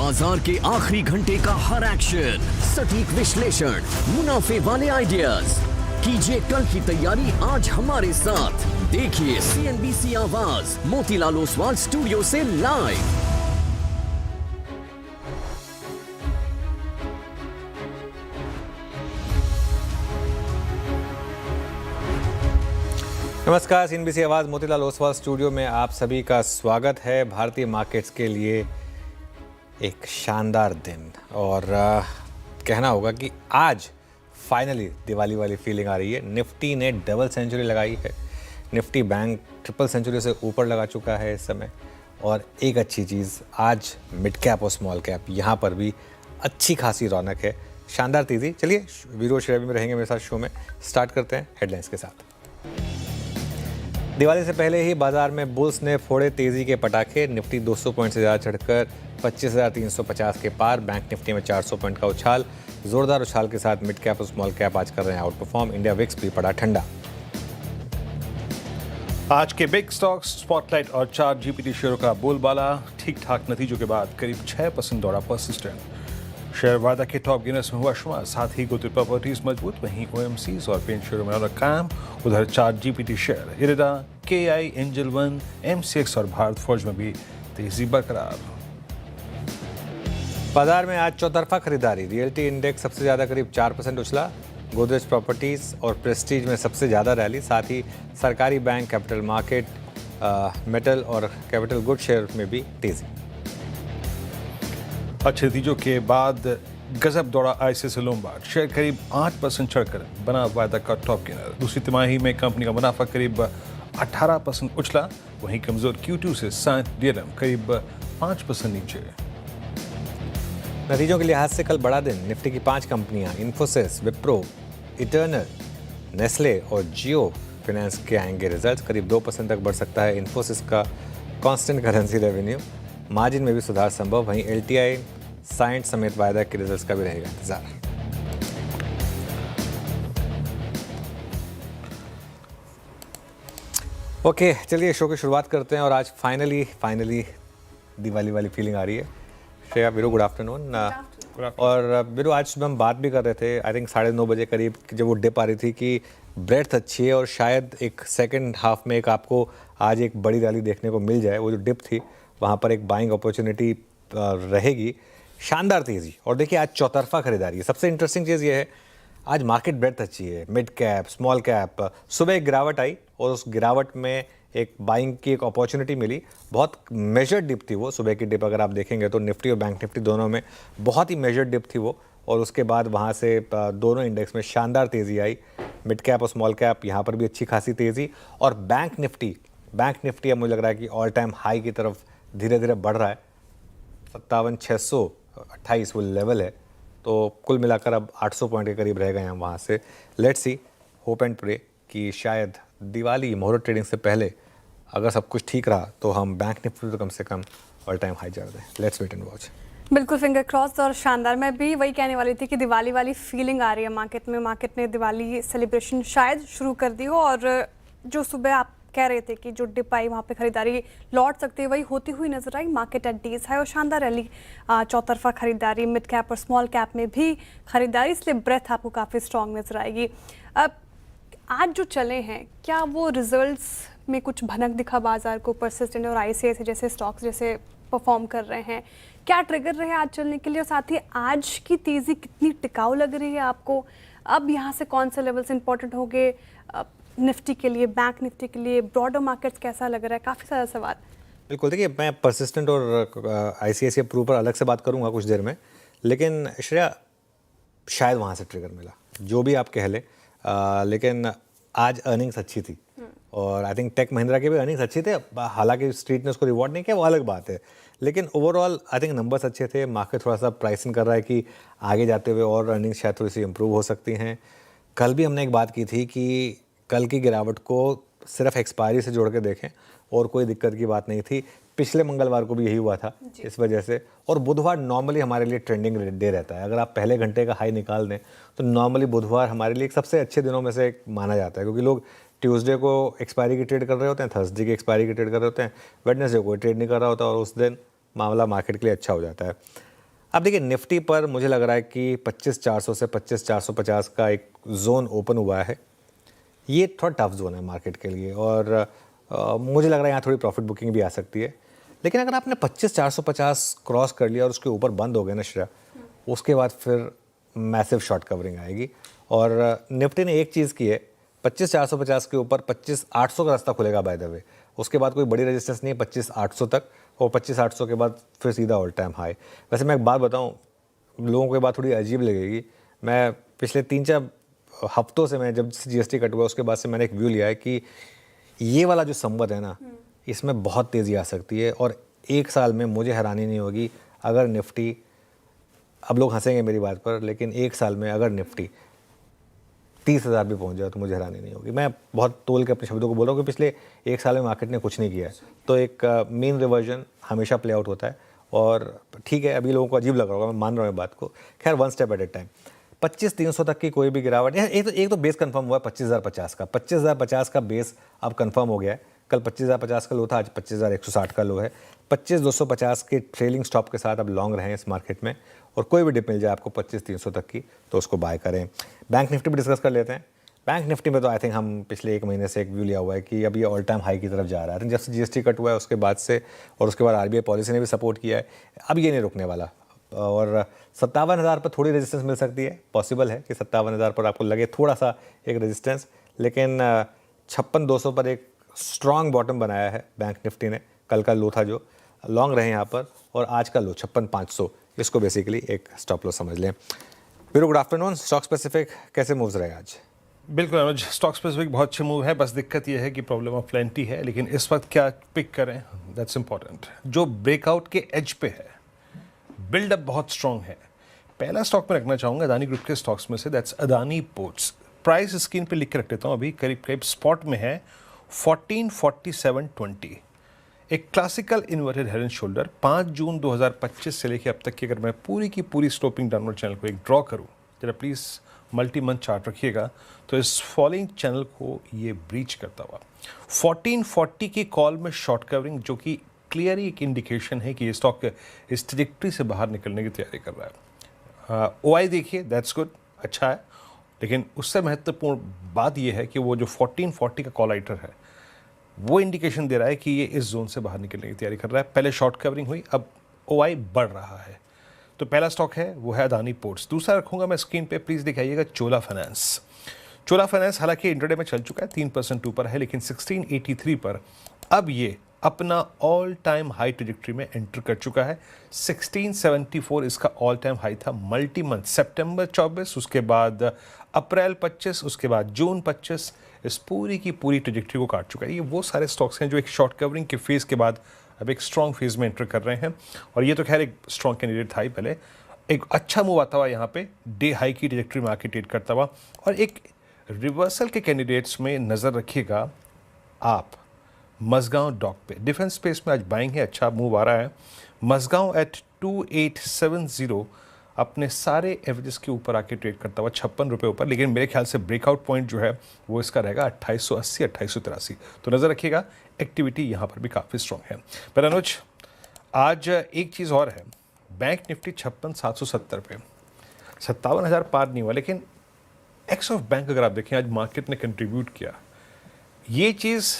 बाजार के आखिरी घंटे का हर एक्शन, सटीक विश्लेषण, मुनाफे वाले आइडियाज। कीजिए कल की तैयारी आज हमारे साथ। देखिए CNBC आवाज मोतीलाल ओसवाल स्टूडियो से लाइव। नमस्कार, CNBC आवाज़ मोतीलाल ओसवाल स्टूडियो में आप सभी का स्वागत है। भारतीय मार्केट्स के लिए एक शानदार दिन और कहना होगा कि आज फाइनली दिवाली वाली फीलिंग आ रही है। निफ्टी ने डबल सेंचुरी लगाई है। निफ्टी बैंक ट्रिपल सेंचुरी से ऊपर लगा चुका है इस समय। और एक अच्छी चीज़, आज मिड कैप और स्मॉल कैप यहाँ पर भी अच्छी खासी रौनक है, शानदार तेज़ी। चलिए वीरो श्रेवी में रहेंगे मेरे साथ शो में। स्टार्ट करते हैं हेडलाइंस के साथ। दिवाली से पहले ही बाजार में बुल्स ने फोड़े तेजी के पटाखे। निफ्टी 200 पॉइंट से ज़्यादा चढ़कर 25,350 के पार। बैंक निफ्टी में 400 पॉइंट का उछाल। जोरदार उछाल के साथ मिड कैप और स्मॉल कैप आज कर रहे हैं आउट परफॉर्म। इंडिया विक्स भी पड़ा ठंडा। आज के बिग स्टॉक्स स्पॉटलाइट और चार्ट जीपीटी शेयरों का बोलबाला। ठीक ठाक नतीजों के बाद करीब 6% दौड़ा परसिस्टेंट। शेयर वायदा के टॉप गेनर्स में हुआ शुमार। साथ ही गोदरेज प्रॉपर्टीज मजबूत, वहीं OMCs और पेंट शेयरों में रौनक कायम। उधर chart GPT share, IRDA, KI, angel one, MCX और भारत फोर्ज में भी तेजी बरकरार। बाजार में आज चौतरफा खरीदारी। रियल्टी इंडेक्स सबसे ज़्यादा करीब 4% उछला। गोदरेज प्रॉपर्टीज और प्रेस्टीज में सबसे ज़्यादा रैली। साथ ही सरकारी बैंक, कैपिटल मार्केट, मेटल और कैपिटल गुड शेयर में भी तेजी। अच्छे नतीजों के बाद गजब दौड़ा ICICI लोम्बार्ड। शेयर करीब 8% चढ़कर बना वायदा का टॉप गेनर। दूसरी तिमाही में कंपनी का मुनाफा करीब 18% उछला। वहीं कमजोर Q2 से साइंस DLM करीब 5% नीचे। नतीजों के लिहाज से कल बड़ा दिन। निफ्टी की 5 कंपनियां इन्फोसिस, विप्रो, इटर्नल, नेस्ले और जियो फाइनेंस के आएंगे रिजल्ट्स। करीब 2% तक बढ़ सकता है इन्फोसिस का कांस्टेंट करेंसी रेवेन्यू। मार्जिन में भी सुधार संभव। वहीं LTI, साइंट समेत वायदा के रिजल्ट्स का भी रहेगा इंतजार। ओके, चलिए शो की शुरुआत करते हैं। और आज फाइनली दिवाली वाली फीलिंग आ रही है। Shreya, Veeru, good afternoon. और वीरू, आज सुबह हम बात भी कर रहे थे, आई थिंक 9:30 बजे करीब, जब वो डिप आ रही थी, कि ब्रेड्थ अच्छी है और शायद एक सेकेंड हाफ में एक आपको आज एक बड़ी रैली देखने को मिल जाए। वो जो डिप थी वहाँ पर एक बाइंग अपॉर्चुनिटी रहेगी। शानदार तेज़ी। और देखिए आज चौतरफा खरीदारी है। सबसे इंटरेस्टिंग चीज़ ये है, आज मार्केट ब्रेड्थ अच्छी है। मिड कैप, स्मॉल कैप, सुबह एक गिरावट आई और उस गिरावट में एक बाइंग की एक अपॉर्चुनिटी मिली। बहुत मेजर्ड डिप थी वो। सुबह की डिप अगर आप देखेंगे तो निफ्टी और बैंक निफ्टी दोनों में बहुत ही मेजर्ड डिप थी वो। और उसके बाद वहाँ से दोनों इंडेक्स में शानदार तेज़ी आई। मिड कैप और स्मॉल कैप यहाँ पर भी अच्छी खासी तेज़ी। और बैंक निफ्टी अब मुझे लग रहा है कि ऑल टाइम हाई की तरफ धीरे धीरे बढ़ रहा है। 57,628 वो लेवल है। तो कुल मिलाकर अब 800 पॉइंट के करीब रह गए हैं वहाँ से। Let's see, hope and pray कि शायद दिवाली मुहूर्त ट्रेडिंग से पहले अगर सब कुछ ठीक रहा तो हम बैंक निफ्टी तो कम से कम ऑल टाइम हाई जा दें। Let's wait and watch. बिल्कुल, फिंगर क्रॉस और शानदार। मैं भी वही कहने वाली थी कि दिवाली वाली फीलिंग आ रही है मार्केट में। मार्केट ने दिवाली सेलिब्रेशन शायद शुरू कर दी हो। और जो सुबह आप कह रहे थे कि जो डिप आई वहाँ पे खरीदारी लौट सकती है, वही होती हुई नजर आई। मार्केट एट डीज है और शानदार रैली, चौतरफा खरीदारी। मिड कैप और स्मॉल कैप में भी खरीदारी, इसलिए ब्रेथ आपको काफ़ी स्ट्रॉन्ग नजर आएगी। अब आज जो चले हैं, क्या वो रिजल्ट्स में कुछ भनक दिखा बाजार को? परसिस्टेंट और ICICI जैसे स्टॉक्स जैसे परफॉर्म कर रहे हैं, क्या ट्रिगर रहे आज चलने के लिए? और साथ ही आज की तेज़ी कितनी टिकाऊ लग रही है आपको? अब यहाँ से कौन से लेवल्स इंपॉर्टेंट होंगे निफ्टी के लिए, बैंक निफ्टी के लिए? ब्रॉडर मार्केट्स कैसा लग रहा है? काफ़ी सारा सवाल। बिल्कुल, देखिए मैं परसिस्टेंट और ICICI प्रू पर अलग से बात करूंगा कुछ देर में। लेकिन श्रेया, शायद वहाँ से ट्रिगर मिला, जो भी आप कह लें। लेकिन आज अर्निंग्स अच्छी थी और आई थिंक टेक महिंद्रा के भी अर्निंग्स अच्छे थे। हालांकि स्ट्रीट ने उसको रिवॉर्ड नहीं किया, वो अलग बात है। लेकिन ओवरऑल आई थिंक नंबर्स अच्छे थे। मार्केट थोड़ा सा प्राइसिंग कर रहा है कि आगे जाते हुए और अर्निंग्स शायद थोड़ी सी इंप्रूव हो सकती हैं। कल भी हमने एक बात की थी कि कल की गिरावट को सिर्फ एक्सपायरी से जोड़ के देखें और कोई दिक्कत की बात नहीं थी। पिछले मंगलवार को भी यही हुआ था इस वजह से। और बुधवार नॉर्मली हमारे लिए ट्रेंडिंग डे रहता है। अगर आप पहले घंटे का हाई निकाल दें तो नॉर्मली बुधवार हमारे लिए एक सबसे अच्छे दिनों में से एक माना जाता है, क्योंकि लोग ट्यूसडे को एक्सपायरी की ट्रेड कर रहे होते हैं, थर्सडे की एक्सपायरी की ट्रेड कर रहे होते हैं, वेडनेसडे को ट्रेड नहीं कर रहा होता और उस दिन मामला मार्केट के लिए अच्छा हो जाता है। अब देखिए निफ्टी पर मुझे लग रहा है कि 25,400 से 25,450 का एक जोन ओपन हुआ है। ये थोड़ा टफ जोन है मार्केट के लिए और मुझे लग रहा है यहाँ थोड़ी प्रॉफिट बुकिंग भी आ सकती है। लेकिन अगर आपने 25,450 क्रॉस कर लिया और उसके ऊपर बंद हो गए ना श्रेया, उसके बाद फिर मैसिव शॉर्ट कवरिंग आएगी। और निफ्टी ने एक चीज़ की है, 25,450 के ऊपर 25,800 का रास्ता खुलेगा बाय द वे। उसके बाद कोई बड़ी रेजिस्टेंस नहीं है 25,800 तक, और 25,800 के बाद फिर सीधा ऑल टाइम हाई। वैसे मैं एक बात बताऊं, लोगों को ये बात थोड़ी अजीब लगेगी, मैं पिछले 3-4 हफ्तों से, मैं जब से जीएसटी कट हुआ उसके बाद से मैंने एक व्यू लिया है कि ये वाला जो संवत है ना, इसमें बहुत तेज़ी आ सकती है। और एक साल में मुझे हैरानी नहीं होगी अगर निफ्टी, अब लोग हंसेंगे मेरी बात पर, लेकिन एक साल में अगर निफ्टी 30,000 भी पहुंच जाए तो मुझे हैरानी नहीं होगी। मैं बहुत तोल के अपने शब्दों को बोल रहा हूँ कि पिछले एक साल में मार्केट ने कुछ नहीं किया है, तो एक मीन रिवर्जन हमेशा प्ले आउट होता है। और ठीक है, अभी लोगों को अजीब लग रहा होगा, मैं मान रहा हूँ बात को, खैर one step at A time. 25,300 तक की कोई भी गिरावट, एक तो बेस कंफर्म हुआ है 25,050 का। 25,050 का बेस अब कंफर्म हो गया है। कल 25,050 का लो था, आज 25,160 का लो है। 25,250 के ट्रेलिंग स्टॉप के साथ अब लॉन्ग रहें इस मार्केट में, और कोई भी डिप मिल जाए आपको 25,300 तक की तो उसको बाय करें। बैंक निफ्टी भी डिस्कस कर लेते हैं। बैंक निफ्टी में तो आई थिंक हम पिछले एक महीने से एक व्यू लिया हुआ है कि अब ये ऑल टाइम हाई की तरफ जा रहा है। जब से जीएसटी कट हुआ है उसके बाद से, और उसके बाद आरबीआई पॉलिसी ने भी सपोर्ट किया है, अब ये नहीं रुकने वाला। और 57,000 पर थोड़ी रेजिस्टेंस मिल सकती है, पॉसिबल है कि 57,000 पर आपको लगे थोड़ा सा एक रेजिस्टेंस, लेकिन 56,200 पर एक स्ट्रॉन्ग बॉटम बनाया है बैंक निफ्टी ने। कल का लो था जो, लॉन्ग रहे यहाँ पर, और आज का लो 56,500, इसको बेसिकली एक स्टॉप लॉस समझ लें। Veeru good afternoon, stock specific कैसे मूव्स रहे आज? बिल्कुल अनुज, स्टॉक स्पेसिफिक बहुत अच्छे मूव है, बस दिक्कत यह है कि प्रॉब्लम ऑफ प्लेंटी है, लेकिन इस वक्त क्या पिक करें, दैट्स इंपॉर्टेंट। जो ब्रेकआउट के एज पे है, बिल्डअप बहुत स्ट्रॉन्ग है। पहला स्टॉक में रखना चाहूँगा अदानी ग्रुप के स्टॉक्स में से, that's Adani ports. Price screen पे लिख के रख देता हूँ, अभी करीब करीब स्पॉट में है 1447.20। एक classical inverted head and shoulder 5 जून 2025 से लेकर अब तक की अगर मैं पूरी की पूरी स्लोपिंग डाउनवर्ड चैनल को एक ड्रॉ करूँ, जरा प्लीज़ मल्टी मंथ चार्ट रखिएगा, तो इस फॉलोइंग चैनल को ये ब्रीच करता हुआ 1440 की कॉल में शॉर्ट कवरिंग, जो कि क्लियर एक इंडिकेशन है कि ये स्टॉक इस ट्रैजेक्टरी से बाहर निकलने की तैयारी कर रहा है। ओआई देखिए, दैट्स गुड, अच्छा है, लेकिन उससे महत्वपूर्ण बात यह है कि वो जो 1440 का कॉल आइटर है वो इंडिकेशन दे रहा है कि ये इस जोन से बाहर निकलने की तैयारी कर रहा है। पहले शॉर्ट कवरिंग हुई, अब ओआई बढ़ रहा है। तो पहला स्टॉक है वो है अदानी पोर्ट्स। दूसरा रखूंगा मैं स्क्रीन पे, प्लीज़ दिखाइएगा, चोला फाइनेंस। चोला फाइनेंस हालांकि इंट्राडे में चल चुका है, 3% ऊपर है, लेकिन 1683 पर अब ये अपना ऑल टाइम हाई ट्रैजेक्टरी में एंटर कर चुका है। 1674 इसका ऑल टाइम हाई था मल्टी मंथ, सितंबर 24, उसके बाद अप्रैल 25, उसके बाद जून 25, इस पूरी की पूरी ट्रैजेक्टरी को काट चुका है। ये वो सारे स्टॉक्स हैं जो एक शॉर्ट कवरिंग के फेज़ के बाद अब एक स्ट्रॉन्ग फेज में एंटर कर रहे हैं, और ये तो खैर एक स्ट्रॉन्ग कैंडिडेट था ही पहले। एक अच्छा मूव आता हुआ यहाँ पे डे हाई की ट्रैजेक्टरी में आके ट्रेड करता हुआ, और एक रिवर्सल के कैंडिडेट्स में नज़र रखिएगा आप मझगांव डॉक पे। डिफेंस स्पेस में आज बाइंग है, अच्छा मूव आ रहा है। मझगांव एट 2870 अपने सारे एवरेजेस के ऊपर आके ट्रेड करता हुआ 56 रुपये ऊपर, लेकिन मेरे ख्याल से ब्रेकआउट पॉइंट जो है वो इसका रहेगा 2880 2883। तो नज़र रखिएगा, एक्टिविटी यहाँ पर भी काफ़ी स्ट्रॉन्ग है। पर अनुज, आज एक चीज़ और है, बैंक निफ्टी 56,770 पे 57,000 पार नहीं हुआ, लेकिन एक्स ऑफ बैंक अगर आप देखें आज मार्केट ने कंट्रीब्यूट किया। ये चीज़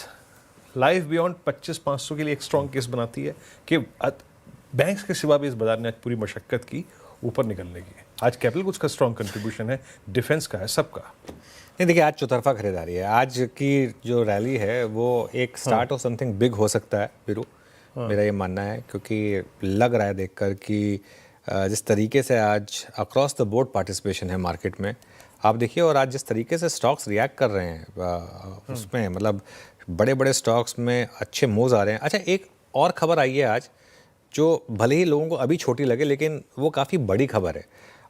लाइफ बियॉन्ड 25,500 के लिए एक स्ट्रॉन्ग केस बनाती है कि बैंक्स के सिवा भी इस बाजार ने आज पूरी मशक्क़त की ऊपर निकलने की। आज कैपिटल गुड्स का स्ट्रॉन्ग कंट्रीब्यूशन है, डिफेंस का है, सबका। नहीं देखिए, आज चौतरफा खरीदारी है। आज की जो रैली है वो एक स्टार्ट ऑफ समथिंग बिग हो सकता है वीरू, मेरा ये मानना है, क्योंकि लग रहा है देखकर कि जिस तरीके से आज अक्रॉस द बोर्ड पार्टिसिपेशन है मार्केट में, आप देखिए, और आज जिस तरीके से स्टॉक्स रिएक्ट कर रहे हैं उसमें, मतलब बड़े बड़े स्टॉक्स में अच्छे मूव्स आ रहे हैं। अच्छा, एक और खबर आई है आज जो भले ही लोगों को अभी छोटी लगे, लेकिन वो काफ़ी बड़ी खबर है।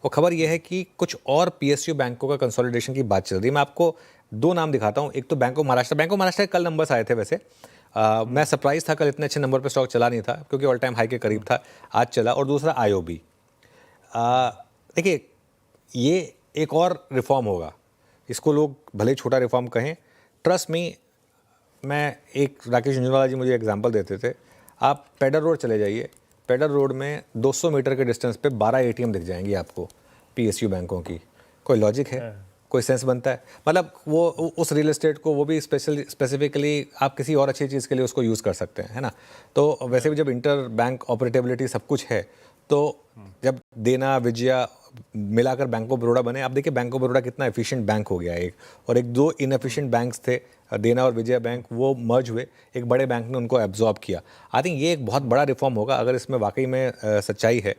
वो खबर ये है कि कुछ और पीएसयू बैंकों का कंसोलिडेशन की बात चल रही है। मैं आपको 2 नाम दिखाता हूँ। एक तो bank of Maharashtra. Bank of Maharashtra के कल नंबर्स आए थे, वैसे मैं सरप्राइज था, कल इतने अच्छे नंबर पे स्टॉक चला नहीं था क्योंकि ऑल टाइम हाई के करीब था, आज चला। और दूसरा आईओबी। देखिए, ये एक और रिफॉर्म होगा, इसको लोग भले छोटा रिफॉर्म कहें, ट्रस्ट मी। मैं एक राकेश झुंझुनवाला जी मुझे एग्जांपल देते थे, आप पेडर रोड चले जाइए, पेडर रोड में 200 मीटर के डिस्टेंस पे 12 एटीएम दिख जाएंगी आपको पीएसयू बैंकों की। कोई लॉजिक है? कोई सेंस बनता है? मतलब वो उस रियल एस्टेट को वो भी स्पेसिफिकली आप किसी और अच्छी चीज़ के लिए उसको यूज़ कर सकते हैं, है ना। तो वैसे भी जब इंटर बैंक ऑपरेटेबिलिटी सब कुछ है, तो जब देना विजया मिलाकर बैंक ऑफ बड़ौदा बने, आप देखिए बैंक ऑफ बड़ौदा कितना एफिशिएंट बैंक हो गया एक, और एक दो इनएफिशिएंट बैंक्स थे देना और विजया बैंक, वो मर्ज हुए, एक बड़े बैंक ने उनको एब्जॉर्ब किया। आई थिंक ये एक बहुत बड़ा रिफॉर्म होगा अगर इसमें वाकई में सच्चाई है,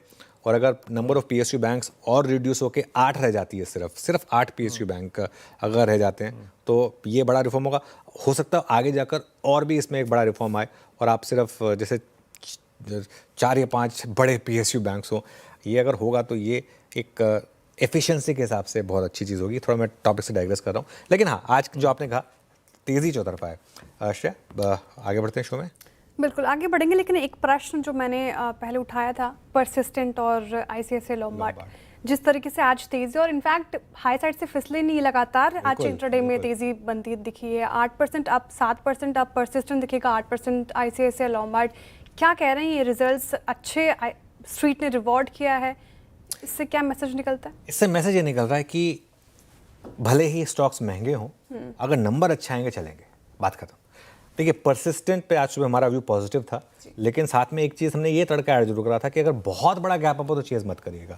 और अगर नंबर ऑफ पीएसयू बैंक्स और रिड्यूस होकर 8 रह जाती है, सिर्फ 8 पीएसयू बैंक अगर रह जाते हैं, तो ये बड़ा रिफॉर्म होगा। हो सकता है आगे जाकर और भी इसमें एक बड़ा रिफॉर्म आए और आप सिर्फ जैसे 4 या 5 बड़े पीएसयू बैंक्स हो। ये अगर होगा तो ये एक एफिशिएंसी के हिसाब से बहुत अच्छी चीज़ होगी। थोड़ा मैं टॉपिक से डाइग्रेस कर रहा हूँ, लेकिन हाँ, आज जो आपने कहा तेज़ी चौतरफा है। श्रेया, आगे बढ़ते हैं शो में। बिल्कुल आगे बढ़ेंगे, लेकिन एक प्रश्न जो मैंने पहले उठाया था, परसिस्टेंट और आईसीआईसीआई लोम्बार्ड, जिस तरीके से आज तेजी और इनफैक्ट हाई साइड से फिसले नहीं, लगातार आज इंट्राडे में तेजी बनती दिखी है। 8% अप, 7% अप, परसिस्टेंट दिखेगा 8%, आईसीआईसीआई लोम्बार्ड। क्या कह रहे हैं ये रिजल्ट्स अच्छे स्ट्रीट ने रिवॉर्ड किया है, इससे क्या मैसेज निकलता है? इससे मैसेज ये निकल रहा है कि भले ही स्टॉक्स महंगे हों, अगर नंबर अच्छे आएंगे चलेंगे, बात खत्म। देखिए, परसिस्टेंट पे आज सुबह हमारा व्यू पॉजिटिव था, लेकिन साथ में एक चीज़ हमने ये तड़का ऐड जरूर करा था कि अगर बहुत बड़ा गैप अप हो तो चेज़ मत करिएगा,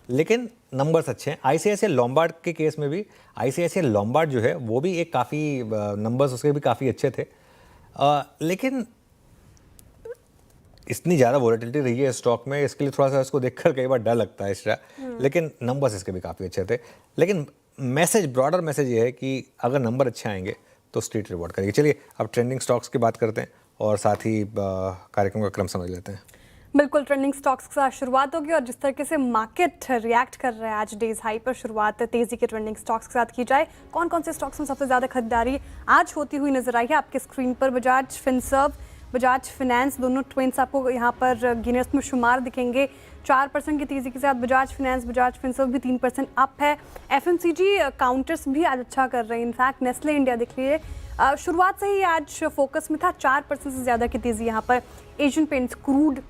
लेकिन नंबर्स अच्छे हैं। आईसीआईसीआई लोम्बार्ड के केस में भी आईसीआईसीआई लोम्बार्ड जो है वो भी एक काफ़ी नंबर्स उसके भी काफ़ी अच्छे थे, लेकिन इतनी ज़्यादा वॉलेटिलिटी रही है स्टॉक में, इसके लिए थोड़ा सा इसको देखकर कई बार डर लगता है इसका, लेकिन नंबर्स इसके भी काफ़ी अच्छे थे। लेकिन मैसेज, ब्रॉडर मैसेज ये है कि अगर नंबर अच्छे आएंगे तो स्ट्रीट रिवॉर्ड करेगी। चलिए अब ट्रेंडिंग स्टॉक्स की बात करते हैं और साथ ही कार्यक्रम का क्रम समझ लेते हैं। बिल्कुल, ट्रेंडिंग स्टॉक्स के साथ शुरुआत होगी और जिस तरीके से मार्केट रिएक्ट कर रहा है आज डेज हाई पर, शुरुआत तेजी के ट्रेंडिंग स्टॉक्स के साथ की जाए। कौन कौन से स्टॉक्स में सबसे ज़्यादा खरीदारी आज होती हुई नजर आई है आपके स्क्रीन पर? बजाज फिनसर्व, बजाज फाइनेंस, दोनों ट्विंस आपको यहाँ पर गिनर्स में शुमार दिखेंगे। 4% की तेज़ी के साथ बजाज फाइनेंस, बजाज फिनसर्व भी 3% अप है। एफएमसीजी काउंटर्स भी आज अच्छा कर रहे हैं, इनफैक्ट नेस्ले इंडिया देख लीजिए शुरुआत से ही आज फोकस में था, 4% से ज़्यादा की तेज़ी यहाँ पर। एशियन पेंट्स, क्रूड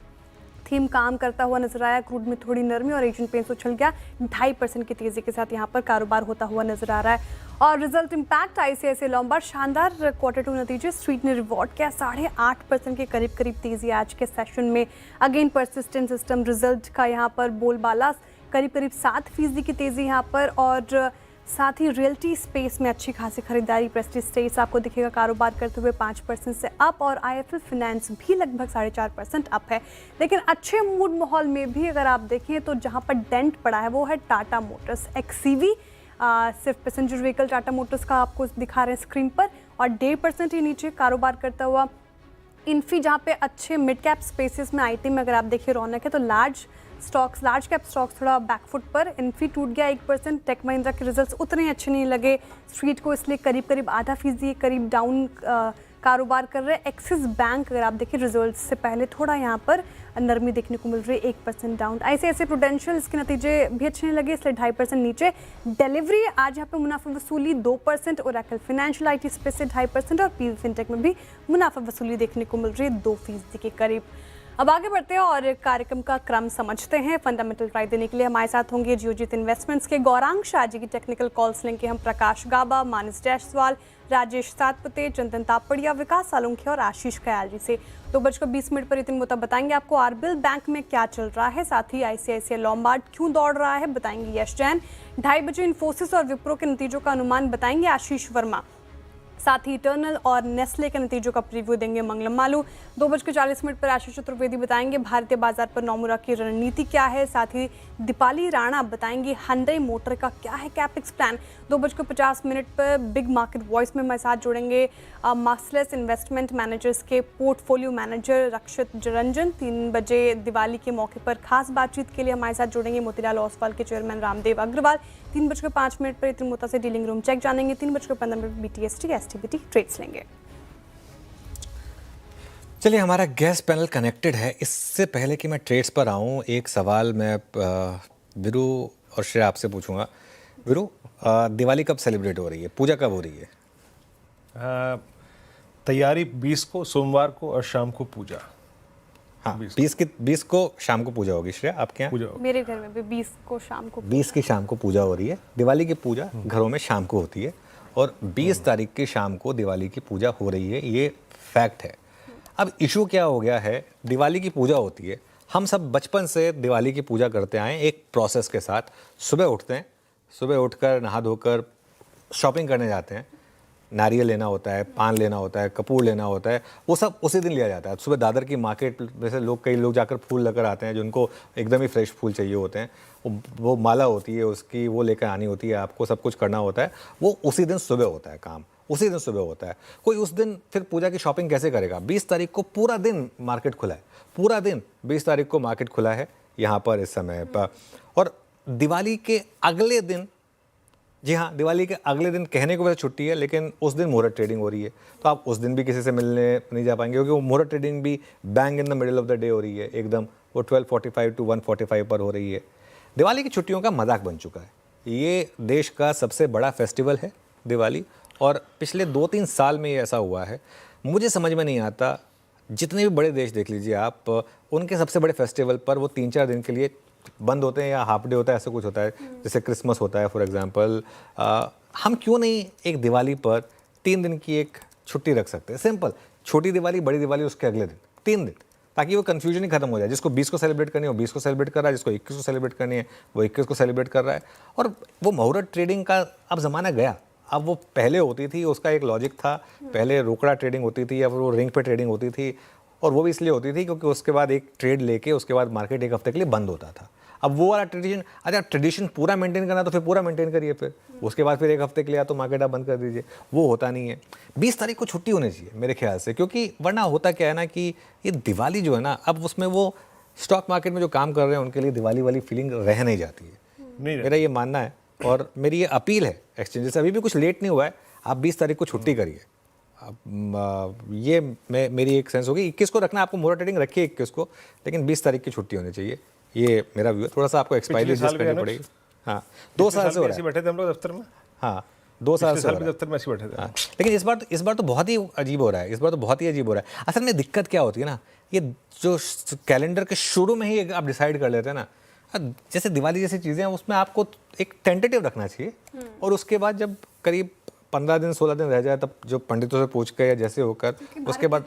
थीम काम करता हुआ नजर आया, क्रूड में थोड़ी नरमी और एशियन पेंट्स उछल गया, 2.5% की तेज़ी के साथ यहाँ पर कारोबार होता हुआ नजर आ रहा है। और रिजल्ट इम्पैक्ट आईसीआईसीआई लोम्बार्ड, शानदार Q2 नतीजे, स्ट्रीट ने रिवॉर्ड किया, 8.5% के करीब तेज़ी आज के सेशन में। अगेन परसिस्टेंट सिस्टम रिजल्ट का यहाँ पर बोलबाला, करीब 7% की तेज़ी यहाँ पर। और साथ ही रियल्टी स्पेस में अच्छी खासी खरीदारी, प्रेस्टीज स्टेट्स आपको दिखेगा कारोबार करते हुए 5% से अप, और आईएफएल फाइनेंस भी लगभग 4.5% अप है। लेकिन अच्छे मूड माहौल में भी अगर आप देखें तो जहां पर डेंट पड़ा है वो है टाटा मोटर्स। एक्सईवी सिर्फ पैसेंजर व्हीकल टाटा मोटर्स का आपको दिखा रहे हैं स्क्रीन पर, और 1.5% ही नीचे कारोबार करता हुआ। इन्फी जहाँ पे अच्छे मिड कैप स्पेसेस में आईटी में अगर आप देखिए रौनक है, तो लार्ज कैप स्टॉक्स थोड़ा बैकफुट पर। इन्फी टूट गया 1%। टेक महिंद्रा के रिजल्ट्स उतने अच्छे नहीं लगे स्ट्रीट को, इसलिए करीब 0.5% करीब डाउन कारोबार कर रहे हैं। एक्सिस बैंक अगर आप देखिए रिजल्ट्स से पहले थोड़ा यहाँ पर नरमी देखने को मिल रही है, 1% डाउन। आईसीआईसीआई प्रूडेंशियल, इसके नतीजे भी अच्छे नहीं लगे, इसलिए 2.5% नीचे। डिलीवरी आज यहाँ पे मुनाफा वसूली 2%, ओरेकल फाइनेंशियल आईटी स्पेस से 2.5%, और पीवी फिनटेक में भी मुनाफा वसूली देखने को मिल रही है 2% के करीब। अब आगे बढ़ते हैं और कार्यक्रम का क्रम समझते हैं। फंडामेंटल राय देने के लिए हमारे साथ होंगे जियोजीत इन्वेस्टमेंट्स के गौरांग शाह जी की टेक्निकल कॉल्स लेंगे हम प्रकाश गाबा, मानस जायसवाल, राजेश सातपते, चंदन तापड़िया, विकास सालुंखे और आशीष कयाल जी से। 2:20 पर इतने मुद्दा बताएंगे आपको आरबीएल बैंक में क्या चल रहा है, साथ ही आईसीआईसीआई लोम्बार्ड क्यों दौड़ रहा है बताएंगे यश जैन। 2:30 बजे इन्फोसिस और विप्रो के नतीजों का अनुमान बताएंगे आशीष वर्मा, साथ ही इटर्नल और नेस्ले के नतीजों का प्रीव्यू देंगे मंगलम मालू। 2:40 पर आशीष चतुर्वेदी बताएंगे भारतीय बाजार पर नोमुरा की रणनीति क्या है, साथ ही दीपाली राणा बताएंगे hyundai मोटर का क्या है कैपेक्स प्लान। 2:50 पर बिग मार्केट वॉइस में हमारे साथ जुड़ेंगे मार्सलेस इन्वेस्टमेंट मैनेजर्स के पोर्टफोलियो मैनेजर रक्षित रंजन। 3 बजे दिवाली के मौके पर खास बातचीत के लिए हमारे साथ जुड़ेंगे मोतीलाल ओसवाल के चेयरमैन रामदेव अग्रवाल। 3:05 पर इतने मुद्दा से डीलिंग रूम चेक जानेंगे। 3:15 बीटीएसटी एसटीबीटी ट्रेड्स लेंगे। चलिए, हमारा गेस्ट पैनल कनेक्टेड है। इससे पहले कि मैं ट्रेड्स पर आऊँ, एक सवाल मैं वीरू और श्रेया आपसे पूछूंगा। वीरू, दिवाली कब सेलिब्रेट हो रही है, पूजा कब हो रही है? तैयारी 20 को सोमवार को और शाम को पूजा। हाँ 20 को शाम को पूजा होगी श्रेया आपके यहाँ? पूजा होगी। मेरे घर में भी 20 को शाम को 20 की शाम को पूजा हो रही है। दिवाली की पूजा घरों में शाम को होती है और 20 तारीख की शाम को दिवाली की पूजा हो रही है, ये फैक्ट है। अब इशू क्या हो गया है, दिवाली की पूजा होती है, हम सब बचपन से दिवाली की पूजा करते आए एक प्रोसेस के साथ। सुबह उठते हैं, सुबह उठकर नहा धोकर शॉपिंग करने जाते हैं, नारियल लेना होता है, पान लेना होता है, कपूर लेना होता है, वो सब उसी दिन लिया जाता है। सुबह दादर की मार्केट में से कई लोग जाकर फूल लेकर आते हैं, जिनको एकदम ही फ्रेश फूल चाहिए होते हैं, वो माला होती है उसकी, वो लेकर आनी होती है, आपको सब कुछ करना होता है। वो उसी दिन सुबह होता है काम, उसी दिन सुबह होता है। कोई उस दिन फिर पूजा की शॉपिंग कैसे करेगा? 20 तारीख को पूरा दिन मार्केट खुला है, पूरा दिन 20 तारीख को मार्केट खुला है यहाँ पर इस समय पर। और दिवाली के अगले दिन, जी हाँ, दिवाली के अगले दिन कहने को वैसे छुट्टी है, लेकिन उस दिन मुहूर्त ट्रेडिंग हो रही है, तो आप उस दिन भी किसी से मिलने नहीं जा पाएंगे, क्योंकि वो मुहूर्त ट्रेडिंग भी bang in the middle of the day हो रही है, एकदम वो 12:45 to 1:45 पर हो रही है। दिवाली की छुट्टियों का मजाक बन चुका है। ये देश का सबसे बड़ा फेस्टिवल है दिवाली, और पिछले 2-3 साल में ये ऐसा हुआ है, मुझे समझ में नहीं आता। जितने भी बड़े देश देख लीजिए आप, उनके सबसे बड़े फेस्टिवल पर वो 3-4 दिन के लिए बंद होते हैं या हाफ डे होता है, ऐसा कुछ होता है, जैसे क्रिसमस होता है फॉर एग्जांपल। हम क्यों नहीं एक दिवाली पर 3 दिन की एक छुट्टी रख सकते हैं? सिंपल, छोटी दिवाली, बड़ी दिवाली उसके अगले दिन, 3 दिन, ताकि वो कन्फ्यूजन ही खत्म हो जाए। जिसको 20 को सेलिब्रेट करनी है वो 20 को सेलिब्रेट कर रहा है, जिसको 21 को सेलिब्रेट करनी है वो 21 को सेलिब्रेट कर रहा है। और वो मुहूर्त ट्रेडिंग का अब ज़माना गया। अब वो पहले होती थी, उसका एक लॉजिक था, पहले रोकड़ा ट्रेडिंग होती थी या फिर वो रिंग पे ट्रेडिंग होती थी, और वो भी इसलिए होती थी क्योंकि उसके बाद एक ट्रेड लेके उसके बाद मार्केट एक हफ्ते के लिए बंद होता था। अब वो वाला ट्रेडिशन, अच्छा ट्रेडिशन पूरा मेंटेन करना तो फिर पूरा मेंटेन करिए, फिर उसके बाद फिर एक हफ्ते के लिए या तो मार्केट आप बंद कर दीजिए, वो होता नहीं है। 20 तारीख को छुट्टी होनी चाहिए मेरे ख्याल से, क्योंकि वरना होता क्या है ना कि ये दिवाली जो है ना, अब उसमें वो स्टॉक मार्केट में जो काम कर रहे हैं उनके लिए दिवाली वाली फीलिंग रह नहीं जाती है, मेरा ये मानना है। और मेरी ये अपील है एक्सचेंजेस से, अभी भी कुछ लेट नहीं हुआ है, आप 20 तारीख को छुट्टी करिए। अब ये मेरी एक सेंस होगी, 21 को रखना, आपको मुहूर्त ट्रेडिंग रखिए 21 को, लेकिन 20 तारीख की छुट्टी होनी चाहिए, ये मेरा व्यू है। थोड़ा सा आपको एक्सपायरी करनी पड़ेगी। हाँ, 2 साल से हो रहा है, बैठे थे हम लोग दफ्तर में। हाँ, 2 साल से दफ्तर में ऐसे बैठे थे। हाँ, लेकिन इस बार तो बहुत ही अजीब हो रहा है, इस बार तो बहुत ही अजीब हो रहा है। असल में दिक्कत क्या होती है ना, ये जो कैलेंडर के शुरू में ही आप डिसाइड कर लेते हैं ना, जैसे दिवाली जैसी चीज़ें हैं उसमें आपको एक टेंटेटिव रखना चाहिए, और उसके बाद जब करीब 15 दिन 16 दिन रह जाए तब जो पंडितों से पूछ कर या जैसे होकर उसके बाद,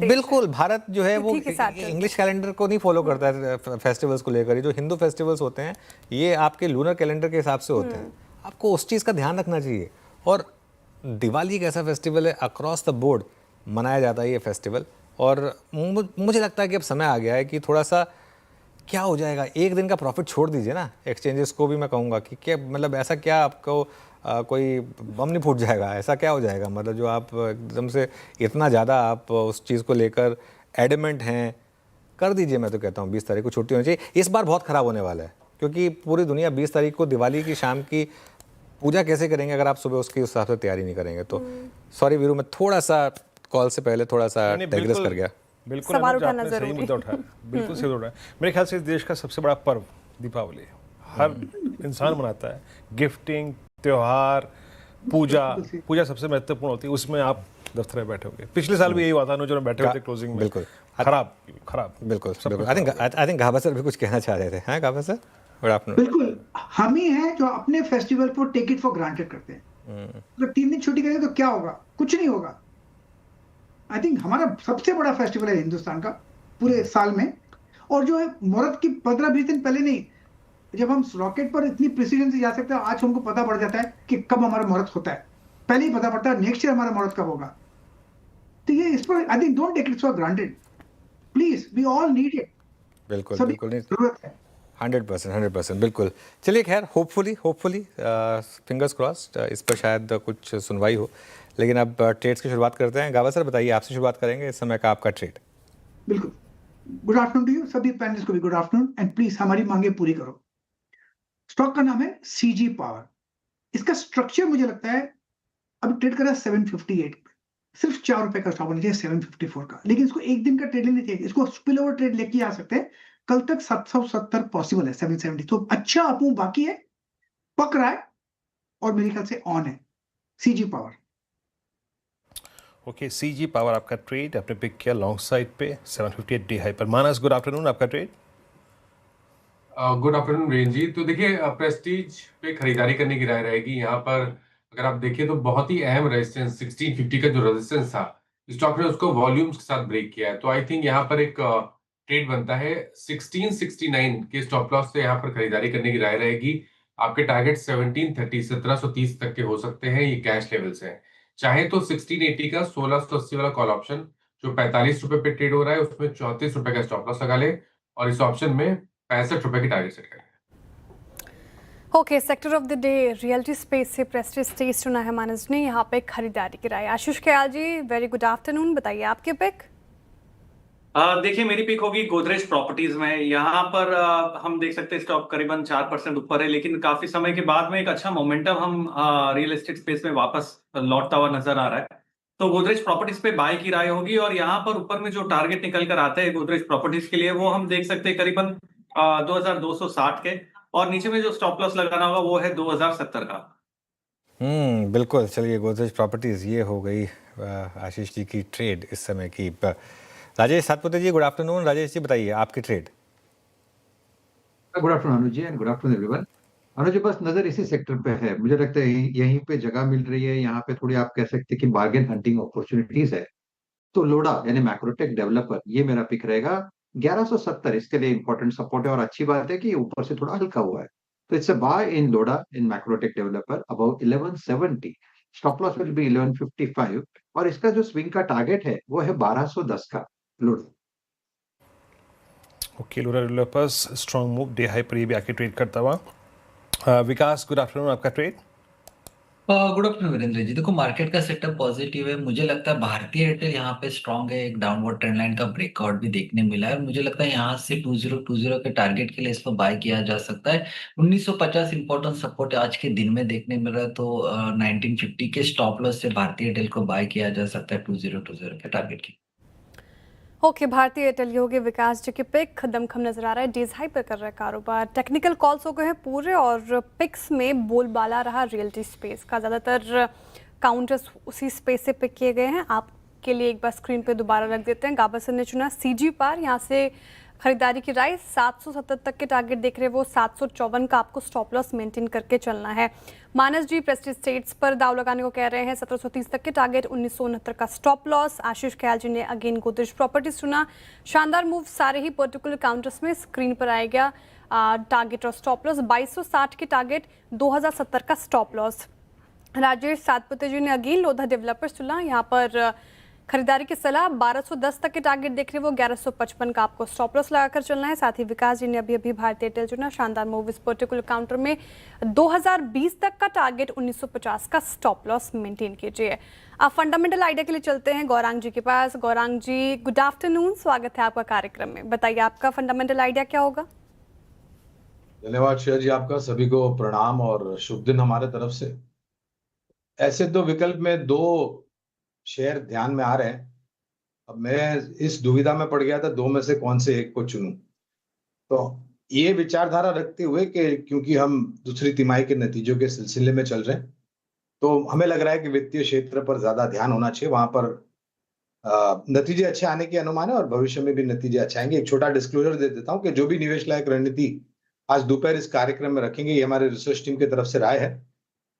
बिल्कुल भारत जो है वो इंग्लिश कैलेंडर को नहीं फॉलो करता है फेस्टिवल्स को लेकर। ये जो हिंदू फेस्टिवल्स होते हैं ये आपके लूनर कैलेंडर के हिसाब से होते हैं, आपको उस चीज़ का ध्यान रखना चाहिए। और दिवाली एक ऐसा फेस्टिवल है, अक्रॉस द बोर्ड मनाया जाता है ये फेस्टिवल, और मुझे लगता है कि अब समय आ गया है कि थोड़ा सा क्या हो जाएगा, एक दिन का प्रॉफिट छोड़ दीजिए ना एक्सचेंजेस को भी। मैं कहूँगा कि क्या मतलब ऐसा क्या आपको कोई बम नहीं फूट जाएगा, ऐसा क्या हो जाएगा, मतलब जो आप एकदम से इतना ज़्यादा आप उस चीज़ को लेकर एडमेंट हैं, कर दीजिए। मैं तो कहता हूँ 20 तारीख को छुट्टी होनी चाहिए। इस बार बहुत ख़राब होने वाला है, क्योंकि पूरी दुनिया 20 तारीख को दिवाली की शाम की पूजा कैसे करेंगे अगर आप सुबह उसकी उस हिसाब से तैयारी नहीं करेंगे तो। सॉरी वीरू, मैं थोड़ा सा कॉल से पहले थोड़ा सा डाइग्रेस कर गया। बिल्कुल आपने सही मुद्दा उठाया, बिल्कुल सही उठाया। मेरे ख्याल से इस देश का सबसे बड़ा पर्व दीपावली है, हर इंसान मनाता है। गिफ्टिंग, त्योहार, पूजा सबसे महत्वपूर्ण होती है, उसमें आप दफ्तर में बैठे होंगे। पिछले साल भी यही हुआ था, जो बैठे हुए थे क्लोजिंग में। बिल्कुल खराब बिल्कुल। आई थिंक गाभा सर भी कुछ कहना चाह रहे थे। हाँ गाभा सर, गुड आफ्टरनून। बिल्कुल, हम ही हैं जो अपने फेस्टिवल को टेक इट फॉर ग्रांटेड करते हैं। तो 3 दिन छुट्टी करेंगे तो क्या होगा? कुछ नहीं होगा। आई थिंक हमारा सबसे बड़ा फेस्टिवल है हिंदुस्तान का पूरे साल में, और जो है मुहूर्त की 15-20 दिन पहले नहीं, जब हम रॉकेट पर इतनी प्रिसीजन से जा सकते हैं, आज हमको पता पड़ जाता है कि कब हमारा मुहूर्त होता है, पहले ही पता पड़ता है नेक्स्ट ईयर हमारा मुहूर्त कब होगा। तो ये इस पर I think don't take it for granted please, we all need it. बिल्कुल नहीं, जरूरत है 100% बिल्कुल। चलिए खैर, होपफुली फिंगर्स क्रॉस्ड इस पर शायद कुछ सुनवाई हो। लेकिन अब ट्रेड्स की शुरुआत करते हैं। गावा सर बताइए, आपसे शुरुआत करेंगे इस समय का आपका ट्रेड। बिल्कुल, गुड आफ्टरनून टू यू, सभी पैनलिस्ट को भी गुड आफ्टरनून, एंड प्लीज हमारी मांगे पूरी करो। स्टॉक का नाम है सीजी पावर। इसका स्ट्रक्चर मुझे लगता है अभी ट्रेड कर रहा है 758 पे, सिर्फ 4 रुपए का स्टॉक होना चाहिए 754 का, लेकिन इसको एक दिन का ट्रेड नहीं चाहिए, इसको स्पिल ओवर ट्रेड लेके आ सकते हैं। कल तक 770 पॉसिबल है, 770, तो अच्छा अपू बाकी है, पक रहा है, और मेरे ख्याल से ऑन है CG power. Okay, CG power आपका ट्रेड आपने पिक किया लॉन्ग साइड पे 758 डे हाई पर। मानस, गुड आफ्टरनून, आपका ट्रेड। गुड आफ्टरनून वीरेंद्र जी। तो देखिए, प्रेस्टीज पे खरीदारी करने की राय रहेगी यहाँ पर। अगर आप देखिए तो बहुत ही अहम रेजिस्टेंस 1650 का जो रेजिस्टेंस था, स्टॉक ने उसको वॉल्यूम्स के साथ ब्रेक किया है। तो आई थिंक यहाँ पर एक ट्रेड बनता है 1669 के स्टॉप लॉस से यहाँ पर खरीदारी करने की राय रहेगी। आपके टारगेट 1730 तक के हो सकते हैं, ये कैश लेवल्स हैं। चाहे तो 1680 का 1680 वाला कॉल ऑप्शन जो 45 रुपए पे ट्रेड हो रहा है, उसमें 34 रुपए का स्टॉप लॉस लगा ले और इस ऑप्शन में 65 रुपए की टारगेट सेट करें। Okay, sector of the day realty space से प्रेस्टीज स्टेज चुना है मानस ने, यहाँ पे खरीदारी की राय। आशीष ख्याल जी, वेरी गुड आफ्टरनून, बताइए आपके पिक। देखिए, मेरी पिक होगी गोदरेज प्रॉपर्टीज में। यहाँ पर हम देख सकते हैं स्टॉक करीबन 4% ऊपर है, लेकिन काफी समय के बाद में एक अच्छा मोमेंटम हम रियल एस्टेट स्पेस में वापस लौटता हुआ नजर आ रहा है। तो गोदरेज प्रॉपर्टीज पे बाय की राय होगी। और यहाँ पर ऊपर में जो टारगेट निकल कर आता है गोदरेज प्रॉपर्टीज के लिए, वो हम देख सकते हैं करीबन 2260 के, और नीचे में जो स्टॉप लॉस लगाना होगा वो है 2070 का। बिल्कुल। चलिए, गोदरेज प्रॉपर्टीज़ ये हो गई आशीष जी की ट्रेड इस समय की। Rajesh Satpute ji, good afternoon. राजेश जी, बताइए आपकी trade. Good afternoon Anuj ji, and good afternoon everyone. Anuj ji, बस नजर इसी सेक्टर पे है। मुझे लगता है यहीं पे जगह मिल रही है, यहाँ पे थोड़ी आप कह सकते हैं कि बार्गेन हंटिंग अपॉर्चुनिटीज है। तो लोडा यानी मैक्रोटेक डेवलपर, ये मेरा पिक रहेगा। 1170 इसके लिए इंपॉर्टेंट सपोर्ट है, और अच्छी बात है कि ऊपर से थोड़ा हल्का हुआ है। तो it's a buy in Lodha in Macrotech Developer about 1170। Stop loss will be 1155, और इसका जो स्विंग का टारगेट है वो है 1210 का Lodha. Okay, Lodha developers strong move day high पर ये भी आके ट्रेड करता हुआ। विकास, गुड आफ्टरनून, आपका trade. Good afternoon Virendra ji. देखो, मार्केट का सेटअप पॉजिटिव है। मुझे लगता है भारतीय एयरटेल यहाँ पे स्ट्रांग है, एक डाउनवर्ड ट्रेंड लाइन का ब्रेकआउट भी देखने मिला है, और मुझे लगता है यहाँ से 2020 के टारगेट के लिए इसको बाय किया जा सकता है। 1950 इंपॉर्टेंट सपोर्ट आज के दिन में देखने मिल रहा है, तो 1950 के स्टॉप लॉस से भारतीय एयरटेल को बाय किया जा सकता है 2020 के टारगेट की। ओके, भारतीय एयरटेल योगी विकास जी के पिक दमखम नजर आ रहा है, डेज हाई पर कर रहा है कारोबार। टेक्निकल कॉल्स हो गए हैं पूरे, और पिक्स में बोलबाला रहा रियल्टी स्पेस का। ज़्यादातर काउंटर्स उसी स्पेस से पिक किए गए हैं। आपके लिए एक बार स्क्रीन पे दोबारा रख देते हैं। गाबा ने चुना सीजी पार, यहाँ से खरीदारी की राय। 770 तक के टारगेट देख रहे हैं वो, 754 का आपको स्टॉप लॉस मेंटेन करके चलना है। मानस जी प्रेस्टीज स्टेट्स पर दाव लगाने को कह रहे हैं, 1730 तक के टारगेट, 1969 का स्टॉप लॉस। आशीष ख्याल जी ने अगेन गोदरेज प्रॉपर्टीज चुना। शानदार मूव सारे ही पर्टिकुलर काउंटर्स में स्क्रीन पर आएगा। टारगेट और स्टॉप लॉस 2260 के टारगेट, 2070 का स्टॉप लॉस। राजेश सातपुते जी ने अगेन लोधा डेवलपर्स चुना, यहाँ पर खरीदारी की सलाह। 1210 तक के टारगेट देख रहे हैं वो, 1155 का आपको स्टॉप लॉस लगाकर चलना है। साथ ही विकास जी ने अभी भारतीय एयरटेल चुना। शानदार मूव इस पर्टिकुलर काउंटर में। 2020 तक का टारगेट, 1950 का स्टॉप लॉस मेंटेन कीजिए। आप फंडामेंटल आइडिया के लिए चलते हैं गौरांग जी के पास। गौरांग जी, गुड आफ्टरनून, स्वागत है आपका कार्यक्रम में। बताइए आपका फंडामेंटल आइडिया क्या होगा। धन्यवाद श्रेया जी, आपका सभी को प्रणाम और शुभ दिन हमारे तरफ से। ऐसे तो विकल्प में दो शेयर ध्यान में आ रहे हैं। अब मैं इस दुविधा में पड़ गया था दो में से कौन से एक को चुनूं। तो ये विचारधारा रखते हुए कि क्योंकि हम दूसरी तिमाही के नतीजों के सिलसिले में चल रहे हैं, तो हमें लग रहा है कि वित्तीय क्षेत्र पर ज्यादा ध्यान होना चाहिए। वहां पर नतीजे अच्छे आने के अनुमान है और भविष्य में भी नतीजे अच्छे आएंगे। एक छोटा डिस्क्लोजर दे देता हूं कि जो भी निवेश लायक रणनीति आज दोपहर इस कार्यक्रम में रखेंगे, ये हमारे रिसर्च टीम की तरफ से राय है।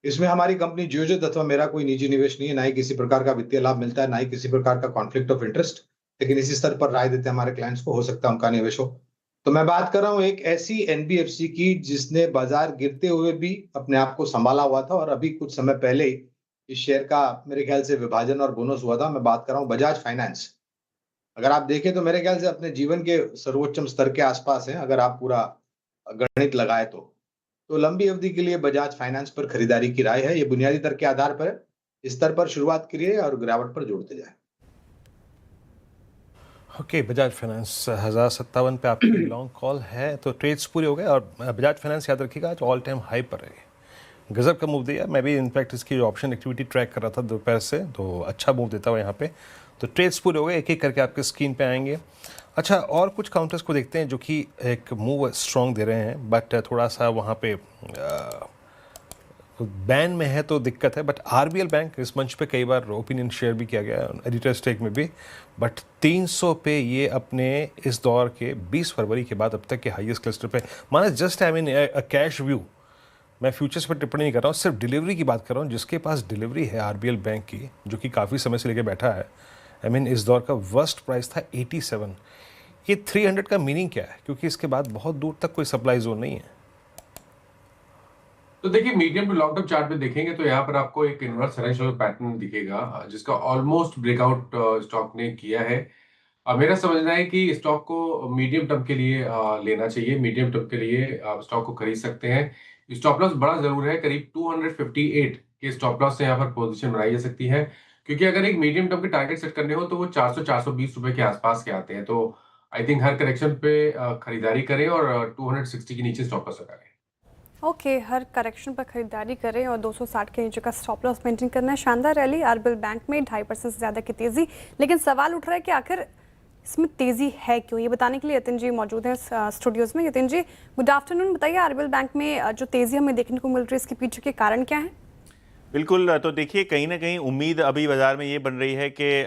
इसमें हमारी कंपनी जियोजेट अथवा मेरा कोई निजी निवेश नहीं है, ना ही किसी प्रकार का वित्तीय लाभ मिलता है, ना ही किसी प्रकार का कॉन्फ्लिक्ट ऑफ इंटरेस्ट। लेकिन इसी स्तर पर राय देते हैं हमारे क्लाइंट्स को, हो सकता है उनका निवेश हो। तो मैं बात कर रहा हूं एक ऐसी एनबीएफसी की जिसने बाजार गिरते हुए भी अपने आप को संभाला हुआ था, और अभी कुछ समय पहले ही इस शेयर का मेरे ख्याल से विभाजन और बोनस हुआ था। मैं बात कर रहा हूं बजाज फाइनेंस। अगर आप देखें तो मेरे ख्याल से अपने जीवन के सर्वोच्चम स्तर के आसपास है, अगर आप पूरा गणित लगाए तो लंबी अवधि के लिए बजाज फाइनेंस पर खरीदारी की राय है। ये बुनियादी दर के आधार पर है। इस स्तर पर शुरुआत करिए और गिरावट पर जोड़ते जाए। ओके, बजाज फाइनेंस 1057 पे आपकी लॉन्ग कॉल है, तो ट्रेड्स पूरे हो गए। और बजाज फाइनेंस याद रखिएगा आज ऑल टाइम हाई पर है, गजब का मूव दिया। मैं भी इनफैक्ट इसकी ऑप्शन एक्टिविटी ट्रैक कर रहा था दोपहर से, तो अच्छा मूव देता हुआ यहाँ पे। तो ट्रेड्स पूरे हो गए, एक एक करके आपके स्क्रीन पे आएंगे। अच्छा, और कुछ काउंटर्स को देखते हैं जो कि एक मूव स्ट्रॉन्ग दे रहे हैं, बट थोड़ा सा वहाँ पे बैन में है तो दिक्कत है, बट आरबीएल बैंक इस मंच पे कई बार ओपिनियन शेयर भी किया गया एडिटर स्टेक में भी, बट 300 पे ये अपने इस दौर के 20 फरवरी के बाद अब तक के हाईएस्ट क्लस्टर पे माना। Just I mean a cash view, मैं फ्यूचर्स पर टिप्पणी नहीं कर रहा हूँ, सिर्फ डिलीवरी की बात कर रहा हूँ। जिसके पास डिलीवरी है आरबीएल बैंक की, जो कि काफ़ी समय से लेके बैठा है, आई मीन इस दौर का वर्स्ट प्राइस था 87। ये 300 का मीनिंग क्या है, क्योंकि इसके बाद बहुत दूर तक कोई सप्लाई जोन नहीं है। तो देखिए medium to long term chart में देखेंगे तो यहाँ पर आपको एक इनवर्स हॉरिजॉन्टल पैटर्न दिखेगा, जिसका ऑलमोस्ट ब्रेकआउट स्टॉक ने किया है। मेरा समझना है कि स्टॉक को मीडियम टर्म के लिए लेना चाहिए। मीडियम टर्म के लिए आप स्टॉक को खरीद सकते हैं। स्टॉप लॉस बड़ा जरूर है, करीब 258 के स्टॉप लॉस से यहाँ पर पोजीशन बनाई जा सकती है, क्योंकि अगर एक मीडियम टर्म के टारगेट सेट करने हो तो वो 400-420 रुपए के आसपास के आते हैं। तो आई थिंक हर करेक्शन पे खरीदारी करें और 260 के नीचे स्टॉप लॉस लगाएं। ओके, हर करेक्शन पर खरीदारी करें और 260 के नीचे का स्टॉप लॉस मेंटेन करना है। शानदार रैली आरबीएल बैंक में 2.5% से ज़्यादा की तेज़ी, लेकिन सवाल उठ रहा है कि आखिर इसमें तेज़ी है क्यों। ये बताने के लिए यतिन जी मौजूद हैं स्टूडियोज़ में। यतिन जी, गुड आफ्टरनून। बताइए आरबीएल बैंक में जो तेज़ी हमें देखने को मिल रही है, इसके पीछे के कारण क्या है? बिल्कुल, तो देखिए कहीं ना कहीं उम्मीद अभी बाजार में ये बन रही है कि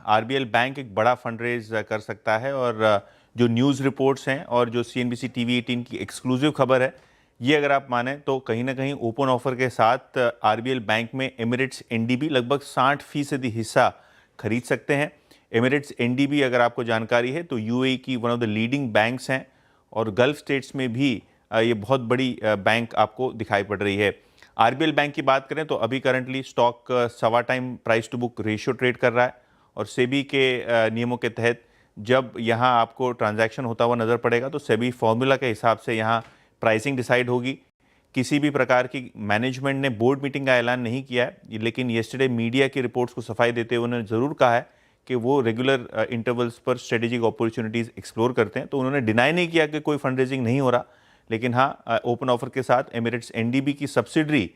आरबीएल बैंक एक बड़ा फंड रेज कर सकता है, और जो न्यूज़ रिपोर्ट्स हैं और जो सीएनबीसी टीवी 18 की एक्सक्लूसिव खबर है, ये अगर आप माने तो कहीं ना कहीं ओपन ऑफर के साथ आरबीएल बैंक में एमिरेट्स एनडीबी लगभग 60% हिस्सा खरीद सकते हैं। एमिरेट्स एनडीबी अगर आपको जानकारी है तो यूएई की one of the leading banks हैं, और गल्फ स्टेट्स में भी ये बहुत बड़ी बैंक आपको दिखाई पड़ रही है। आरबीएल बैंक की बात करें तो अभी currently stock 1.25 time price to book ratio trade कर रहा है, और सेबी के नियमों के तहत जब यहाँ आपको ट्रांजैक्शन होता हुआ नज़र पड़ेगा तो सेबी फॉर्मूला के हिसाब से यहाँ प्राइसिंग डिसाइड होगी। किसी भी प्रकार की मैनेजमेंट ने बोर्ड मीटिंग का ऐलान नहीं किया है, लेकिन येस्टरडे मीडिया की रिपोर्ट्स को सफाई देते हुए उन्होंने ज़रूर कहा है कि वो रेगुलर इंटरवल्स पर स्ट्रेटेजिक अपॉर्चुनिटीज़ एक्सप्लोर करते हैं। तो उन्होंने डिनाई नहीं किया कि कोई फंड रेजिंग नहीं हो रहा, लेकिन हाँ ओपन ऑफर के साथ एमिरेट्स एनडीबी की सब्सिडरी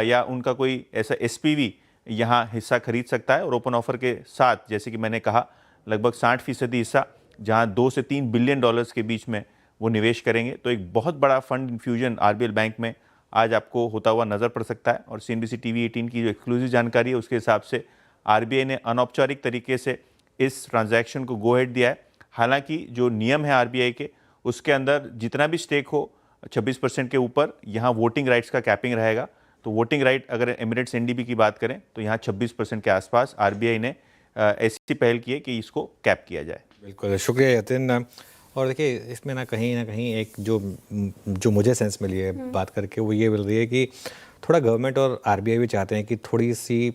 या उनका कोई ऐसा एसपीवी यहाँ हिस्सा खरीद सकता है, और ओपन ऑफर के साथ जैसे कि मैंने कहा लगभग 60% हिस्सा, जहाँ 2 से 3 बिलियन डॉलर्स के बीच में वो निवेश करेंगे। तो एक बहुत बड़ा फंड इन्फ्यूजन आरबीएल बैंक में आज आपको होता हुआ नज़र पड़ सकता है। और सीएनबीसी टीवी 18 की जो एक्सक्लूसिव जानकारी है उसके हिसाब से आरबीआई ने अनौपचारिक तरीके से इस ट्रांजैक्शन को गो हेड दिया है। हालांकि जो नियम है आरबीआई के, उसके अंदर जितना भी स्टेक हो 26% के ऊपर यहाँ वोटिंग राइट्स का कैपिंग रहेगा। तो वोटिंग राइट अगर एमिरेट्स एनडीबी की बात करें तो यहाँ 26% के आसपास आरबीआई ने ऐसी पहल की है कि इसको कैप किया जाए। बिल्कुल, शुक्रिया यतिन। और देखिए इसमें ना कहीं एक जो मुझे सेंस मिली है बात करके, वो ये मिल रही है कि थोड़ा गवर्नमेंट और आरबीआई भी चाहते हैं कि थोड़ी सी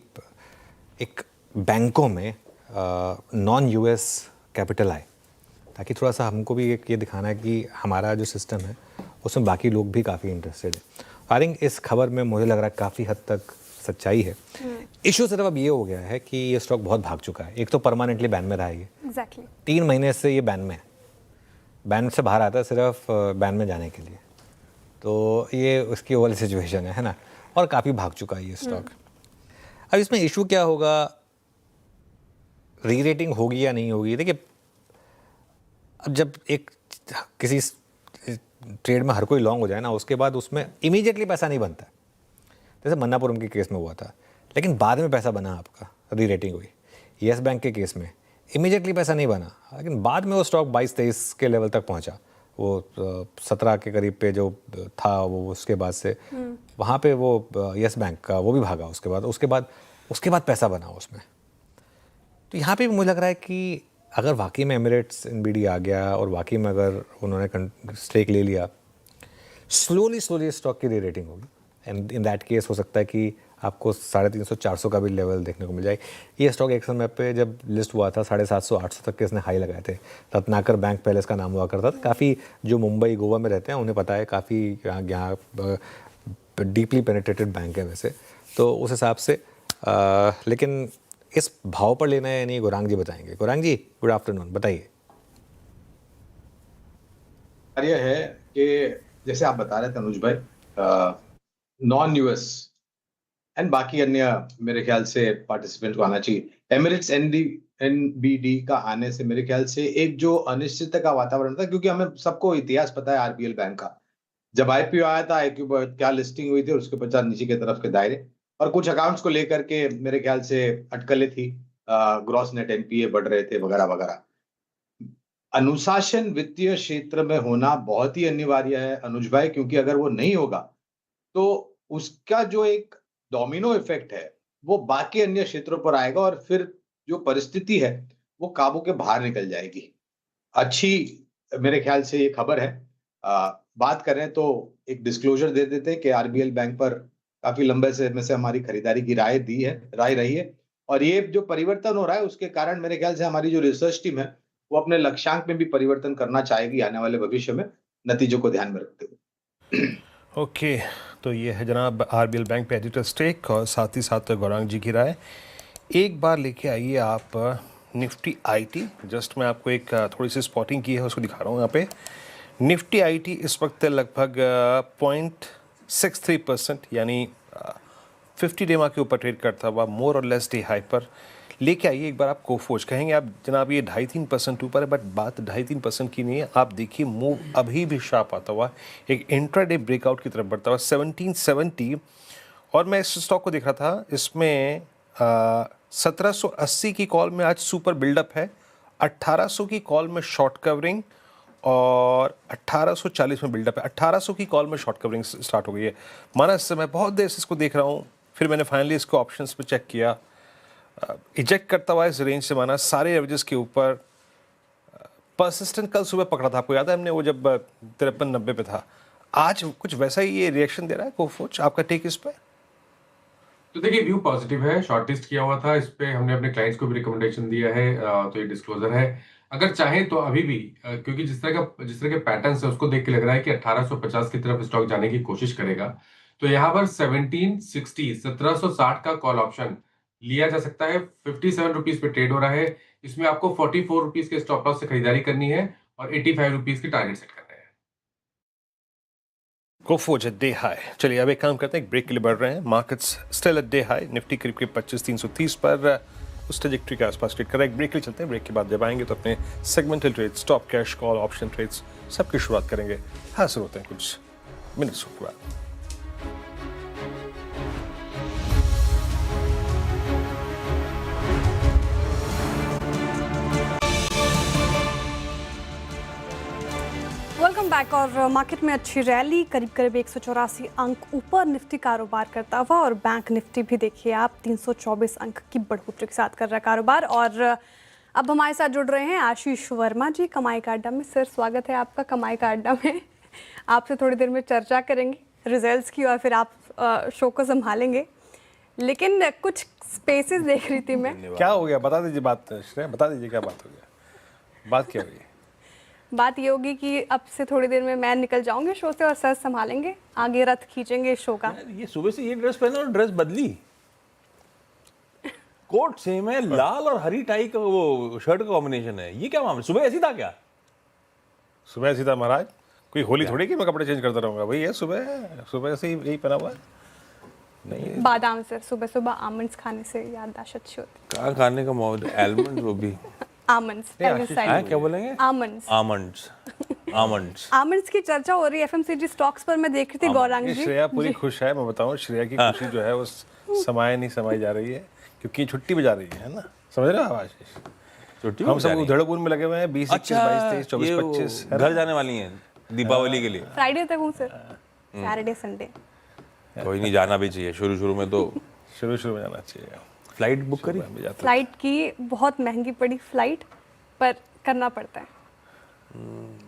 एक बैंकों में नॉन यूएस कैपिटल आए, ताकि थोड़ा सा हमको भी ये दिखाना है कि हमारा जो सिस्टम है उसमें बाकी लोग भी काफ़ी इंटरेस्टेड है। आई थिंक इस खबर में मुझे लग रहा है काफ़ी हद तक सच्चाई है। इशू सिर्फ अब ये हो गया है कि ये स्टॉक बहुत भाग चुका है। एक तो परमानेंटली बैन में रहा है, ये 3 महीने से ये बैन में है, बैन से बाहर आता है सिर्फ बैन में जाने के लिए। तो ये उसकी वाली सिचुएशन है ना, और काफ़ी भाग चुका है ये स्टॉक। अब इसमें इशू क्या होगा, री रेटिंग होगी या नहीं होगी। देखिए अब जब एक किसी ट्रेड में हर कोई लॉन्ग हो जाए ना, उसके बाद उसमें इमीडिएटली पैसा नहीं बनता, जैसे मन्नापुरम के केस में हुआ था, लेकिन बाद में पैसा बना, आपका री रेटिंग हुई। येस बैंक के केस में इमीडिएटली पैसा नहीं बना, लेकिन बाद में वो स्टॉक 22-23 के लेवल तक पहुंचा। वो 17 के करीब पे जो था वो, उसके बाद से वहाँ पे वो येस बैंक का वो भी भागा, उसके बाद पैसा बना उसमें। तो यहाँ पे भी मुझे लग रहा है कि अगर वाकई में एमिरेट्स एनबीडी आ गया और वाकई में अगर उन्होंने स्टेक ले लिया, स्लोली स्टॉक की री रेटिंग होगी। एंड इन दैट केस हो सकता है कि आपको 350-400 का भी लेवल देखने को मिल जाए। ये स्टॉक एक समय पे जब लिस्ट हुआ था 750-800 तक के इसने हाई लगाए थे। रत्नाकर बैंक पहले इसका नाम हुआ करता था। काफ़ी जो मुंबई गोवा में रहते हैं उन्हें पता है, काफ़ी यहाँ डीपली पेनिट्रेटेड बैंक है वैसे, तो उस हिसाब से लेकिन इस भाव पर लेना है या नहीं, गौरांग जी बताएंगे। गौरांग जी गुड आफ्टरनून, बताइए। ये है कि जैसे आप बता रहे थे अनुज भाई, नॉन यूएस एंड बाकी अन्य मेरे ख्याल से पार्टिसिपेंट को आना चाहिए। एमिरेट्स एनबीडी का आने से मेरे ख्याल से एक जो अनिश्चितता का वातावरण था, क्योंकि हमें सबको इतिहास पता है आरबीएल बैंक का, जब आईपीओ आया था, आईपीओ पर क्या लिस्टिंग हुई थी और उसके पश्चात नीचे की तरफ के दायरे और कुछ अकाउंट्स को लेकर के मेरे ख्याल से अटकलें थी, ग्रॉस नेट एनपीए बढ़ रहे थे वगैरह वगैरह। अनुशासन वित्तीय क्षेत्र में होना बहुत ही अनिवार्य है अनुज भाई, क्योंकि अगर वो नहीं होगा तो उसका जो एक डोमिनो इफेक्ट है वो बाकी अन्य क्षेत्रों पर आएगा और फिर जो परिस्थिति है वो काबू के बाहर निकल जाएगी। अच्छी मेरे ख्याल से ये खबर है। बात करें तो एक डिस्क्लोजर दे देते हैं कि आरबीएल बैंक पर काफी लंबे समय से हमारी खरीदारी की राय रही है और ये जो परिवर्तन हो रहा है उसके कारण मेरे ख्याल से हमारी जो रिसर्च टीम है वो अपने लक्ष्यांक में भी परिवर्तन करना चाहेगी आने वाले भविष्य में, नतीजों को ध्यान में रखते हुए। ओके, तो ये है जनाब आरबीएल बैंक पे एडिटर स्टेक और साथ ही साथ गौरांग जी की राय। एक बार लेके आइए आप निफ्टी आईटी। जस्ट मैं आपको एक थोड़ी सी स्पॉटिंग की है उसको दिखा रहा हूँ यहाँ पे। निफ्टी आईटी इस वक्त लगभग 0.63% यानी 50 डे के ऊपर ट्रेड करता हुआ मोर और लेस डे हाई पर लेके आइए। एक बार आप कोफोज कहेंगे आप जनाब ये 2.5-3% ऊपर है, बट बात 2.5-3% की नहीं है। आप देखिए मूव अभी भी शार्प आता हुआ एक इंट्राडे ब्रेकआउट की तरफ बढ़ता हुआ 1770 और मैं इस स्टॉक को देख रहा था, इसमें 1780 की कॉल में आज सुपर बिल्डअप है, 1800 की कॉल में शॉर्ट कवरिंग और 1840 में बिल्डअप है। 1800 की कॉल में शॉर्ट कवरिंग स्टार्ट हो गई है। माना इस समय बहुत देर से इसको देख रहा हूँ, फिर मैंने फाइनली इसको ऑप्शंस पे चेक किया, इजेक्ट करता हुआ इस रेंज से माना सारे एवरेजेस के ऊपर परसिस्टेंट कल सुबह पकड़ा था, आपको याद है हमने वो जब 53-90 पे था। आज कुछ वैसा ही ये रिएक्शन दे रहा है कोफोच, आपका टेक इस पे? तो देखिए व्यू पॉजिटिव है, शॉर्ट लिस्ट किया हुआ था इस पे, हमने अपने क्लाइंट्स को भी रिकमेंडेशन दिया है, तो ये डिस्क्लोजर है। अगर चाहें तो अभी भी क्योंकि जिस तरह के पैटर्न है उसको देख के लग रहा है कि 1850 की तरफ स्टॉक जाने की कोशिश करेगा, तो यहाँ पर 1760 का कॉल ऑप्शन लिया जा सकता है। 57 रुपीज पे ट्रेड हो रहा है, इसमें आपको 44 रुपीज के स्टॉप लॉस से खरीदारी करनी है और 85 रुपीज की टारगेट सेट करना है। कोफोज डे हाई। चलिए अब एक काम करते हैं, एक ब्रेक के लिए बढ़ रहे हैं। Markets still at day high, Nifty करीब 25,330 पर उस ट्रैजेक्टरी के आसपास ट्रेड कर रहा है। एक ब्रेक के लिए चलते हैं, ब्रेक के बाद जब आएंगे तो अपने segmental trades, stop, cash call, option trades सबकी शुरुआत करेंगे। हासिल होते हैं कुछ मिनट्स के बाद। Welcome back. और मार्केट में अच्छी रैली, करीब करीब 184 अंक ऊपर निफ्टी कारोबार करता हुआ और बैंक निफ्टी भी देखिए आप 324 अंक की बढ़ोतरी के साथ कर रहा है कारोबार। और अब हमारे साथ जुड़ रहे हैं आशीष वर्मा जी कमाई का अड्डा में। सर स्वागत है आपका कमाई का अड्डा में। आपसे थोड़ी देर में चर्चा करेंगे रिजल्ट्स की और फिर आप शो को संभालेंगे, लेकिन कुछ स्पेसेस देख रही थी मैं। क्या हो गया बता दीजिए, बात श्रेया बता दीजिए क्या बात हो गया, बात क्या हुई? बात ये होगी कि अब से थोड़ी देर में मैं निकल जाऊंगी शो से और सर संभालेंगे, आगे रथ खींचेंगे शो का। ये सुबह से ये ड्रेस पहना और ड्रेस बदली, कोट सेम है, लाल और हरी टाई का वो शर्ट का कॉम्बिनेशन है, ये क्या मामला? सुबह ऐसी था क्या? सुबह ऐसी था महाराज, कोई होली थोड़ी कि मैं कपड़े चेंज करता रहूंगा भाई। ये सुबह से यही पहना हुआ है। नहीं बादाम सर, सुबह सुबह आमंड्स खाने से याददाश्त अच्छी होती है। कहाँ खाने का मौज? आलमंड वो भी आमंड्स क्या बोलेंगे? आमंड्स आमंड्स की चर्चा हो रही है एफएमसीजी स्टॉक्स पर। मैं देख रही थी गौरांग जी। श्रेया पूरी खुश है, मैं बताऊं श्रेया की खुशी जो है वो समाई जा रही है क्योंकि छुट्टी पे जा रही है ना, समझ रहे हो आप? छुट्टी हम सब उधड़पुर में लगे हुए हैं, 20, 21, 22, 23, 24, 25 घर जाने वाली हैं दीपावली के लिए। फ्राइडे तक हूँ सर, सैटरडे संडे। कोई नहीं, जाना भी चाहिए शुरू में, तो शुरू में जाना चाहिए। फ्लाइट बुक करी? फ्लाइट की बहुत महंगी पड़ी फ्लाइट, पर करना पड़ता है।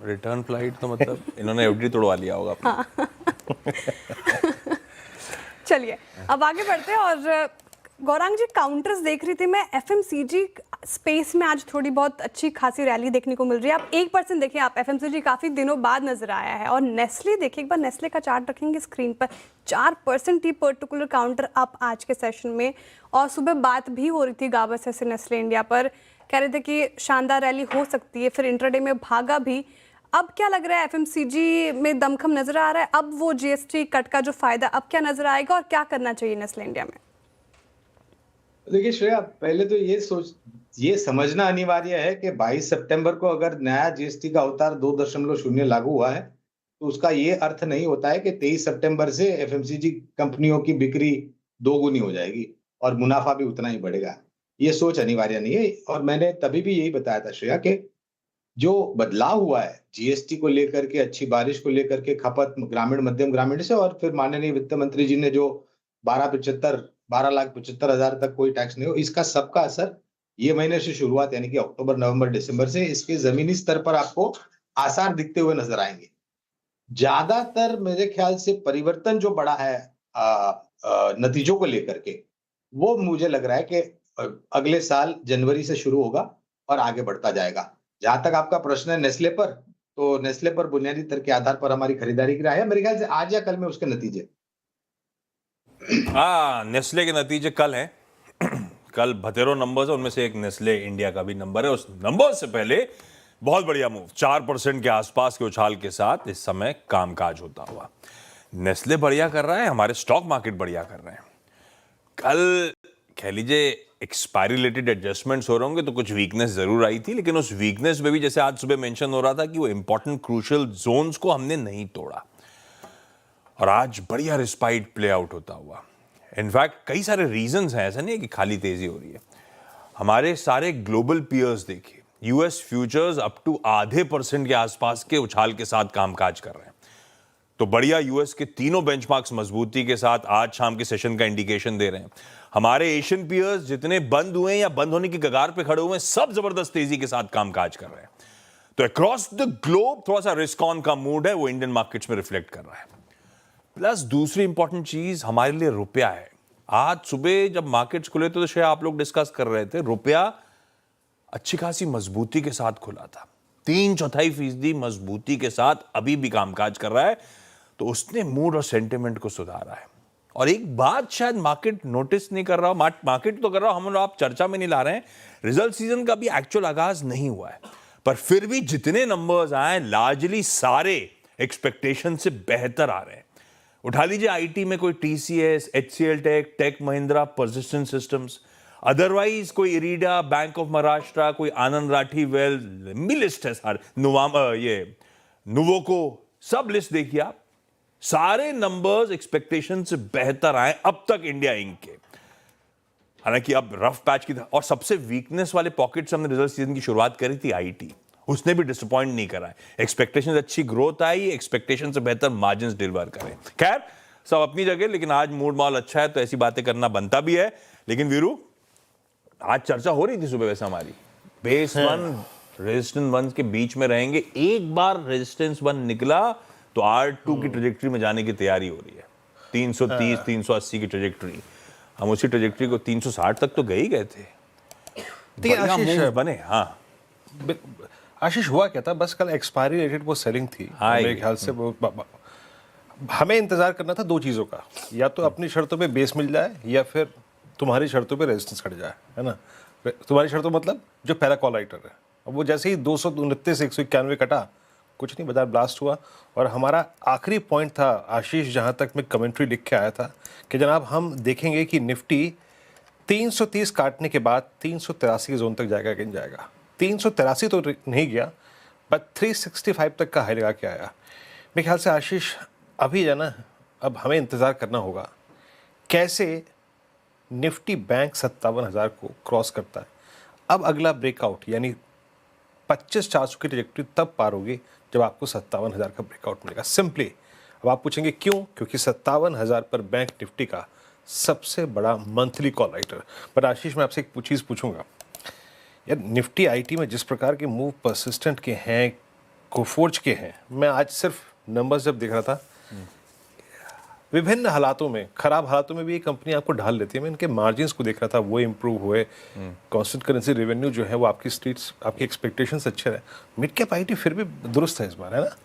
रिटर्न फ्लाइट तो मतलब इन्होंने एफडी तोड़वा लिया होगा अपना। चलिए अब आगे बढ़ते हैं। और गौरांग जी काउंटर्स देख रही थी मैं, एफएमसीजी स्पेस में आज थोड़ी बहुत अच्छी खासी रैली देखने को मिल रही है। आप 1% देखिए, आप एफएमसीजी काफ़ी दिनों बाद नजर आया है। और नेस्ले देखिए, एक बार नेस्ले का चार्ट रखेंगे स्क्रीन पर, 4% ही पर्टिकुलर काउंटर अप आज के सेशन में। और सुबह बात भी हो रही थी गाबा से नेस्ले इंडिया पर, कह रहे थे कि शानदार रैली हो सकती है, फिर इंट्राडे में भागा भी। अब क्या लग रहा है, एफएमसीजी में दमखम नजर आ रहा है? अब वो जीएसटी कट का जो फायदा अब क्या नजर आएगा और क्या करना चाहिए नेस्ले इंडिया में? देखिए श्रेया, पहले तो ये समझना अनिवार्य है कि 22 सितंबर को अगर नया जीएसटी का अवतार 2.0 लागू हुआ है तो उसका ये अर्थ नहीं होता है कि 23 सितंबर से एफएमसीजी कंपनियों की बिक्री दोगुनी हो जाएगी और मुनाफा भी उतना ही बढ़ेगा। ये सोच अनिवार्य नहीं है। और मैंने तभी भी यही बताया था श्रेया कि जो बदलाव हुआ है जीएसटी को लेकर के, अच्छी बारिश को लेकर के, खपत ग्रामीण मध्यम ग्रामीण से, और फिर माननीय वित्त मंत्री जी ने जो 12,75,000 तक कोई टैक्स नहीं हो, इसका सबका असर ये महीने से शुरुआत यानी कि अक्टूबर, नवंबर, दिसंबर से इसके जमीनी स्तर पर आपको आसार दिखते हुए नजर आएंगे। ज्यादातर मेरे ख्याल से परिवर्तन जो बड़ा है नतीजों को लेकर के, वो मुझे लग रहा है कि अगले साल जनवरी से शुरू होगा और आगे बढ़ता जाएगा। जहां तक आपका प्रश्न है नेस्ले पर, तो नेस्ले पर बुनियादी तर्क के आधार पर हमारी खरीदारी की राय है। मेरे ख्याल से आज या कल में उसके नतीजे। हाँ, नेस्ले के नतीजे कल हैं। कल बतेरो नंबर्स है, उनमें से एक नेस्ले इंडिया का भी नंबर है। उस नंबर से पहले बहुत बढ़िया मूव, 4% के आसपास के उछाल के साथ इस समय कामकाज होता हुआ। नेस्ले बढ़िया कर रहा है, हमारे स्टॉक मार्केट बढ़िया कर रहे हैं। कल कह लीजिए एक्सपायरी रिलेटेड एडजस्टमेंट्स हो रहे होंगे तो कुछ वीकनेस जरूर आई थी, लेकिन उस वीकनेस में भी जैसे आज सुबह मेंशन हो रहा था कि वो इंपॉर्टेंट क्रूशियल जोन्स को हमने नहीं तोड़ा और आज बढ़िया रिस्पाइट प्ले आउट होता हुआ। इनफैक्ट कई सारे रीजंस हैं, ऐसा नहीं है कि खाली तेजी हो रही है। हमारे सारे ग्लोबल पीयर्स देखिए, यूएस फ्यूचर्स अप टू 0.5% के आसपास के उछाल के साथ कामकाज कर रहे हैं। तो बढ़िया यूएस के तीनों बेंचमार्क्स मजबूती के साथ आज शाम के सेशन का इंडिकेशन दे रहे हैं। हमारे एशियन पीयर्स जितने बंद हुए हैं या बंद होने की कगार पे खड़े हुए हैं, सब जबरदस्त तेजी के साथ कामकाज कर रहे हैं। तो अक्रॉस द ग्लोब थोड़ा सा रिस्क ऑन का मूड है, वो इंडियन मार्केट्स में रिफ्लेक्ट कर रहा है। प्लस दूसरी इंपॉर्टेंट चीज हमारे लिए रुपया है। आज सुबह जब मार्केट्स खुले तो शायद आप लोग डिस्कस कर रहे थे, रुपया अच्छी खासी मजबूती के साथ खुला था, 3/4% मजबूती के साथ अभी भी कामकाज कर रहा है। तो उसने मूड और सेंटिमेंट को सुधारा है। और एक बात शायद मार्केट नोटिस नहीं कर रहा, मार्केट तो कर रहा, हम आप चर्चा में नहीं ला रहे हैं, रिजल्ट सीजन का भी एक्चुअल आगाज नहीं हुआ है, पर फिर भी जितने नंबर्स आए लार्जली सारे एक्सपेक्टेशन से बेहतर आ रहे हैं। उठा लीजिए आईटी में कोई TCS, HCL Tech, Tech Mahindra, Persistent Systems, otherwise कोई इरीडा, बैंक ऑफ महाराष्ट्र, कोई आनंद राठी वेल्थ, लंबी लिस्ट है सारे, नुवोको, सब लिस्ट देखिए आप, सारे नंबर्स एक्सपेक्टेशन से बेहतर आए अब तक इंडिया इंक के। हालांकि अब रफ पैच की था और सबसे वीकनेस वाले पॉकेट्स हमने रिजल्ट सीजन की शुरुआत करी थी आईटी, उसने भी डिसअपॉइंट नहीं करा है। एक्सपेक्टेशन अच्छी ग्रोथ आई, एक्सपेक्टेशन से बेहतर मार्जिन्स डिलीवर करें। खैर सब अपनी जगह, लेकिन आज मूड माहौल अच्छा है तो ऐसी बातें करना बनता भी है। लेकिन वीरू, आज चर्चा हो रही थी सुबह वैसे हमारी, बेस 1 रेजिस्टेंस 1 के बीच में रहेंगे, एक बार रेजिस्टेंस 1 निकला तो R2 की ट्रेजेक्टरी में जाने की तैयारी हो रही है। 330 380 की ट्रेजेक्टरी, हम उसी ट्रेजेक्टरी को 360 तक तो गए ही गए थे। आशीष बने। हाँ आशीष, हुआ क्या था, बस कल एक्सपायरी रिलेटेड वो सेलिंग थी मेरे ख्याल से। वो हमें इंतजार करना था दो चीज़ों का, या तो अपनी शर्तों पे बेस मिल जाए या फिर तुम्हारी शर्तों पे रेजिस्टेंस कट जाए, है ना। तुम्हारी शर्तों मतलब जो पहला कॉल राइटर है, अब वो जैसे ही 229 191 कटा, कुछ नहीं, बाजार ब्लास्ट हुआ। और हमारा आखिरी पॉइंट था आशीष, जहाँ तक मैं कमेंट्री लिख के आया था कि जनाब हम देखेंगे कि निफ्टी 330 काटने के बाद 383 के जोन तक जाएगा कि नहीं जाएगा। 383 तो नहीं गया, बट 365 तक का हाई लगा के आया। मेरे ख्याल से आशीष अभी है ना, अब हमें इंतज़ार करना होगा कैसे निफ्टी बैंक 57,000 को क्रॉस करता है। अब अगला ब्रेकआउट यानी 25,400 की ट्रैजेक्टरी तब पार होगी जब आपको 57,000 का ब्रेकआउट मिलेगा। सिंपली अब आप पूछेंगे क्यों, क्योंकि 57,000 पर बैंक निफ्टी का सबसे बड़ा मंथली कॉल राइटर। पर आशीष, मैं आपसे एक चीज़ पूछूंगा यार, निफ्टी आईटी में जिस प्रकार के मूव परसिस्टेंट के हैं, कोफोर्ज के हैं, मैं आज सिर्फ नंबर्स जब देख रहा था, विभिन्न हालातों में, खराब हालातों में भी ये कंपनी आपको ढाल लेती है। मैं इनके मार्जिन्स को देख रहा था, वो इम्प्रूव हुए, कांस्टेंट करेंसी रेवेन्यू जो है वो आपकी स्ट्रीट्स, आपकी एक्सपेक्टेशंस अच्छे रहे। मिड कैप आईटी फिर भी दुरुस्त है इस बार, है ना।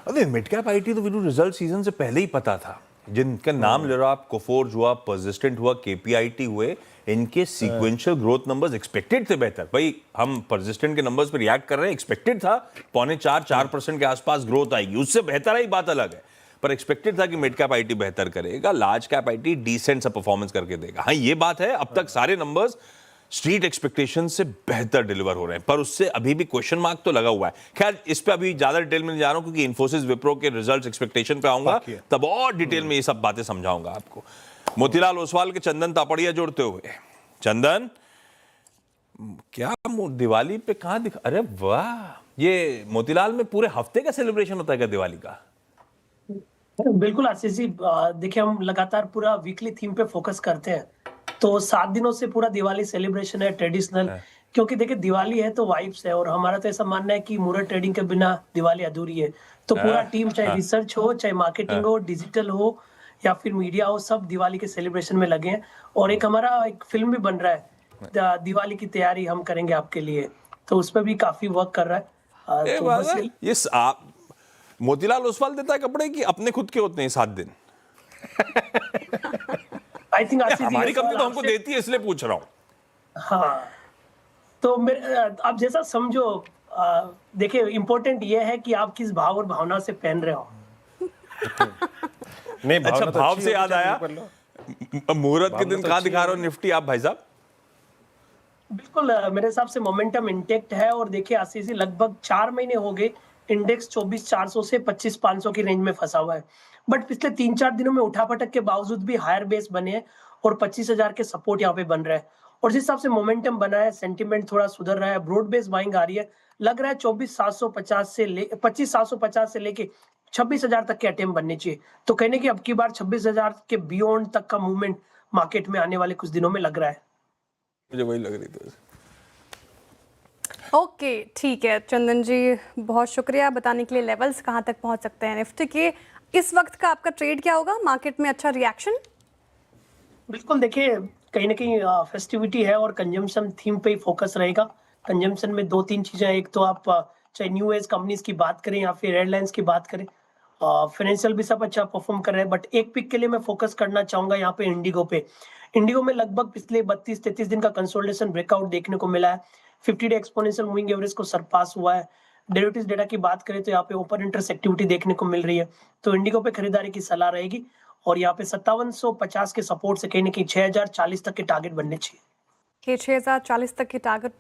अरे मिड कैप आईटी तो वीरू रिजल्ट सीजन से पहले ही पता था, जिनका नाम ले रहा आप, कोफोर्ज हुआ, परसिस्टेंट हुआ, केपीआईटी हुए, इनके सीक्वेंशियल ग्रोथ नंबर्स एक्सपेक्टेड थे बेहतर। भाई हम परसिस्टेंट के नंबर्स पर रिएक्ट कर रहे हैं, एक्सपेक्टेड था 3.25-4% के आसपास ग्रोथ आएगी, उससे बेहतर आई बात अलग है, पर एक्सपेक्टेड था कि मिड कैप आईटी बेहतर करेगा, लार्ज कैप आईटी डिसेंट सा परफॉर्मेंस करके देगा। हाँ ये बात है, अब तक सारे नंबर्स स्ट्रीट एक्सपेक्टेशन से बेहतर डिलीवर हो रहे हैं, पर उससे अभी भी क्वेश्चन मार्क तो लगा हुआ है। खैर, इस पे अभी ज्यादा डिटेल में नहीं जा रहा हूं, क्योंकि इन्फोसिस विप्रो के रिजल्ट्स एक्सपेक्टेशन पे आऊंगा, तब और डिटेल में ये सब बातें समझाऊंगा आपको। मोतीलाल ओसवाल के चंदन तापड़िया जोड़ते हुए, चंदन क्या दिवाली पे कहां दिखा, अरे वाह, ये मोतीलाल में पूरे हफ्ते का सेलिब्रेशन होता है क्या दिवाली का? बिल्कुल आशीष जी, देखिए हम लगातार पूरा वीकली थीम पे फोकस करते हैं, तो 7 दिनों से पूरा दिवाली सेलिब्रेशन है ट्रेडिशनल, क्योंकि देखिए दिवाली है तो वाइब्स है, और हमारा तो ऐसा मानना है कि मुहूर्त ट्रेडिंग के बिना दिवाली अधूरी है। तो पूरा टीम, चाहे रिसर्च हो, चाहे मार्केटिंग हो, डिजिटल हो या फिर मीडिया हो, सब दिवाली के सेलिब्रेशन में लगे हैं। और एक हमारा एक फिल्म भी बन रहा है, दिवाली की तैयारी हम करेंगे आपके लिए, तो उस पर भी काफी वर्क कर रहा है। तो बस आप मोतीलाल ओसवाल देता है कपड़े कि अपने खुद के होते हैं 7 दिन? आई थिंक हमारी कंपनी तो हमको देती है, इसलिए पूछ रहा हूँ। हाँ, तो आप जैसा समझो, देखिए इम्पोर्टेंट ये है कि आप किस भाव और भावना से पहन रहे हो। नहीं, अच्छा, भाव से याद आया, मुहूर्त के दिन कहाँ दिखा रहे हो निफ्टी आप भाई साहब? बिल्कुल, मेरे हिसाब से मोमेंटम इंटेक्ट है, और देखिए आशीष जी, लगभग 4 महीने हो गए इंडेक्स 24,400 से 25,500 की रेंज में फंसा हुआ है, बट पिछले 3-4 दिनों में उठापटक के बावजूद भी हायर बेस बने हैं और 25,000 के सपोर्ट यहाँ पे बन रहा है, और जिस हिसाब से मोमेंटम बना है, सेंटिमेंट थोड़ा सुधर रहा है, ब्रॉड बेस बाइंग आ रही है, लग रहा है 25,750 से लेके 26,000 तक के अटेम्प्ट बनने चाहिए। तो कहने की अब की बार 26,000 के बियॉन्ड तक का मूवमेंट मार्केट में आने वाले कुछ दिनों में लग रहा है। मुझे वही लग रही थी। ओके, ठीक है चंदन जी, बहुत शुक्रिया बताने के लिए लेवल्स कहाँ तक पहुँच सकते हैं निफ्टी के। इस वक्त का आपका ट्रेड क्या होगा? मार्केट में अच्छा रिएक्शन? बिल्कुल, देखिए कहीं ना कहीं फेस्टिविटी है और कंजम्पशन थीम पे ही फोकस रहेगा। कंजम्पशन में 2-3 चीजें, एक तो आप चाहे न्यू एज कंपनीज की बात करें या फिर एयरलाइंस की बात करें, फाइनेंशियल भी सब अच्छा परफॉर्म कर रहे हैं, बट एक पिक के लिए मैं फोकस करना चाहूंगा यहाँ पे इंडिगो पे। इंडिगो में लगभग पिछले 32-33 दिन का कंसोलिडेशन ब्रेकआउट देखने को मिला है, 50 डे एक्सपोनेंशियल मूविंग एवरेज को सरपास हुआ है। डेरिवेटिव्स डेटा की बात करें तो यहाँ पे ओपन इंटरेस्ट एक्टिविटी देखने को मिल रही है, तो इंडिगो पे खरीदारी की सलाह रहेगी, और यहाँ पे 5750 के सपोर्ट से कहीं 6040 तक के टारगेट बनने चाहिए। 6040 तक के टारगेट।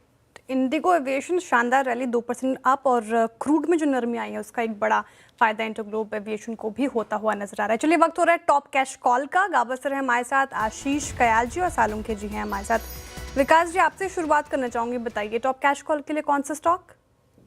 इंडिगो एविएशन शानदार रैली, 2% अप, और क्रूड में जो नरमी आई है उसका एक बड़ा फायदा इंटरग्लोब एविएशन को भी होता हुआ नजर आ रहा है। चलिए, वक्त हो रहा है टॉप कैश कॉल का। गावस्कर है हमारे साथ, आशीष कयाल जी और सालुंखे जी हैं हमारे साथ। विकास जी, आपसे शुरुआत करना चाहूंगी, बताइए टॉप कैश कॉल के लिए कौन सा स्टॉक?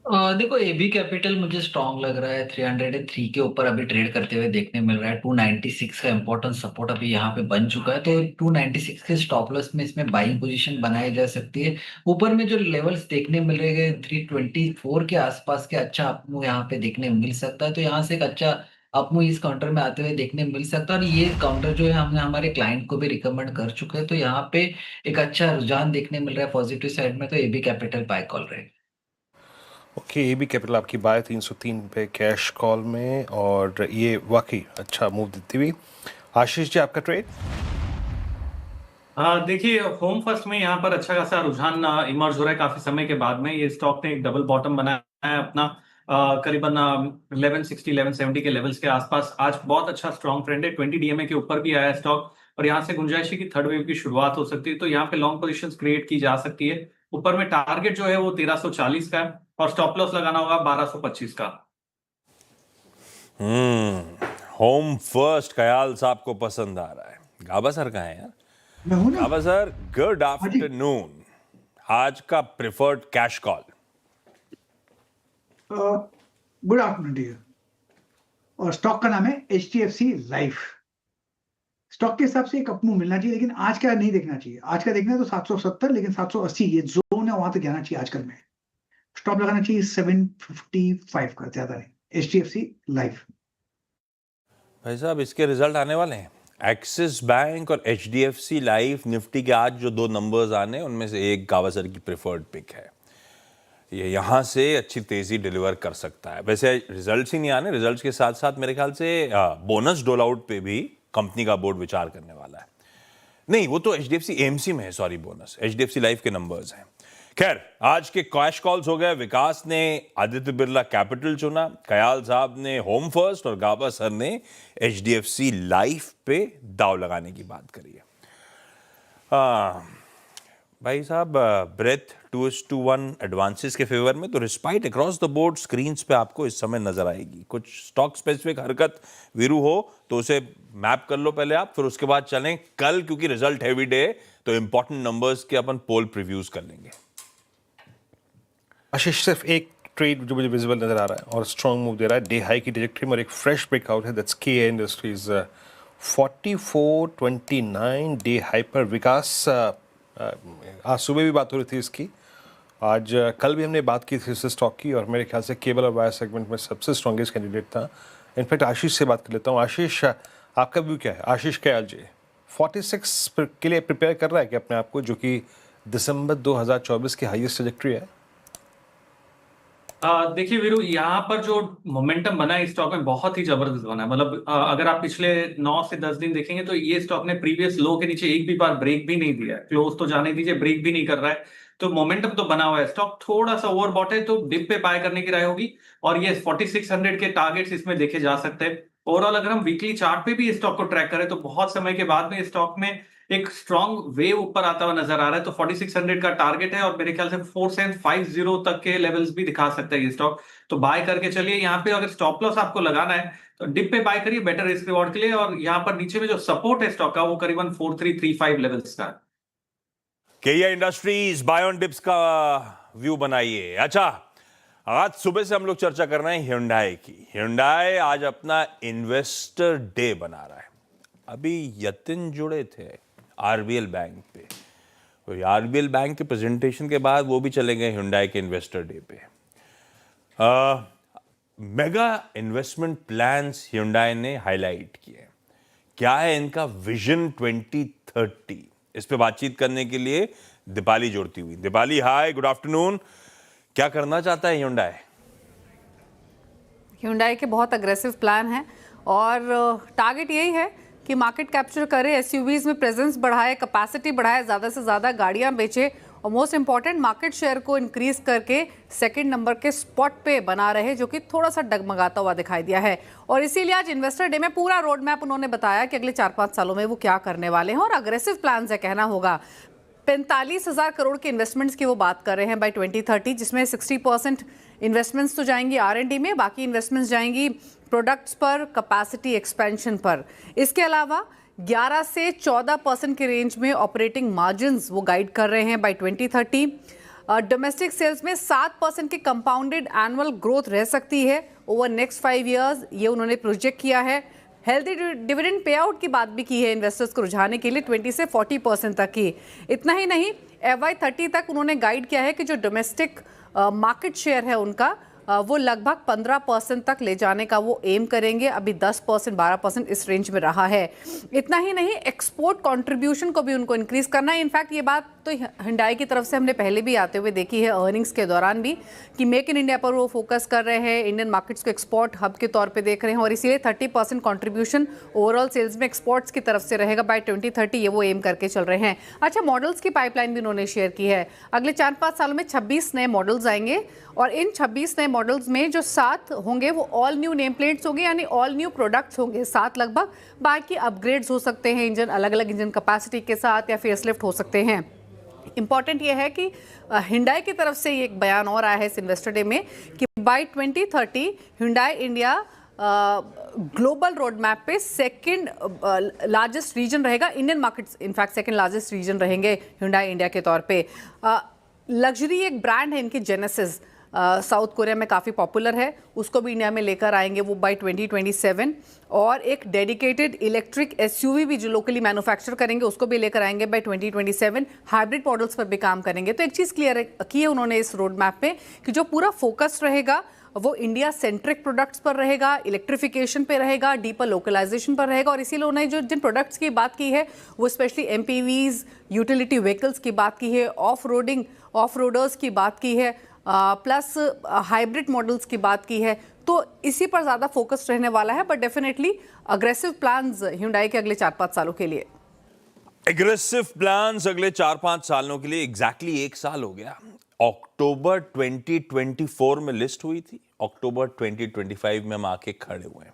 देखो, एबी कैपिटल मुझे स्ट्रांग लग रहा है, 303 के ऊपर अभी ट्रेड करते हुए देखने मिल रहा है। 296 का इंपॉर्टेंट सपोर्ट अभी यहाँ पे बन चुका है, तो 296 के स्टॉप लॉस में इसमें बाइंग पोजीशन बनाई जा सकती है। ऊपर में जो लेवल्स देखने मिल रहे हैं 324 के आसपास के अच्छा अपमूव यहाँ पे देखने मिल सकता है, तो यहाँ से एक अच्छा अपमूव इस काउंटर में आते हुए देखने मिल सकता है, और ये काउंटर जो है हमने हमारे क्लाइंट को भी रिकमेंड कर चुके हैं, तो यहाँ पे एक अच्छा रुझान देखने मिल रहा है पॉजिटिव साइड में, तो एबी कैपिटल बाय कॉल रहेगा। ओके, एबी कैपिटल आपकी बाय 303 पे कैश कॉल में, और ये वाकई अच्छा मूव देती हुई। आशीष जी, आपका ट्रेड? देखिए, होम फर्स्ट में यहाँ पर अच्छा खासा रुझान इमर्ज हो रहा है काफी समय के बाद में। ये स्टॉक ने एक डबल बॉटम बनाया है अपना, करीबन 1160 1170 के लेवल्स के आसपास। आज बहुत अच्छा स्ट्रॉन्ग ट्रेंड है, 20 डीएमए के ऊपर भी आया स्टॉक, और यहाँ से गुंजाइश है कि थर्ड वेव की शुरुआत हो सकती है, तो यहाँ पे लॉन्ग पोजीशंस क्रिएट की जा सकती है। ऊपर में टारगेट जो है वो 1340 का है, और स्टॉप लॉस लगाना होगा 1225 का। होम फर्स्ट कयाल साहब को पसंद आ रहा है। गाबा सर कहाँ है यार? Gaba sir, good afternoon. आज का preferred cash call. Good afternoon dear. और स्टॉक का नाम है HDFC लाइफ। स्टॉक के हिसाब से एक अपमूव मिलना चाहिए, लेकिन आज का नहीं देखना चाहिए। आज का देखना है तो 770, लेकिन 780 ये जोन है, वहां तक जाना चाहिए आजकल में। स्टॉप लगाना चाहिए 755 का, ज्यादा नहीं। HDFC life. भाई साहब, इसके रिजल्ट आने वाले हैं। एक्सिस बैंक और HDFC लाइफ निफ्टी के आज जो 2 नंबर्स आने, उनमें से एक गावा सर की प्रेफर्ड पिक है। ये यहाँ से अच्छी तेजी डिलीवर कर सकता है। वैसे रिजल्ट्स ही नहीं आने, रिजल्ट्स के साथ साथ मेरे ख्याल से बोनस डोल आउट पे भी कंपनी का बोर्ड विचार करने वाला है। नहीं, वो तो HDFC AMC में है, सॉरी, बोनस HDFC लाइफ के नंबर्स हैं। खैर, आज के कैश कॉल्स हो गए। विकास ने आदित्य बिरला कैपिटल चुना, कयाल साहब ने होम फर्स्ट, और गाबा सर ने HDFC लाइफ पे दाव लगाने की बात करी है। भाई साहब ब्रेथ 2:1 एडवांसेस के फेवर में, तो respite across the board screens पे आपको इस समय नजर आएगी। कुछ स्टॉक स्पेसिफिक हरकत वीरू हो तो उसे मैप कर लो पहले आप, फिर उसके बाद चलें कल, क्योंकि रिजल्ट हैवी डे, तो इंपॉर्टेंट नंबर्स के अपन पोल प्रीव्यूज कर लेंगे। आशीष, सिर्फ एक ट्रेड जो मुझे विजिबल नजर आ रहा है और स्ट्रॉन्ग मूव दे रहा है डे हाई की ट्रैजेक्टरी में, और एक फ्रेश ब्रेकआउट है, दैट्स के इंडस्ट्रीज 4429 डे हाई पर। विकास, आज सुबह भी बात हो रही थी इसकी, आज कल भी हमने बात की थी इस स्टॉक की, और मेरे ख्याल से केबल और वायर सेगमेंट में सबसे स्ट्रॉन्गेस्ट कैंडिडेट था। इनफैक्ट आशीष से बात कर लेता हूँ। आशीष, आपका व्यू क्या है? आशीष कयाल जी 46 के लिए प्रिपेयर कर रहा है कि अपने आप को, जो कि दिसंबर 2024 की हाईएस्ट ट्रैजेक्टरी है? देखिए वीरू, यहाँ पर जो मोमेंटम बना है इस स्टॉक में बहुत ही जबरदस्त बना है। मतलब अगर आप पिछले 9 से 10 दिन देखेंगे तो ये स्टॉक ने प्रीवियस लो के नीचे एक भी बार ब्रेक भी नहीं दिया है। क्लोज तो जाने दीजिए, ब्रेक भी नहीं कर रहा है, तो मोमेंटम तो बना हुआ है। स्टॉक थोड़ा सा ओवरबॉट है, तो डिप पे बाय करने की राय होगी, और ये 4600 के टारगेट्स इसमें देखे जा सकते हैं। ओवरऑल अगर हम वीकली चार्ट पे भी इस स्टॉक को ट्रैक करें तो बहुत समय के बाद में इस स्टॉक में एक स्ट्रॉन्ग वेव ऊपर आता हुआ नजर आ रहा है। तो 4600 का टारगेट है, और मेरे ख्याल से 4750 तक के लेवल्स भी दिखा सकता है ये स्टॉक। तो बाय करके चलिए। यहाँ पे अगर स्टॉप लॉस आपको लगाना है तो डिप पे बाय करिए, बेटर रिस्क रिवॉर्ड के लिए। और यहाँ पर नीचे में जो सपोर्ट है स्टॉक का वो करीबन 4335 लेवल्स का। केया इंडस्ट्रीज बाय ऑन डिप्स का व्यू बनाइए। अच्छा, आज सुबह से हम लोग चर्चा कर रहे हैं Hyundai की। Hyundai आज अपना इन्वेस्टर डे बना रहा है। अभी यतिन जुड़े थे आरबीएल बैंक पे, तो आरबीएल बैंक के प्रेजेंटेशन के बाद वो भी चले गए Hyundai के इन्वेस्टर डे पे। मेगा इन्वेस्टमेंट प्लान्स Hyundai ने हाईलाइट किए। क्या है इनका विजन 2030? इस पे बातचीत करने के लिए दीपाली जुड़ती हुई। दीपाली, हाय, गुड आफ्टरनून। क्या करना चाहता है Hyundai? Hyundai के बहुत अग्रेसिव प्लान हैं, और टारगेट यही है कि मार्केट कैप्चर करे, एसयूवीज में प्रेजेंस बढ़ाए, कैपेसिटी बढ़ाए, ज़्यादा से ज़्यादा गाड़ियां बेचे, और मोस्ट इंपॉर्टेंट मार्केट शेयर को इंक्रीज करके सेकंड नंबर के स्पॉट पे बना रहे, जो कि थोड़ा सा डगमगाता हुआ दिखाई दिया है। और इसीलिए आज इन्वेस्टर डे में पूरा रोड मैप उन्होंने बताया कि अगले 4-5 सालों में वो क्या करने वाले हैं, और अग्रेसिव प्लान है कहना होगा। 45,000 करोड़ के इन्वेस्टमेंट्स की वो बात कर रहे हैं बाय 2030, जिसमें 60% इन्वेस्टमेंट्स तो जाएंगी R&D में, बाकी इन्वेस्टमेंट्स जाएंगी प्रोडक्ट्स पर, कैपेसिटी एक्सपेंशन पर। इसके अलावा 11 से 14% के रेंज में ऑपरेटिंग मार्जिन्स वो गाइड कर रहे हैं बाय 2030। डोमेस्टिक सेल्स में 7% की कंपाउंडेड एनुअल ग्रोथ रह सकती है ओवर नेक्स्ट 5 ईयर्स, ये उन्होंने प्रोजेक्ट किया है। हेल्दी डिविडेंड पे आउट की बात भी की है इन्वेस्टर्स को रुझाने के लिए 20 से 40% तक की। इतना ही नहीं, FY30 तक उन्होंने गाइड किया है कि जो डोमेस्टिक मार्केट शेयर है उनका, वो लगभग 15% तक ले जाने का वो एम करेंगे। अभी 10%, 12% इस रेंज में रहा है। इतना ही नहीं, एक्सपोर्ट कंट्रीब्यूशन को भी उनको इंक्रीज करना है। इनफैक्ट ये बात तो Hyundai की तरफ से हमने पहले भी आते हुए देखी है, अर्निंग्स के दौरान भी, कि मेक इन इंडिया पर वो फोकस कर रहे हैं, इंडियन मार्केट्स को एक्सपोर्ट हब के तौर पे देख रहे हैं, और इसीलिए 30% कंट्रीब्यूशन ओवरऑल सेल्स में एक्सपोर्ट्स की तरफ से रहेगा बाय 2030, ये वो एम करके चल रहे हैं। अच्छा, मॉडल्स की पाइपलाइन भी उन्होंने शेयर की है। अगले 4-5 सालों में 26 नए मॉडल्स आएंगे, और इन 26 नए मॉडल्स में जो 7 होंगे वो ऑल न्यू नेम प्लेट्स होंगे, यानी ऑल न्यू प्रोडक्ट्स होंगे 7 लगभग। बाकी अपग्रेड्स हो सकते हैं इंजन, अलग अलग इंजन कैपेसिटी के साथ, या फेसलिफ्ट हो सकते हैं। इंपॉर्टेंट ये है कि Hyundai की तरफ से ये एक बयान और आया है इस इन्वेस्टर डे में कि by 2030 Hyundai India global road map पे सेकंड लार्जेस्ट रीजन रहेगा। Indian markets in fact second largest region रहेंगे Hyundai इंडिया के तौर पे। लग्जरी एक ब्रांड है इनकी, जेनेसिस, साउथ कोरिया में काफ़ी पॉपुलर है, उसको भी इंडिया में लेकर आएंगे वो बाय 2027। और एक डेडिकेटेड इलेक्ट्रिक एसयूवी भी जो लोकली मैन्युफैक्चर करेंगे उसको भी लेकर आएंगे बाय 2027। हाइब्रिड मॉडल्स पर भी काम करेंगे। तो एक चीज़ क्लियर की है उन्होंने इस रोड मैप पे कि जो पूरा फोकस रहेगा वो इंडिया सेंट्रिक प्रोडक्ट्स पर रहेगा, इलेक्ट्रिफिकेशन पे रहेगा, डीपर लोकलाइजेशन पर रहेगा। और इसीलिए उन्होंने जो जिन प्रोडक्ट्स की बात की है वो स्पेशली MPVs, यूटिलिटी व्हीकल्स की बात की है, ऑफ रोडर्स की बात की है, प्लस हाइब्रिड मॉडल्स की बात की है। तो इसी पर ज़्यादा फोकस रहने वाला है, but definitely aggressive plans Hyundai के अगले 4-5 सालों के लिए। एग्रेसिव प्लान्स अगले 4-5 सालों के लिए। एग्जैक्टली 1 साल हो गया। अक्टूबर 2024 में लिस्ट हुई थी, अक्टूबर 2025 में हम आके खड़े हुए हैं।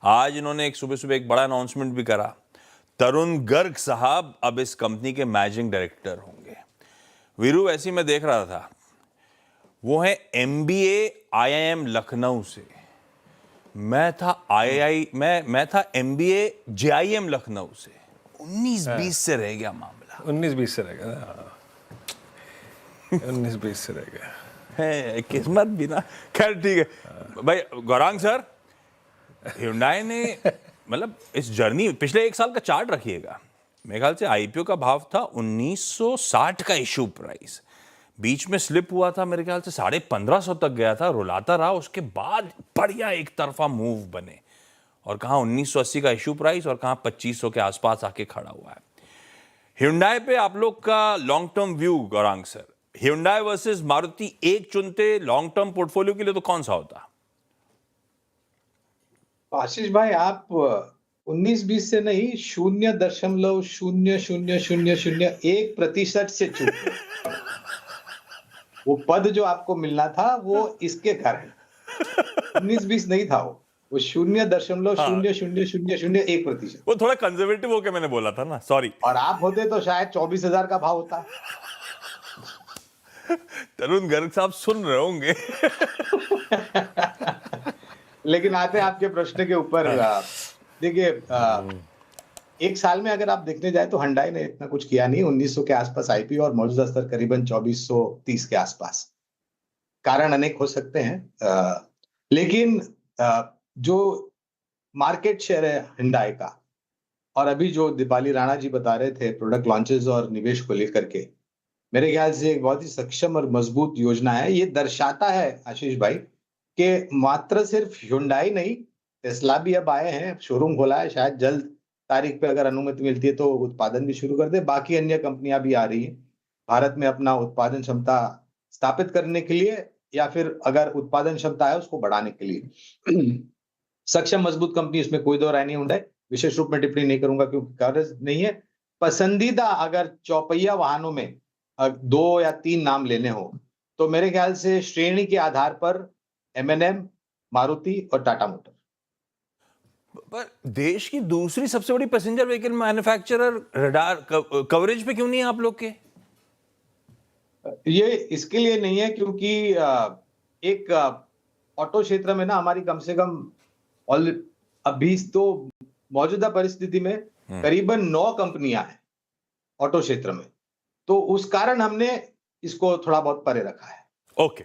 आज इन्होंने सुबह एक बड़ा अनाउंसमेंट भी करा। तरुण गर्ग साहब अब इस कंपनी के मैनेजिंग डायरेक्टर होंगे। वीरू ऐसी मैं देख रहा था, वो है MBA IIM लखनऊ से, मैं था MBA JIM लखनऊ से। 19-20 से रह गया मामला। 19-20 से रह गया, 19-20 से रह गया है किस्मत भी ना। खैर ठीक है भाई गौरांग सर, Hyundai ने मतलब इस जर्नी पिछले 1 साल का चार्ट रखिएगा, मेरे ख्याल से IPO का भाव था 1960 का इशू प्राइस, बीच में स्लिप हुआ था मेरे ख्याल से 1550 तक गया था, रुलाता रहा, उसके बाद बढ़िया एक तरफा मूव बने और कहाँ 1980 का इशू प्राइस और कहाँ 2500 के आसपास आके खड़ा हुआ है। Hyundai पे आप लोग का long term view Gaurang sir, Hyundai versus Maruti एक चुनते लॉन्ग टर्म पोर्टफोलियो के लिए तो कौन सा होता? आशीष भाई आप 19-20 से नहीं 0.000001% से चूक गए। वो पद जो आपको मिलना था वो इसके कारण 19-20 नहीं था, वो 0.000001%। वो थोड़ा कंजर्वेटिव होके मैंने बोला था ना, सॉरी। और आप होते तो शायद 24,000 का भाव होता। तरुण गर्ग साहब सुन रहे होंगे। लेकिन आते आपके प्रश्न के ऊपर, देखिए 1 साल में अगर आप देखने जाए तो Hyundai ने इतना कुछ किया नहीं, 1900 के आसपास IPO और मौजूदा स्तर करीबन 2430 के आसपास। कारण अनेक हो सकते हैं, लेकिन जो मार्केट शेयर है Hyundai का, और अभी जो दीपाली राणा जी बता रहे थे प्रोडक्ट लॉन्चेस और निवेश को लेकर के, मेरे ख्याल से एक बहुत ही सक्षम और मजबूत योजना है। ये दर्शाता है आशीष भाई कि मात्र सिर्फ Hyundai नहीं, टेस्ला भी अब आए हैं, शोरूम खोला है, शायद जल्द तारीख पे अगर अनुमति मिलती है तो उत्पादन भी शुरू कर दे। बाकी अन्य कंपनियां भी आ रही हैं भारत में अपना उत्पादन क्षमता स्थापित करने के लिए, या फिर अगर उत्पादन क्षमता है उसको बढ़ाने के लिए। सक्षम मजबूत कंपनी, इसमें कोई दो राय नहीं। Hyundai विशेष रूप में टिप्पणी नहीं करूंगा क्योंकि कारज नहीं है। पसंदीदा अगर चौपहिया वाहनों में 2 या 3 नाम लेने हो तो मेरे ख्याल से श्रेणी के आधार पर M&M, मारुति और टाटा मोटर। पर देश की दूसरी सबसे बड़ी passenger vehicle manufacturer radar coverage पे क्यों नहीं है आप लोग के? ये इसके लिए नहीं है क्योंकि एक ऑटो क्षेत्र में ना हमारी कम से कम अभी तो मौजूदा परिस्थिति में करीबन 9 कंपनियां हैं ऑटो क्षेत्र में, तो उस कारण हमने इसको थोड़ा बहुत परे रखा है। ओके।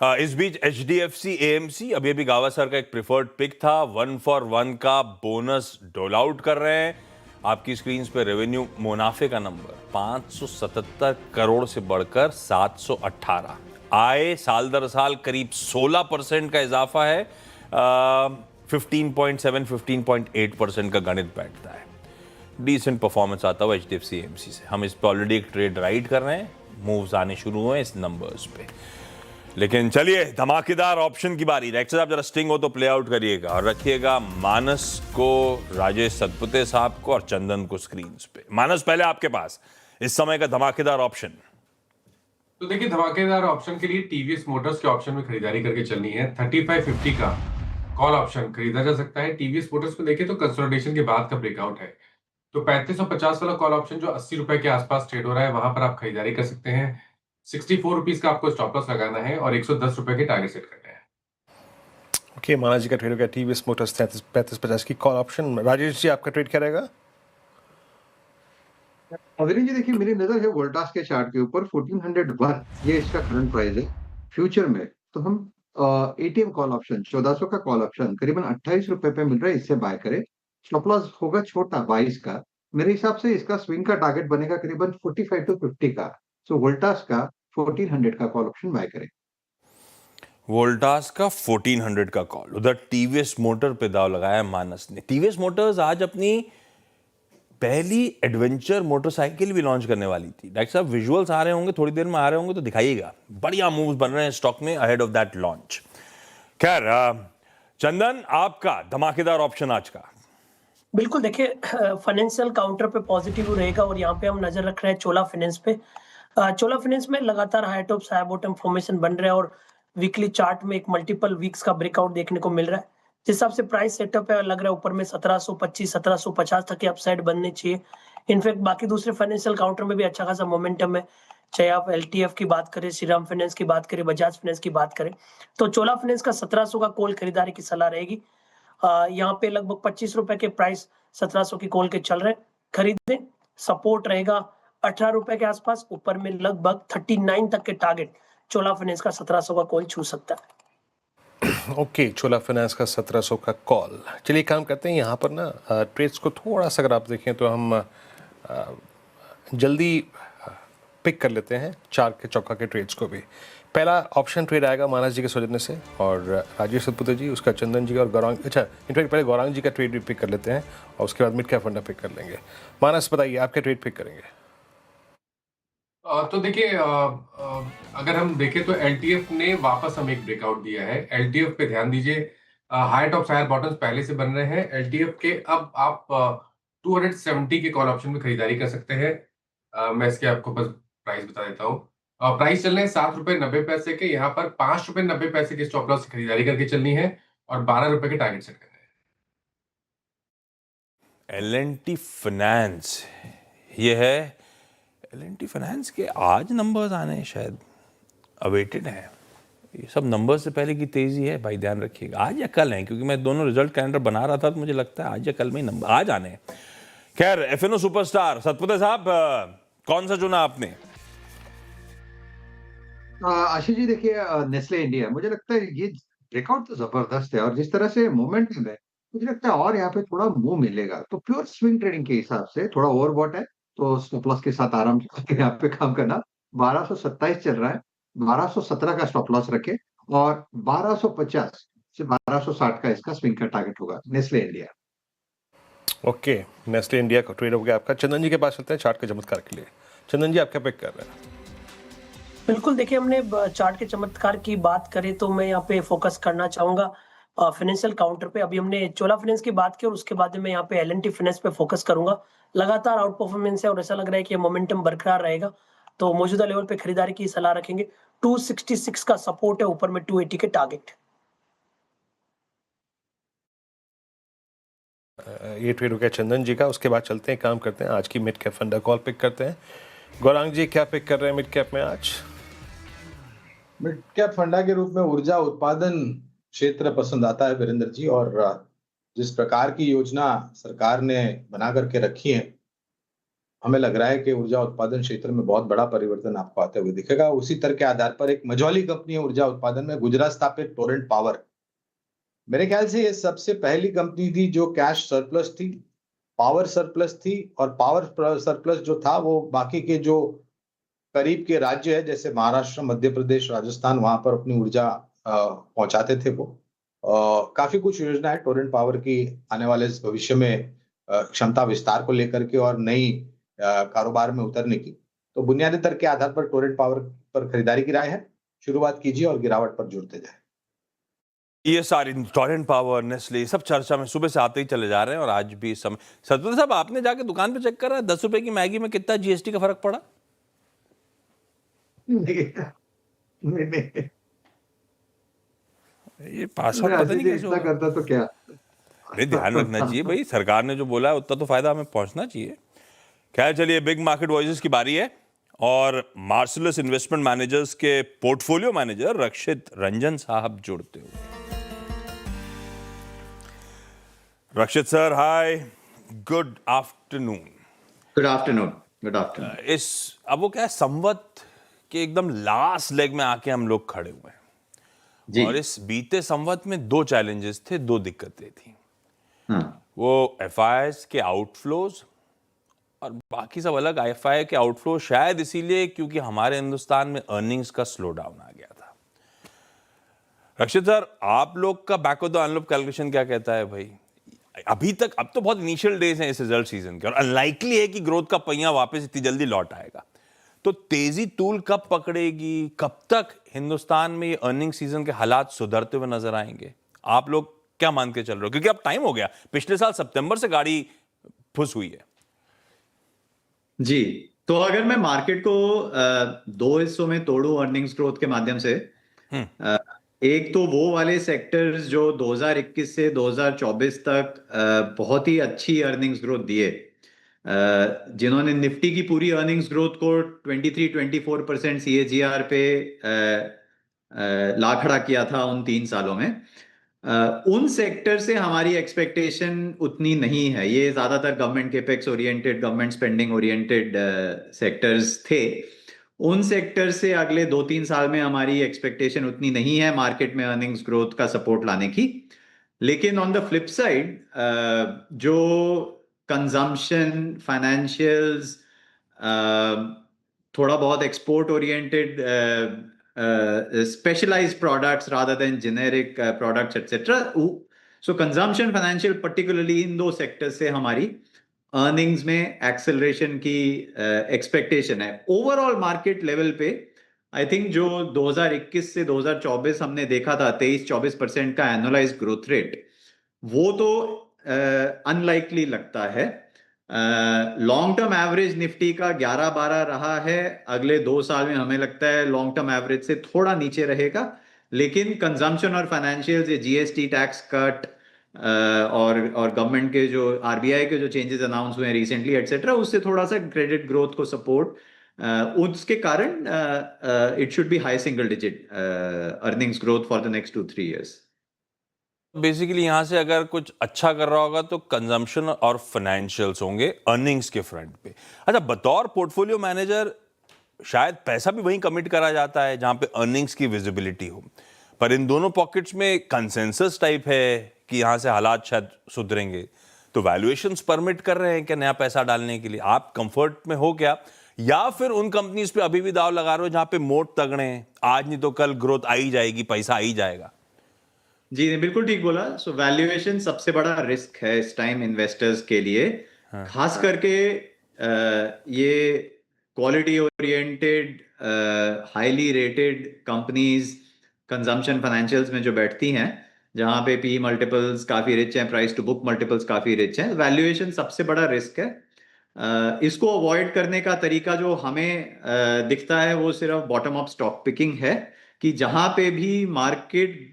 इस बीच HDFC AMC अभी अभी गावा सर का एक प्रिफर्ड पिक था, 1 for 1 का बोनस डोल आउट कर रहे हैं। आपकी स्क्रीन पे रेवेन्यू मुनाफे का नंबर 577 करोड़ से बढ़कर 718, आय साल दर साल करीब 16% का इजाफा है, 15.7-15.8% का गणित बैठता है। डिसेंट परफॉर्मेंस आता हुआ HDFC AMC से। हम इस पर ऑलरेडी एक ट्रेड राइड कर रहे हैं, मूव्स आने शुरू हुए इस नंबर्स पे। लेकिन चलिए धमाकेदार ऑप्शन की बारी। डायरेक्टर साहब जरा स्टिंग हो तो प्ले आउट करिएगा और रखिएगा मानस को, राजेश सतपुते साहब को और चंदन को स्क्रीन पे। मानस पहले आपके पास इस समय का धमाकेदार ऑप्शन। तो देखिए धमाकेदार ऑप्शन के लिए TVS मोटर्स के ऑप्शन में खरीदारी करके चलनी है। 3550 का कॉल ऑप्शन खरीदा जा सकता है। TVS मोटर्स को देखें तो कंसोलिडेशन के बाद का ब्रेकआउट है, तो 3550 वाला कॉल ऑप्शन जो 80 रुपए के आसपास ट्रेड हो रहा है वहां पर आप खरीदारी कर सकते हैं। 64 रुपीज का आपको स्टॉप लॉस लगाना है और 110 रुपए के टारगेट सेट करना है। ओके, माना जी का ट्रेड हो गया TVS मोटर्स 3550 की कॉल ऑप्शन। राजेश जी आपका ट्रेड क्या रहेगा? अविनाश जी देखिए, मेरी नजर है वोल्टास के चार्ट के ऊपर 1401, ये इसका करंट प्राइस है। फ्यूचर में तो हम ATM कॉल ऑप्शन 1400 का कॉल ऑप्शन करीबन 28 रुपए पे मिल रहा है, इससे बाय करें। स्टॉप लॉस होगा छोटा 22 का। मेरे हिसाब से इसका स्विंग का टारगेट बनेगा करीबन 45 to 50 का। सो वोल्टास का 1400 का कॉल ऑप्शन बाय करें। वोल्टास का 1400 का कॉल। उधर TVS मोटर पे दाव लगाया मानस ने। TVS मोटर्स आज अपनी पहली एडवेंचर मोटरसाइकिल भी लॉन्च करने वाली थी। डायरेक्टर साहब विजुअल्स आ रहे होंगे, थोड़ी देर में आ रहे होंगे, तो दिखाइएगा। बढ़िया मूव्स बन रहे हैं स्टॉक में अहेड ऑफ दैट लॉन्च। खैर चंदन, आपका धमाकेदार ऑप्शन आज का। बिल्कुल, देखिए फाइनेंशियल काउंटर पे पॉजिटिव रहेगा और यहाँ पे हम नजर रख रहे हैं चोला फाइनेंस पे। चोला फाइनेंस में लगातार high top high bottom formation बन रहा है और वीकली चार्ट में एक मल्टीपल वीक्स का ब्रेकआउट देखने को मिल रहा है। जिस हिसाब से प्राइस सेटअप है, लग रहा है ऊपर में 1725 1750 तक की अपसाइड बननी चाहिए। इनफैक्ट बाकी दूसरे फाइनेंशियल काउंटर में भी अच्छा खासा मोमेंटम है, चाहे आप LTF की बात करें, श्रीराम फाइनेंस की बात करें, बजाज फाइनेंस की बात करें, तो चोला फाइनेंस का 1700 का कॉल खरीदारी की सलाह रहेगी। यहाँ पे लगभग 25 रुपए के प्राइस 1700 की कॉल के चल रहे हैं, खरीदें। सपोर्ट रहेगा 18 रुपए के आसपास, ऊपर में लगभग 39 तक के टारगेट चोला फाइनेंस का 1700 का कॉल छू सकता है। ओके, चोला फाइनेंस का 1700 का कॉल। चलिए काम करते हैं यहाँ पर ना ट्रेड्स को थोड़ा सा अगर आप देखें तो हम जल्दी पिक कर लेते हैं चार के चौका के ट्रेड्स को भी। पहला ऑप्शन ट्रेड आएगा मानस जी के सौजन्य से और राजेश सतपुते जी, उसका चंदन जी और गौरांग, अच्छा इनफैक्ट पहले गौरांग जी का ट्रेड भी पिक कर लेते हैं और उसके बाद मिड कैप फंडा पिक कर लेंगे। मानस बताइए आपके ट्रेड पिक करेंगे। तो देखिए अगर हम देखें तो LTF ने वापस हमें एक ब्रेकआउट दिया है। LTF पे ध्यान दीजिए, हाई टॉप हायर बॉटम्स पहले से बन रहे हैं। LTF के अब आप 270 के कॉल ऑप्शन में खरीदारी कर सकते हैं। मैं इसके आपको बस प्राइस बता देता हूँ। प्राइस चल रहे हैं 7 रुपए 90 पैसे के। यहाँ पर 5 रुपए 90 पैसे के स्टॉप लॉस से खरीदारी करके चलनी है और 12 रुपए के टारगेट सेट करना है। L&T फाइनेंस, ये है L&T फाइनेंस के आज नंबर्स आने शायद अवेटेड हैं। ये सब नंबर्स से पहले की तेजी है भाई, ध्यान रखिएगा। आज या कल है, क्योंकि मैं दोनों रिजल्ट कैलेंडर बना रहा था तो मुझे लगता है आज या कल में ही नंबर आज आने हैं। खैर, FNO सुपरस्टार सतपुते साहब, कौन सा चुना आपने? आशीष जी देखिए, नेस्ले इंडिया मुझे लगता है ये ब्रेकआउट तो जबरदस्त है और जिस तरह से मोमेंटम है मुझे लगता है और यहाँ पे थोड़ा मूव मिलेगा। तो प्योर स्विंग ट्रेडिंग के हिसाब से थोड़ा ओवरबॉट है, तो स्टॉप लॉस के साथ आराम से यहाँ पे काम करना। 1227 चल रहा है, 1217 का स्टॉप लॉस रखे और 1250 से 1260 का इसका स्विंग का टारगेट होगा Nestle India. Okay, Nestle India का ट्रेड हो गया आपका। चंदन जी के पास चलते हैं चार्ट के चमत्कार के लिए। चंदन जी आप क्या पिक कर रहे हैं? बिल्कुल, देखिए हमने चार्ट के चमत्कार की बात करें तो मैं यहाँ पे फोकस करना चाहूंगा फाइनेंशियल काउंटर पे। अभी हमने चोला फाइनेंस की बात की और उसके बाद मैं यहाँ पे L&T फाइनेंस पे फोकस करूंगा। लगातार आउट परफॉर्मेंस है और ऐसा लग रहा है कि मोमेंटम बरकरार रहेगा, तो मौजूदा लेवल पे खरीदारी की सलाह रखेंगे। 266 का सपोर्ट है, ऊपर में 280 के टारगेट। ये ट्रेड हो गया चंदन जी का। उसके बाद चलते हैं काम करते हैं आज की मिड कैप फंडा कॉल पिक करते हैं। गौरांग जी क्या पिक कर रहे हैं मिड कैप में आज? मिड कैप फंडा के रूप में ऊर्जा उत्पादन क्षेत्र पसंद आता है वीरेंद्र जी, और जिस प्रकार की योजना सरकार ने बना करके रखी है, हमें लग रहा है कि ऊर्जा उत्पादन क्षेत्र में बहुत बड़ा परिवर्तन आपको आते हुए दिखेगा। उसी तरह के आधार पर एक मझौली कंपनी है ऊर्जा उत्पादन में, गुजरात स्थापित टोरेंट पावर। मेरे ख्याल से ये सबसे पहली कंपनी थी जो कैश सरप्लस थी, पावर सरप्लस थी, और पावर सरप्लस जो था वो बाकी के जो करीब के राज्य है जैसे महाराष्ट्र, मध्य प्रदेश, राजस्थान, वहां पर अपनी ऊर्जा पहुंचाते थे वो। काफी कुछ योजना है टोरेंट पावर की आने वाले भविष्य में क्षमता विस्तार को लेकर के और नई कारोबार में उतरने की। तो बुनियादी तर्क के आधार पर टोरेंट पावर पर खरीदारी की राय है। शुरुआत कीजिए और गिरावट पर जुड़ते जाए। ये सारी टोरेंट पावर, नेस्ले, सब चर्चा में सुबह से आते ही चले जा रहे हैं और आज भी इस समय। सतपुते साहब, आपने जाके दुकान पे चेक करा 10 रुपए की मैगी में कितना GST का फर्क पड़ा? नहीं। ये पासवर्ड पता नहीं कैसे होगा। करता तो क्या? अरे ध्यान रखना चाहिए भाई, सरकार ने जो बोला है उतना तो फायदा हमें पहुंचना चाहिए। खैर चलिए, बिग मार्केट वॉइसेस की बारी है और मार्सलस इन्वेस्टमेंट मैनेजर्स के पोर्टफोलियो मैनेजर रक्षित रंजन साहब जुड़ते हुए। Rakshit sir, hi, good afternoon. Good afternoon. Good afternoon. इस अब वो क्या है, संवत के एकदम लास्ट लेग में आके हम लोग खड़े हुए हैं जी। और इस बीते संवत में दो चैलेंजेस थे, दो दिक्कतें थी। वो FIIs के आउटफ्लोज और बाकी सब अलग। FII के आउटफ्लो शायद इसीलिए क्योंकि हमारे हिंदुस्तान में अर्निंग्स का स्लो डाउन आ गया था। रक्षित सर, आप लोग का back of the envelope calculation क्या कहता है भाई? अभी तक, अब तो बहुत इनिशियल डेज हैं इस रिजल्ट सीजन के और अनलाइकली है कि ग्रोथ का पहिया वापस इतनी जल्दी लौट आएगा। तो तेजी तूल कब पकड़ेगी? कब तक हिंदुस्तान में ये अर्निंग सीजन के हालात सुधरते हुए नजर आएंगे? आप लोग क्या मान के चल रहे हो? क्योंकि अब टाइम हो गया, पिछले साल सितंबर से गाड़ी फुस हुई है। जी, तो अगर मैं मार्केट को दो हिस्सों में तोड़ूं अर्निंग्स ग्रोथ के माध्यम से, एक तो वो वाले सेक्टर्स जो 2021 से 2024 तक बहुत ही अच्छी अर्निंग्स ग्रोथ दिए, जिन्होंने निफ्टी की पूरी अर्निंग्स ग्रोथ को 23-24% CAGR पे ला खड़ा किया था उन 3 सालों में, उन सेक्टर से हमारी एक्सपेक्टेशन उतनी नहीं है। ये ज्यादातर government capex oriented, government spending oriented sectors थे। उन सेक्टर से अगले 2-3 साल में हमारी एक्सपेक्टेशन उतनी नहीं है मार्केट में अर्निंग्स ग्रोथ का सपोर्ट लाने की। लेकिन ऑन द फ्लिप साइड जो कंजम्पशन, फाइनेंशियल्स, थोड़ा बहुत export oriented specialized products rather than generic products, etc. So consumption, financial, particularly in those sectors से हमारी earnings में acceleration की expectation है। Overall market level पे I think जो 2021 से 2024 हमने देखा था 23-24% का annualized growth rate, वो तो unlikely लगता है। लॉन्ग टर्म एवरेज निफ्टी का 11-12 रहा है। अगले 2 साल में हमें लगता है लॉन्ग टर्म एवरेज से थोड़ा नीचे रहेगा, लेकिन कंजम्पशन और फाइनेंशियल्स, GST टैक्स कट और गवर्नमेंट के जो RBI के जो चेंजेस अनाउंस हुए हैं रिसेंटली एटसेट्रा, उससे थोड़ा सा क्रेडिट ग्रोथ को सपोर्ट, उसके कारण it should be high single digit earnings growth for the next 2-3 years। Basically यहाँ से अगर कुछ अच्छा कर रहा होगा तो कंजम्पशन और फाइनेंशियल्स होंगे अर्निंग्स के फ्रंट पे। अच्छा, बतौर पोर्टफोलियो मैनेजर शायद पैसा भी वहीं कमिट करा जाता है जहां पे अर्निंग्स की विजिबिलिटी हो, पर इन दोनों पॉकेट्स में कंसेंसस टाइप है कि यहाँ से हालात शायद सुधरेंगे, तो वैल्यूएशंस परमिट कर रहे हैं क्या नया पैसा डालने के लिए? आप कंफर्ट में हो क्या, या फिर उन कंपनीज पे अभी भी दाव लगा रहे हो जहां पे मोट तगड़े हैं, आज नहीं तो कल ग्रोथ आ ही जाएगी, पैसा आ ही जाएगा? जी बिल्कुल ठीक बोला। सो वैल्यूएशन सबसे बड़ा रिस्क है इस टाइम इन्वेस्टर्स के लिए। खास करके ये quality oriented highly rated companies consumption financials में जो बैठती हैं, जहां पे पी मल्टीपल्स काफी रिच हैं, प्राइस टू बुक मल्टीपल्स काफी रिच हैं, वैल्यूएशन सबसे बड़ा रिस्क है। इसको अवॉइड करने का तरीका जो हमें दिखता है वो सिर्फ बॉटम अप स्टॉक पिकिंग है, कि जहां पे भी मार्केट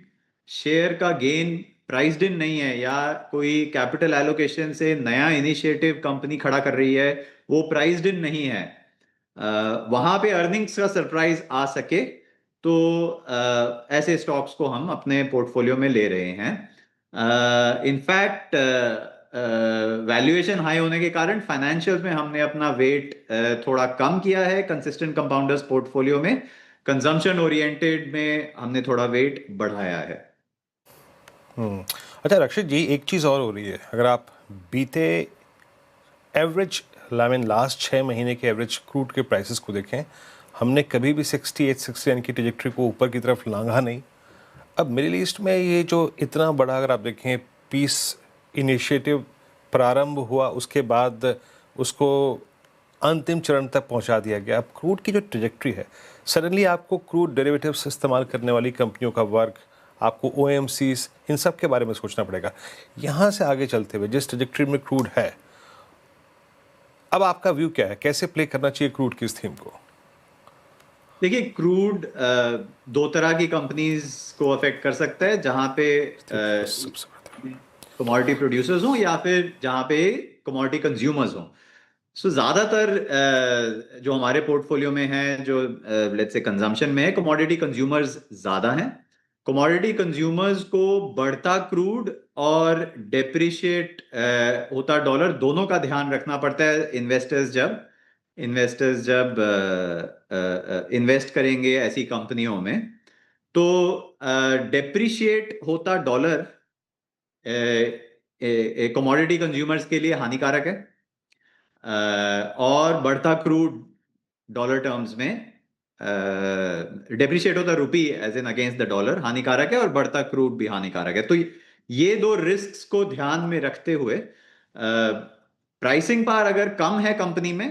शेयर का गेन प्राइस्ड इन नहीं है या कोई कैपिटल एलोकेशन से नया इनिशिएटिव कंपनी खड़ा कर रही है वो प्राइस्ड इन नहीं है, वहां पे अर्निंग्स का सरप्राइज आ सके, तो ऐसे स्टॉक्स को हम अपने पोर्टफोलियो में ले रहे हैं। इनफैक्ट वैल्यूएशन हाई होने के कारण फाइनेंशियल्स में हमने अपना वेट थोड़ा कम किया है कंसिस्टेंट कंपाउंडर्स पोर्टफोलियो में। कंजम्पशन ओरिएंटेड में हमने थोड़ा वेट बढ़ाया है। अच्छा रक्षित जी, एक चीज़ और हो रही है, अगर आप बीते एवरेज लास्ट 6 महीने के एवरेज क्रूड के प्राइसेस को देखें, हमने कभी भी 68-69 की ट्रैजेक्टरी को ऊपर की तरफ लांघा नहीं। अब मिडिल ईस्ट में ये जो इतना बड़ा, अगर आप देखें, पीस इनिशिएटिव प्रारंभ हुआ, उसके बाद उसको अंतिम चरण तक पहुंचा दिया गया। अब क्रूड की जो ट्रैजेक्टरी है, सडनली आपको क्रूड डेरिवेटिव्स इस्तेमाल करने वाली कंपनियों का वर्क, आपको OMCs, इन सब के बारे में सोचना पड़ेगा। यहाँ से आगे चलते हुए जिस ट्रैजेक्टरी में क्रूड है, अब आपका व्यू क्या है, कैसे प्ले करना चाहिए क्रूड की इस थीम को? देखिए, क्रूड 2 तरह की कंपनीज को अफेक्ट कर सकता है, जहां पे कमोडिटी प्रोड्यूसर्स हों या फिर जहां पे कमोडिटी कंज्यूमर्स हों। सो ज्यादातर जो हमारे पोर्टफोलियो में है, जो लेट्स से कंजम्पशन में है, कमोडिटी कंज्यूमर्स ज्यादा हैं। कमोडिटी कंज्यूमर्स को बढ़ता क्रूड और डेप्रिशिएट होता डॉलर, दोनों का ध्यान रखना पड़ता है इन्वेस्टर्स जब इन्वेस्ट करेंगे ऐसी कंपनियों में। तो डेप्रिशिएट होता डॉलर कमोडिटी कंज्यूमर्स के लिए हानिकारक है, और बढ़ता क्रूड डॉलर टर्म्स में, डेप्रिशिएट होता rupee as in against the dollar हानिकारक है, और बढ़ता क्रूड भी हानिकारक है। तो ये 2 रिस्क्स को ध्यान में रखते हुए प्राइसिंग पावर अगर कम है कंपनी में,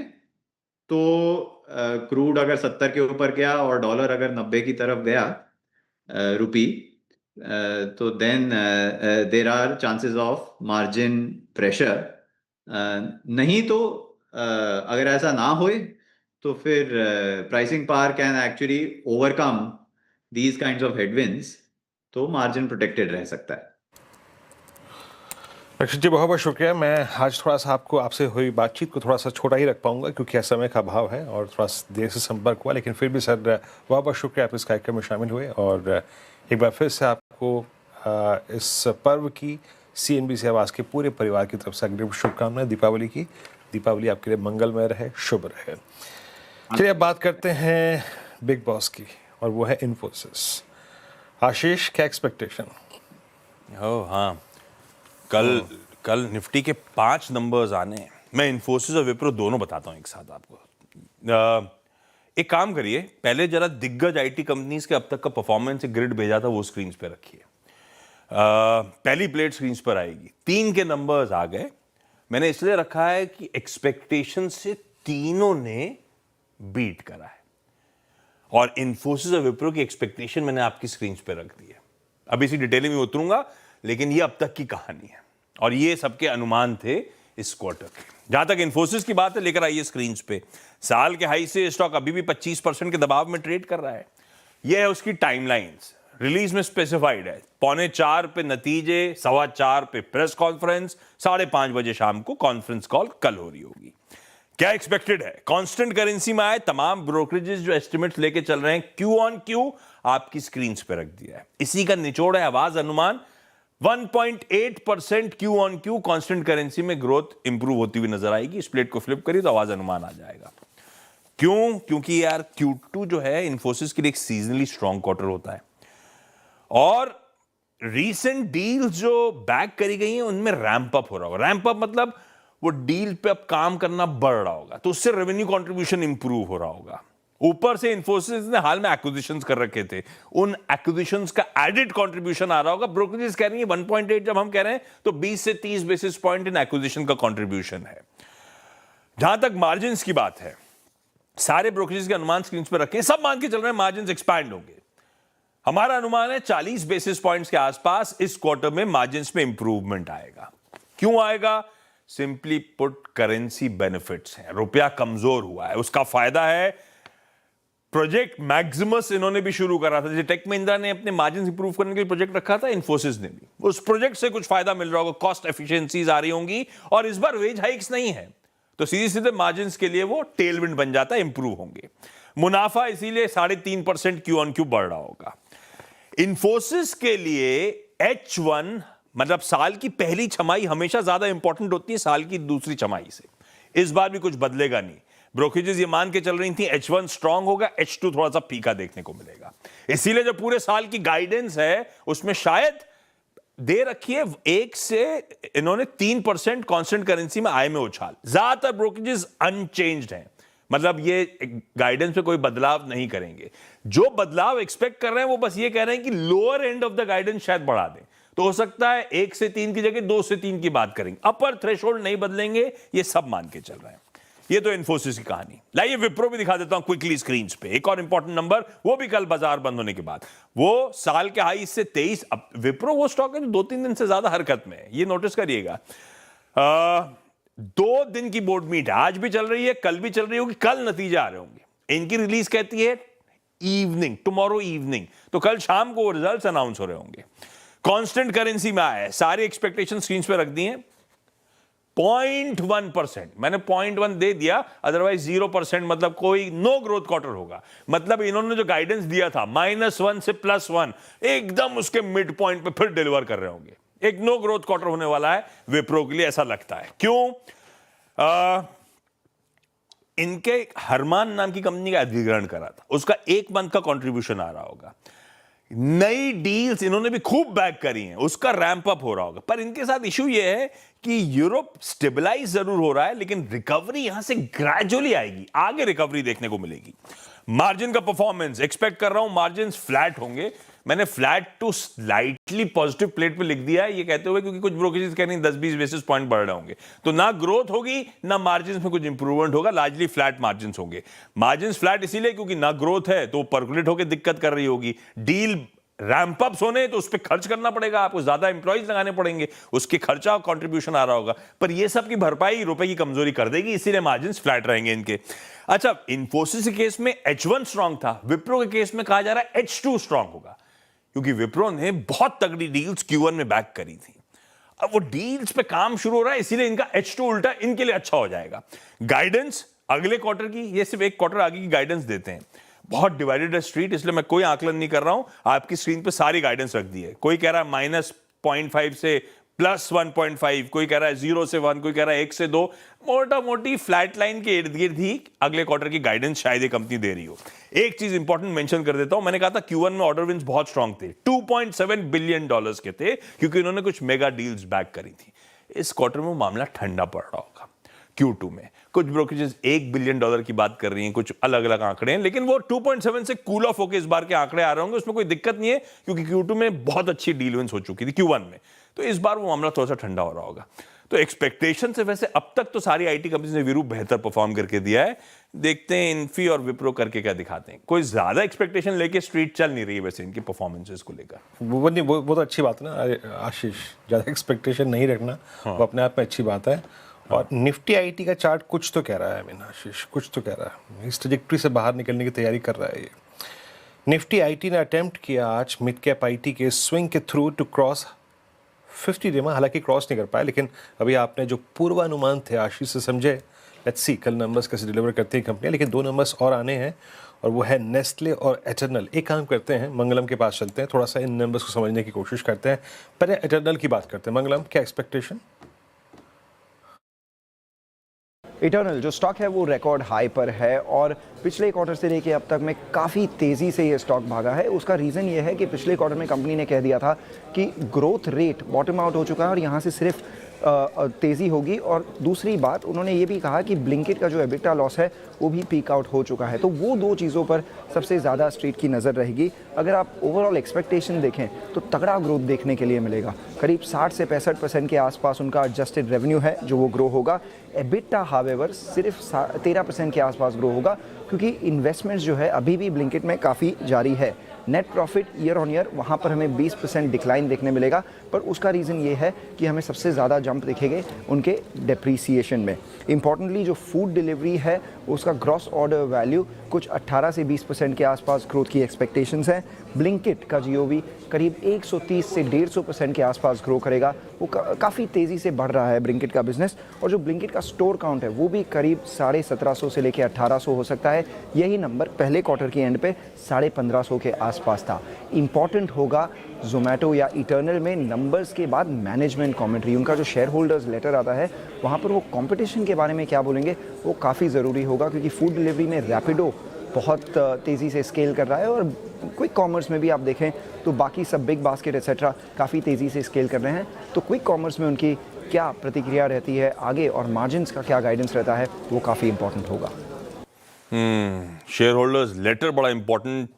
तो क्रूड अगर 70 के ऊपर गया और डॉलर अगर 90 की तरफ गया, रुपी, तो then there are chances of margin pressure. नहीं तो अगर ऐसा ना होए तो फिर pricing power can actually overcome these kinds of headwinds, तो मार्जिन प्रोटेक्टेड रह सकता है। रक्षित जी बहुत बहुत शुक्रिया। मैं आज थोड़ा सा आपसे हुई बातचीत को थोड़ा सा छोटा ही रख पाऊंगा क्योंकि समय का अभाव है और थोड़ा देर से संपर्क हुआ, लेकिन फिर भी सर बहुत बहुत शुक्रिया आप इस कार्यक्रम में शामिल हुए और एक बार फिर से आपको इस पर्व की CNBC आवाज़ के पूरे परिवार की तरफ से अग्रिम शुभकामनाएं दीपावली की। दीपावली आपके लिए मंगलमय रहे, शुभ रहे। चलिए अब बात करते हैं बिग बॉस की और वो है इन्फोसिस। आशीष, क्या एक्सपेक्टेशन? ओह हाँ, कल निफ्टी के 5 नंबर्स आने हैं। मैं इन्फोसिस और विप्रो दोनों बताता हूँ एक साथ आपको। एक काम करिए, पहले जरा दिग्गज IT कंपनीज के अब तक का परफॉर्मेंस ग्रिड भेजा था वो स्क्रीन पे रखिए। पहली प्लेट स्क्रीन पर आएगी। 3 के नंबर्स आ गए। मैंने इसलिए रखा है कि एक्सपेक्टेशन से तीनों ने बीट करा है और इन्फोसिस और विप्रो की एक्सपेक्टेशन मैंने आपकी स्क्रीन पे रख दी है। अब इसी डिटेलिंग में उतरूंगा, लेकिन ये अब तक की कहानी है और ये सबके अनुमान थे इस क्वार्टर के। जहां तक इन्फोसिस की बात है, लेकर आइए स्क्रीन पे। साल के हाई से स्टॉक अभी भी 25% के दबाव में ट्रेड कर रहा है। यह है उसकी टाइमलाइंस, रिलीज में स्पेसिफाइड है। 3:45 पे नतीजे, 4:15 पे प्रेस कॉन्फ्रेंस, 5:30 बजे शाम को कॉन्फ्रेंस कॉल कल हो रही होगी। क्या एक्सपेक्टेड है? कांस्टेंट करेंसी में आए तमाम ब्रोकरेजेस जो एस्टिमेट्स लेके चल रहे हैं क्यू ऑन क्यू आपकी स्क्रीन पे रख दिया है। इसी का निचोड़ है आवाज अनुमान। 1.8% Q on Q constant currency में ग्रोथ इंप्रूव होती हुई नजर आएगी। इस प्लेट को फ्लिप करिए तो आवाज अनुमान आ जाएगा। क्यों? क्योंकि यार Q2 जो है इन्फोसिस के लिए एक सीजनली स्ट्रॉन्ग क्वार्टर होता है और रीसेंट डील्स जो बैक करी गई हैं उनमें रैंप अप हो रहा होगा। रैंप अप मतलब वो डील पे अब काम करना बढ़ रहा होगा, तो उससे रेवेन्यू कंट्रीब्यूशन इंप्रूव हो रहा होगा। ऊपर से इन्फोसिस ने हाल में एक्विजिशंस कर रखे थे, उन एक्विजिशंस का एडेड कंट्रीब्यूशन आ रहा होगा। ब्रोकरेजेस कह रही है 1.8 जब हम कह रहे हैं तो 20 से 30 बेसिस पॉइंट इन एक्विजिशन का कंट्रीब्यूशन है। जहां तक मार्जिन की बात है, सारे ब्रोकरेजेस के अनुमान स्क्रीन पर रखे हैं, सब मान के चल रहे हैं मार्जिन एक्सपैंड होंगे। हमारा अनुमान है 40 बेसिस पॉइंट्स के आसपास इस क्वार्टर में मार्जिन में इंप्रूवमेंट आएगा। क्यों आएगा? सिंपली पुट करेंसी बेनिफिट्स हैं। रुपया कमजोर हुआ है, उसका फायदा है। प्रोजेक्ट मैक्सिमस इन्होंने भी शुरू करा था, जैसे टेक महिंद्रा ने अपने मार्जिन इंप्रूव करने के लिए प्रोजेक्ट रखा था, इन्फोसिस ने भी। उस प्रोजेक्ट से कुछ फायदा मिल रहा होगा, कॉस्ट एफिशिएंसीज आ रही होंगी और इस बार वेज हाइक्स नहीं है, तो सीधे सीधे मार्जिन के लिए वो टेलविंड बन जाता है, इंप्रूव होंगे। मुनाफा इसीलिए 3.5% क्यू ऑन क्यू बढ़ रहा होगा। इन्फोसिस के लिए H1 मतलब साल की पहली छमाही हमेशा ज्यादा इंपॉर्टेंट होती है साल की दूसरी छमाही से। इस बार भी कुछ बदलेगा नहीं। ब्रोकरेजेस ये मान के चल रही थी H1 स्ट्रांग होगा, H2 थोड़ा सा फीका देखने को मिलेगा। इसीलिए जो पूरे साल की गाइडेंस है उसमें शायद दे रखी है 1 से इन्होंने 3% कांस्टेंट करेंसी में आय में उछाल। ज्यादातर ब्रोकरेजेस अनचेंज्ड हैं, मतलब ये गाइडेंस में कोई बदलाव नहीं करेंगे। जो बदलाव एक्सपेक्ट कर रहे हैं वो बस ये कह रहे हैं कि lower end of the guidance शायद बढ़ा दें, तो हो सकता है 1 से 3 की जगह 2 से 3 की बात करेंगे। अपर थ्रेशोल्ड नहीं बदलेंगे, ये सब मान के चल रहे हैं। ये तो इन्फोसिस की कहानी। लाइए विप्रो भी दिखा देता हूं क्विकली स्क्रीन पे। एक और इंपॉर्टेंट नंबर, वो भी कल बाजार बंद होने के बाद, वो साल के हाई से 23। अब विप्रो वो स्टॉक है जो 2-3 दिन से ज्यादा हरकत में है, ये नोटिस करिएगा। 2 दिन की बोर्ड मीट आज भी चल रही है, कल भी चल रही होगी, कल नतीजे आ रहे होंगे। इनकी रिलीज कहती है इवनिंग, टुमारो इवनिंग, तो कल शाम को रिजल्ट्स अनाउंस हो रहे होंगे। कांस्टेंट करेंसी में आया है, सारी एक्सपेक्टेशन स्क्रीन पे रख दी हैं। 0.1%, मैंने 0.1 दे दिया, अदरवाइज 0% मतलब कोई नो ग्रोथ क्वार्टर होगा। मतलब इन्होंने जो गाइडेंस दिया था -1 से +1, एकदम उसके मिड पॉइंट पे फिर डिलीवर कर रहे होंगे। एक नो ग्रोथ क्वार्टर होने वाला है विप्रो के लिए, ऐसा लगता है। क्यों? इनके हरमान नाम की कंपनी का अधिग्रहण करा था, उसका 1 मंथ का कंट्रीब्यूशन आ रहा होगा। नई डील्स इन्होंने भी खूब बैक करी हैं, उसका रैंप अप हो रहा होगा। पर इनके साथ इशू यह है कि यूरोप स्टेबलाइज जरूर हो रहा है, लेकिन रिकवरी यहां से ग्रेजुअली आएगी, आगे रिकवरी देखने को मिलेगी। मार्जिन का परफॉर्मेंस एक्सपेक्ट कर रहा हूं मार्जिन फ्लैट होंगे। मैंने flat to slightly positive plate पे लिख दिया है, ये कहते हुए क्योंकि कुछ ब्रोकरेजेस कह रही हैं 10-20 बेसिस पॉइंट बढ़ रहे होंगे, तो ना ग्रोथ होगी ना मार्जिन में कुछ इंप्रूवमेंट होगा, लार्जली फ्लैट मार्जिन होंगे। मार्जिन फ्लैट इसीलिए क्योंकि ना ग्रोथ है तो परकुलेट होकर दिक्कत कर रही होगी। डील रैंप अप्स होने तो उस पर खर्च करना पड़ेगा, आपको ज्यादा इंप्लॉइज लगाने पड़ेंगे, उसके खर्चा और कंट्रीब्यूशन आ रहा होगा, पर ये सब की भरपाई रुपए की कमजोरी कर देगी, इसीलिए मार्जिन फ्लैट रहेंगे इनके। अच्छा, इन्फोसिस के केस में H1 स्ट्रांग था, विप्रो के केस में कहा जा रहा है H2 स्ट्रांग होगा, क्योंकि विप्रो ने बहुत तगड़ी डील्स Q1 में बैक करी थी। अब वो डील्स पे काम शुरू हो रहा है, इसीलिए इनका H2 उल्टा इनके लिए अच्छा हो जाएगा। गाइडेंस अगले क्वार्टर की, ये सिर्फ एक क्वार्टर आगे की गाइडेंस देते हैं। बहुत डिवाइडेड है स्ट्रीट, इसलिए मैं कोई आकलन नहीं कर रहा हूं, आपकी स्क्रीन पे सारी गाइडेंस रख दी है। कोई कह रहा है -0.5 से +1.5, कोई कह रहा है 0 से 1, कोई कह रहा है 1 से 2। मोटा मोटी फ्लैट लाइन के इर्द गिर्द ही अगले क्वार्टर की गाइडेंस शायद ये कंपनी दे रही हो। एक चीज इंपॉर्टेंट मेंशन कर देता हूं, मैंने कहा था Q1 में ऑर्डर विंस बहुत स्ट्रांग थे, $2.7 बिलियन के थे, क्योंकि उन्होंने कुछ मेगा डील्स बैक करी थी। इस क्वार्टर में वो मामला ठंडा पड़ रहा होगा। Q2 में कुछ ब्रोकरेजेस $1 बिलियन की बात कर रही हैं, कुछ अलग अलग आंकड़े हैं, लेकिन वो 2.7 से कूल ऑफ होकर इस बार के आंकड़े आ रहे होंगे, उसमें कोई दिक्कत नहीं है, क्योंकि Q2 में बहुत अच्छी डील विंस हो चुकी थी Q1 में, तो इस बार वो मामला थोड़ा सा ठंडा हो रहा होगा। तो एक्सपेक्टेशन से वैसे अब तक तो सारी आईटी कंपनीज ने वीरू बेहतर परफॉर्म करके दिया है। देखते हैं इन्फी और विप्रो करके क्या दिखाते हैं। कोई ज्यादा एक्सपेक्टेशन लेके स्ट्रीट चल नहीं रही है वैसे इनकी परफॉर्मेंसेस को लेकर। वो तो अच्छी बात है ना आशीष, ज्यादा एक्सपेक्टेशन नहीं रखना, वो अपने आप में अच्छी बात है। और निफ्टी आईटी का चार्ट कुछ तो कह रहा है, आशीष कुछ तो कह रहा है, इस ट्रजेक्टरी से बाहर निकलने की तैयारी कर रहा है ये। निफ्टी आईटी ने अटेम्प्ट किया आज मिड कैप आईटी के स्विंग के थ्रू टू क्रॉस 50 डेमा, हालांकि क्रॉस नहीं कर पाया, लेकिन अभी आपने जो पूर्वानुमान थे आशीष से समझे। लेट्स सी कल नंबर्स कैसे डिलीवर करती हैं कंपनियां, लेकिन 2 नंबर्स और आने हैं और वो है नेस्ले और एटर्नल। एक काम करते हैं, मंगलम के पास चलते हैं, थोड़ा सा इन नंबर्स को समझने की कोशिश करते हैं। पहले एटर्नल की बात करते हैं। मंगलम, क्या एक्सपेक्टेशन? इटर्नल जो स्टॉक है वो रिकॉर्ड हाई पर है और पिछले क्वार्टर से लेके अब तक में काफ़ी तेज़ी से ये स्टॉक भागा है। उसका रीज़न ये है कि पिछले क्वार्टर में कंपनी ने कह दिया था कि ग्रोथ रेट बॉटम आउट हो चुका है और यहाँ से सिर्फ तेज़ी होगी। और दूसरी बात उन्होंने ये भी कहा कि ब्लिंकिट का जो एबिटा लॉस है वो भी पीक आउट हो चुका है। तो वो 2 चीज़ों पर सबसे ज़्यादा स्ट्रीट की नज़र रहेगी। अगर आप ओवरऑल एक्सपेक्टेशन देखें तो तगड़ा ग्रोथ देखने के लिए मिलेगा। करीब 60 से 65% के आसपास उनका एडजस्टेड रेवेन्यू है जो वो ग्रो होगा। एबिटा हावेवर सिर्फ 13% के आसपास ग्रो होगा, क्योंकि इन्वेस्टमेंट्स जो है अभी भी ब्लिंकिट में काफ़ी जारी है। Net profit year on year वहाँ पर हमें 20% डिक्लाइन देखने मिलेगा, पर उसका रीज़न ये है कि हमें सबसे ज़्यादा जंप दिखेंगे उनके डेप्रीसिएशन में। इम्पॉर्टेंटली जो फूड डिलीवरी है उसका ग्रॉस ऑर्डर वैल्यू कुछ 18 से 20% के आसपास ग्रोथ की एक्सपेक्टेशंस हैं। ब्लिंकिट का जीओवी करीब 130 से 150% के आसपास ग्रो करेगा। वो काफ़ी तेज़ी से बढ़ रहा है ब्लिंकिट का बिजनेस। और जो ब्लिंकिट का स्टोर काउंट है वो भी करीब 1750 से लेकर 1800 हो सकता है। यही नंबर पहले क्वार्टर के एंड पे 1550 के आसपास था। इम्पॉर्टेंट होगा जोमेटो या इटर्नल में नंबर्स के बाद मैनेजमेंट कमेंट्री, उनका जो शेयर होल्डर्स लेटर आता है वहाँ पर वो कंपटीशन के बारे में क्या बोलेंगे वो काफ़ी ज़रूरी होगा, क्योंकि फूड डिलीवरी में रैपिडो बहुत तेज़ी से स्केल कर रहा है और क्विक कॉमर्स में भी आप देखें तो बाकी सब बिग बास्केट एक्सेट्रा काफ़ी तेज़ी से स्केल कर रहे हैं। तो क्विक कॉमर्स में उनकी क्या प्रतिक्रिया रहती है आगे और मार्जिन्स का क्या गाइडेंस रहता है वो काफ़ी इंपॉर्टेंट होगा। शेयर होल्डर्स लेटर बड़ा इंपॉर्टेंट,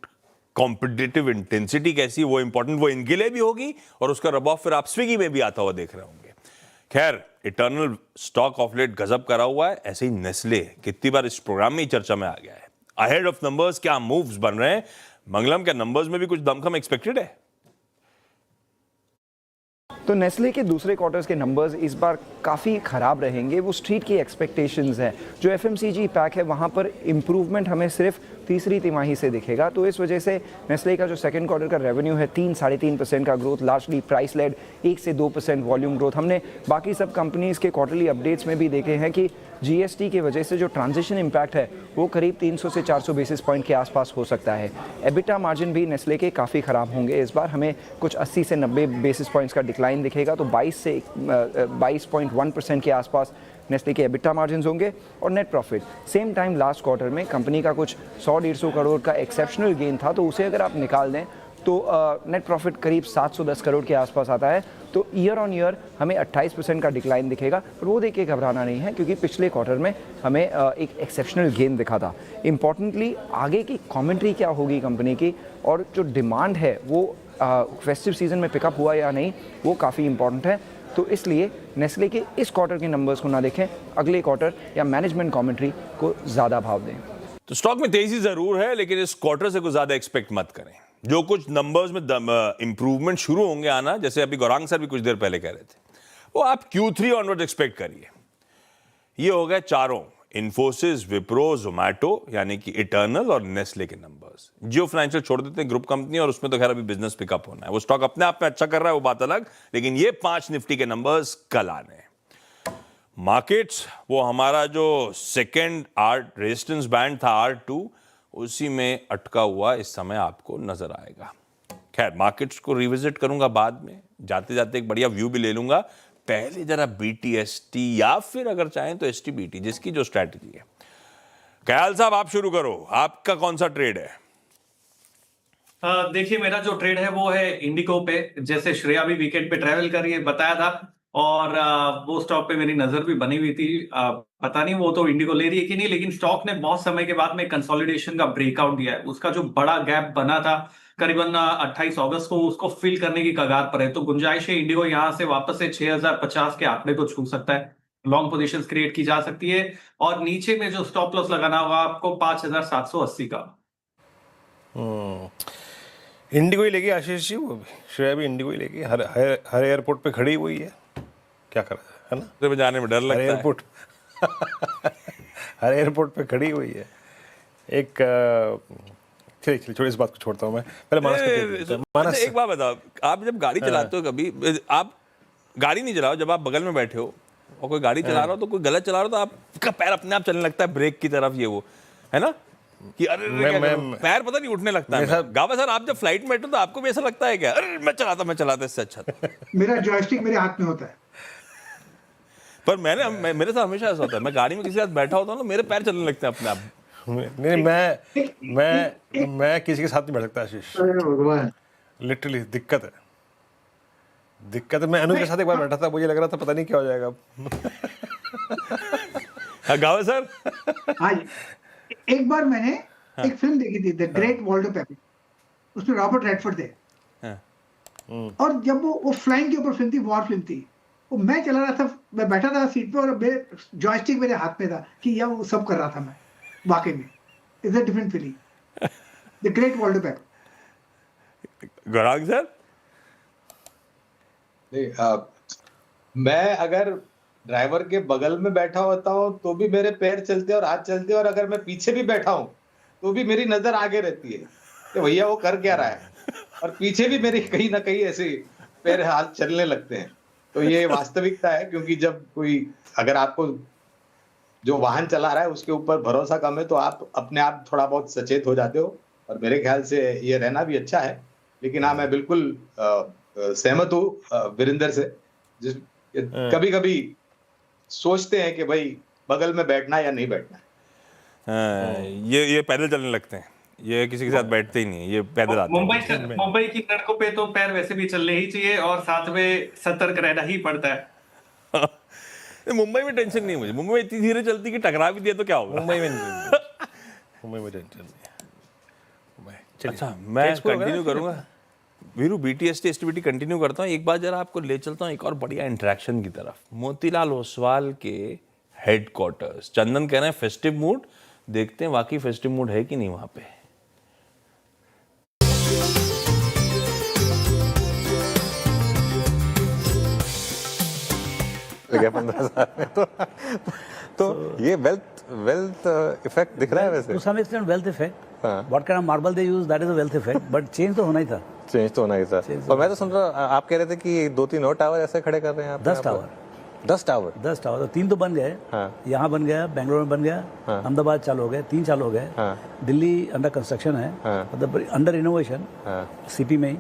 कॉम्पिटिटिव इंटेंसिटी कैसी है वो इंपॉर्टेंट, वो इनके लिए भी होगी और उसका रबॉफ फिर आप स्विगी में भी आता हुआ देख रहे होंगे। खैर, इटर्नल स्टॉक ऑफ लेट गजब करा हुआ है, ऐसे ही नेस्ले कितनी बार इस प्रोग्राम में ही चर्चा में आ गया है। अहेड ऑफ नंबर्स क्या मूव्स बन रहे हैं। मंगलम, क्या नंबर्स में भी कुछ दमखम एक्सपेक्टेड है? तो नेस्ले के दूसरे क्वार्टर्स के नंबर्स इस बार काफ़ी ख़राब रहेंगे, वो स्ट्रीट की एक्सपेक्टेशंस है। जो एफएमसीजी पैक है वहाँ पर इम्प्रूवमेंट हमें सिर्फ तीसरी तिमाही से दिखेगा। तो इस वजह से नेस्ले का जो सेकंड क्वार्टर का रेवेन्यू है 3-3.5% का ग्रोथ, लार्जली प्राइस लेड, 1 से 2% वॉल्यूम ग्रोथ। हमने बाकी सब कंपनीज़ के क्वार्टरली अपडेट्स में भी देखे हैं कि जीएसटी की वजह से जो ट्रांजिशन इम्पैक्ट है वो करीब 300 से 400 बेसिस पॉइंट के आसपास हो सकता है। एबिटा मार्जिन भी नेस्ले के काफ़ी ख़राब होंगे इस बार, हमें कुछ 80 से 90 बेसिस पॉइंट्स का डिक्लाइन दिखेगा। तो 22.1% के आसपास नेस्ले के एबिटा मार्जिन होंगे। और net profit same time last quarter में कंपनी का कुछ 100-150 करोड़ का एक्सेप्शनल गेन था, तो उसे अगर आप निकाल दें तो नेट प्रॉफिट करीब 710 करोड़ के आसपास आता है। तो ईयर ऑन ईयर हमें 28% का डिक्लाइन दिखेगा, पर वो देख के घबराना नहीं है, क्योंकि पिछले क्वार्टर में हमें एक एक्सेप्शनल गेन दिखा था। इम्पॉर्टेंटली आगे की कमेंट्री क्या होगी कंपनी की और जो डिमांड है वो फेस्टिव सीजन में पिकअप हुआ या नहीं वो काफ़ी इंपॉर्टेंट है। तो इसलिए नेस्ले के इस क्वार्टर के नंबर्स को ना देखें, अगले क्वार्टर या मैनेजमेंट कमेंट्री को ज़्यादा भाव दें। तो स्टॉक में तेजी जरूर है, लेकिन इस क्वार्टर से कुछ ज़्यादा एक्सपेक्ट मत करें। जो कुछ नंबर्स में इंप्रूवमेंट शुरू होंगे आना, जैसे अभी गौरांग सर भी कुछ देर पहले कह रहे थे, वो आप Q3 ऑनवर्ड एक्सपेक्ट करिए। ये हो गए चारों इन्फोसिस, विप्रो, जोमैटो यानी कि इटर्नल और नेस्ले के नंबर्स। जियो फाइनेंशियल छोड़ देते हैं, ग्रुप कंपनी, और उसमें तो खैर अभी बिजनेस पिकअप होना है, वो स्टॉक अपने आप में अच्छा कर रहा है, वो बात अलग, लेकिन ये 5 निफ्टी के नंबर्स कल आने हैं। मार्केट्स, वो हमारा जो सेकेंड रेजिस्टेंस बैंड था R2, उसी में अटका हुआ इस समय आपको नजर आएगा। खैर मार्केट्स को रिविजिट करूंगा बाद में, जाते जाते एक बढ़िया व्यू भी ले लूंगा। पहले जरा BTST या फिर अगर चाहें तो STBT, जिसकी जो स्ट्रैटेजी है। कयाल साहब आप शुरू करो, आपका कौन सा ट्रेड है? देखिए मेरा जो ट्रेड है वो है इंडिगो पे। जैसे श्रेया भी वीकेंड पे ट्रैवल कर रही है बताया था, और वो स्टॉक पे मेरी नजर भी बनी हुई थी। पता नहीं वो तो इंडिगो ले रही है कि नहीं, लेकिन स्टॉक ने बहुत समय के बाद में कंसोलिडेशन का ब्रेकआउट दिया है। उसका जो बड़ा गैप बना था करीबन 28 अगस्त को, उसको फिल करने की कगार पर है। तो गुंजाइश है इंडिगो यहां से वापस से 6050 के आंकड़े को छू सकता है, लॉन्ग पोजीशंस क्रिएट की जा सकती है, और नीचे में जो स्टॉप लॉस लगाना होगा आपको 5780 का। इंडिगो ही लेगी आशीष जी, वो भी श्रेया भी इंडिगो ही लेगी। हर एयरपोर्ट पे खड़ी हुई है, क्या कर रहा है ना, तो जाने में डर लगता है। एयरपोर्ट हर एयरपोर्ट पे खड़ी हुई है। एक चलिए छोड़ी, इस बात को छोड़ता हूँ मैं, पहले मानस एक बात बताओ, आप जब गाड़ी चलाते हो, कभी आप गाड़ी नहीं चलाओ, जब आप बगल में बैठे हो और कोई गाड़ी चला रहा हो तो कोई गलत चला रहा हो तो आपका पैर अपने आप चलने लगता है ब्रेक की तरफ, ये वो है ना कि अरे पैर पता नहीं उठने लगता है। गावा सर, आप जब फ्लाइट में बैठो तो आपको भी ऐसा लगता है क्या, अरे मैं चलाता इससे अच्छा था। मेरा जॉयस्टिक मेरे हाथ में होता है, पर मेरे साथ हमेशा ऐसा होता है, मैं गाड़ी में किसी के साथ बैठा होता हूँ ना, मेरे पैर चलने लगते हैं अपने आप। नहीं, मैं किसी के साथ नहीं बैठ सकता आशीष, लिटरली दिक्कत है। मैं अनुज के साथ एक बार बैठा था, मुझे लग रहा था पता नहीं क्या हो जाएगा। गावा सर, हाँ, एक बार मैंने एक फिल्म देखी थी, द ग्रेट वॉल्डो पेपर, उसमें रॉबर्ट रेडफोर्ड थे, और जब वो फ्लाइंग के ऊपर फिल्म थी, वॉर फिल्म थी, वो मैं चला रहा था, मैं बैठा था सीट पे और जॉयस्टिक मेरे हाथ में था कि यह वो सब कर रहा था मैं, वाकई में is a different feeling. The great Waldo paper. Gaurang sir, मैं अगर ड्राइवर के बगल में बैठा होता हूँ तो भी मेरे पैर चलते और हाथ चलते, और अगर मैं पीछे भी बैठा हूँ तो भी मेरी नजर आगे रहती है कि भैया वो कर क्या रहा है, और पीछे भी मेरे कहीं ना कहीं ऐसे पैर हाथ चलने लगते हैं। तो ये वास्तविकता है, क्योंकि जब कोई, अगर आपको जो वाहन चला रहा है उसके ऊपर भरोसा कम है तो आप अपने आप थोड़ा बहुत सचेत हो जाते हो, और मेरे ख्याल से ये रहना भी अच्छा है। लेकिन हाँ, मैं बिल्कुल सहमत हूँ वीरेंद्र से, जिस कभी कभी सोचते हैं कि भाई बगल में बैठना या नहीं बैठना। ये पैदल चलने लगते हैं, ये किसी के साथ बैठते ही नहीं, ये पैदल आते हैं। मुंबई की सड़कों पे तो पैर वैसे भी चलने ही चाहिए, और साथ में सतर्क रहना ही पड़ता है। मुंबई में टेंशन नहीं, मुझे मुंबई इतनी धीरे चलती कि टकरा भी दिया तो क्या होगा। मुंबई में टेंशन नहीं। अच्छा, मैं कंटिन्यू करूंगा वीरू, BTST STBT कंटिन्यू करता हूँ। एक बार जरा आपको ले चलता हूँ एक और बढ़िया इंटरेक्शन की तरफ। मोतीलाल ओसवाल के हेडक्वार्टर्स, चंदन कह रहे हैं फेस्टिव मूड, देखते हैं वाकई फेस्टिव मूड है कि नहीं वहां पे। गया 15,000 में तो ये वेल्थ इफेक्ट दिख रहा है वैसे, to some extent wealth effect. What kind of marble they use, that is a wealth effect, but change तो होना ही था। चेंज तो होना ही था। और मैं तो सुन रहा, आप कह रहे थे कि 2-3 और टावर ऐसे खड़े कर रहे हैं आप। 10 टावर 10 टावर तो 3 तो बन गए। यहाँ बन गया, बेंगलोर में बन गया, अहमदाबाद चालू हो गए, 3 चालू हो गए, दिल्ली अंडर कंस्ट्रक्शन है, मतलब अंडर इनोवेशन सिटी में ही,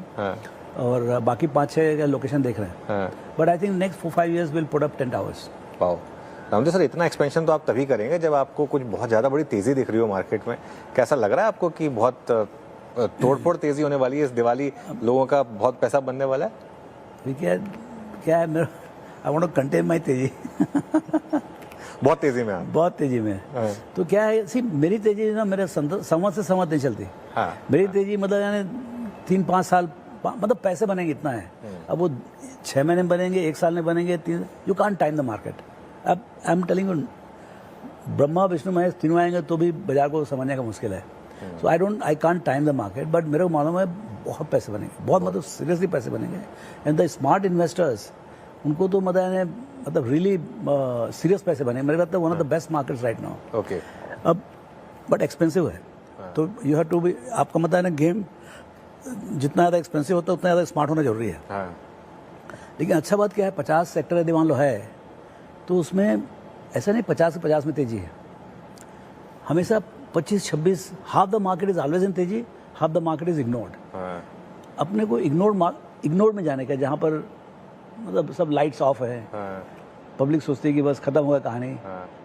और बाकी 5-6 लोकेशन देख रहे हैं। But I think next 4-5 years will put up 10 towers. Wow Ramji sir, इतना एक्सपेंशन तो आप तभी करेंगे जब आपको कुछ बहुत ज़्यादा बड़ी तेज़ी दिख रही हो मार्केट में। कैसा लग रहा है आपको कि बहुत तोड़फोड़ तेज़ी होने वाली है इस दिवाली, लोगों का बहुत पैसा बनने वाला है? क्या है, मेरा I want to contain my तेजी। बहुत तेज़ी में, बहुत तेज़ी में। तो क्या है, सी मेरी तेज़ी ना मेरे संवत से संवत नहीं चलती। मेरी तेज़ी मतलब यानी 3-5 साल, मतलब पैसे बनेंगे इतना है। अब वो 6 महीने में बनेंगे, 1 साल में बनेंगे, 3, you can't time the market. अब I am telling you, Brahma Vishnu Mahesh तीनों आएंगे तो भी बाजार को समझने का मुश्किल है। So I can't time the market, but मेरे को मालूम है बहुत पैसे बनेंगे, बहुत मतलब सीरियसली पैसे बनेंगे। एंड द स्मार्ट इन्वेस्टर्स उनको तो मतलब रियली सीरियस पैसे बने। मेरे लगता है one of the best markets right now. Okay. अब बट एक्सपेंसिव है, तो यू हैव टू बी, आपका मतलब है ना, गेम जितना ज़्यादा एक्सपेंसिव होता है उतना ज़्यादा स्मार्ट होना जरूरी है। लेकिन अच्छा बात क्या है, 50 सेक्टर यदि मान लो है तो उसमें ऐसा नहीं 50 से 50 में तेजी है, हमेशा 25-26, half the market is always in तेजी, half the market is ignored. अपने को इग्नोर्ड में जाने का, जहाँ पर मतलब सब लाइट्स ऑफ है, पब्लिक सोचती है कि बस खत्म हुआ कहानी।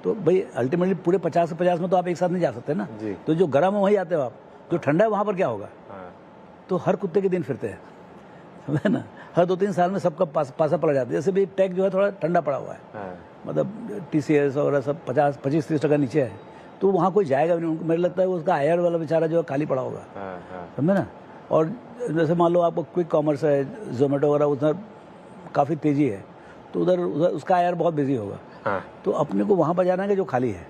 तो भाई अल्टीमेटली पूरे 50 से 50 में तो आप एक साथ नहीं जा सकते ना। तो जो गर्म है वहीं आते हो आप, जो ठंडा है वहाँ पर क्या होगा। तो हर कुत्ते के दिन फिरते हैं, समझे ना। हर 2-3 साल में सबका पासा पड़ जाता है। जैसे भी टेक जो है थोड़ा ठंडा पड़ा हुआ है, मतलब TCS वगैरह सब 25-30% नीचे है, तो वहाँ कोई जाएगा भी नहीं। मेरे लगता है उसका IR वाला बेचारा जो है खाली पड़ा होगा, समझे ना। और जैसे मान लो आपको क्विक कॉमर्स है, जोमेटो वगैरह, उधर काफ़ी तेज़ी है, तो उधर उसका IR बहुत बिजी होगा। तो अपने को वहाँ पर जाना है कि जो खाली है,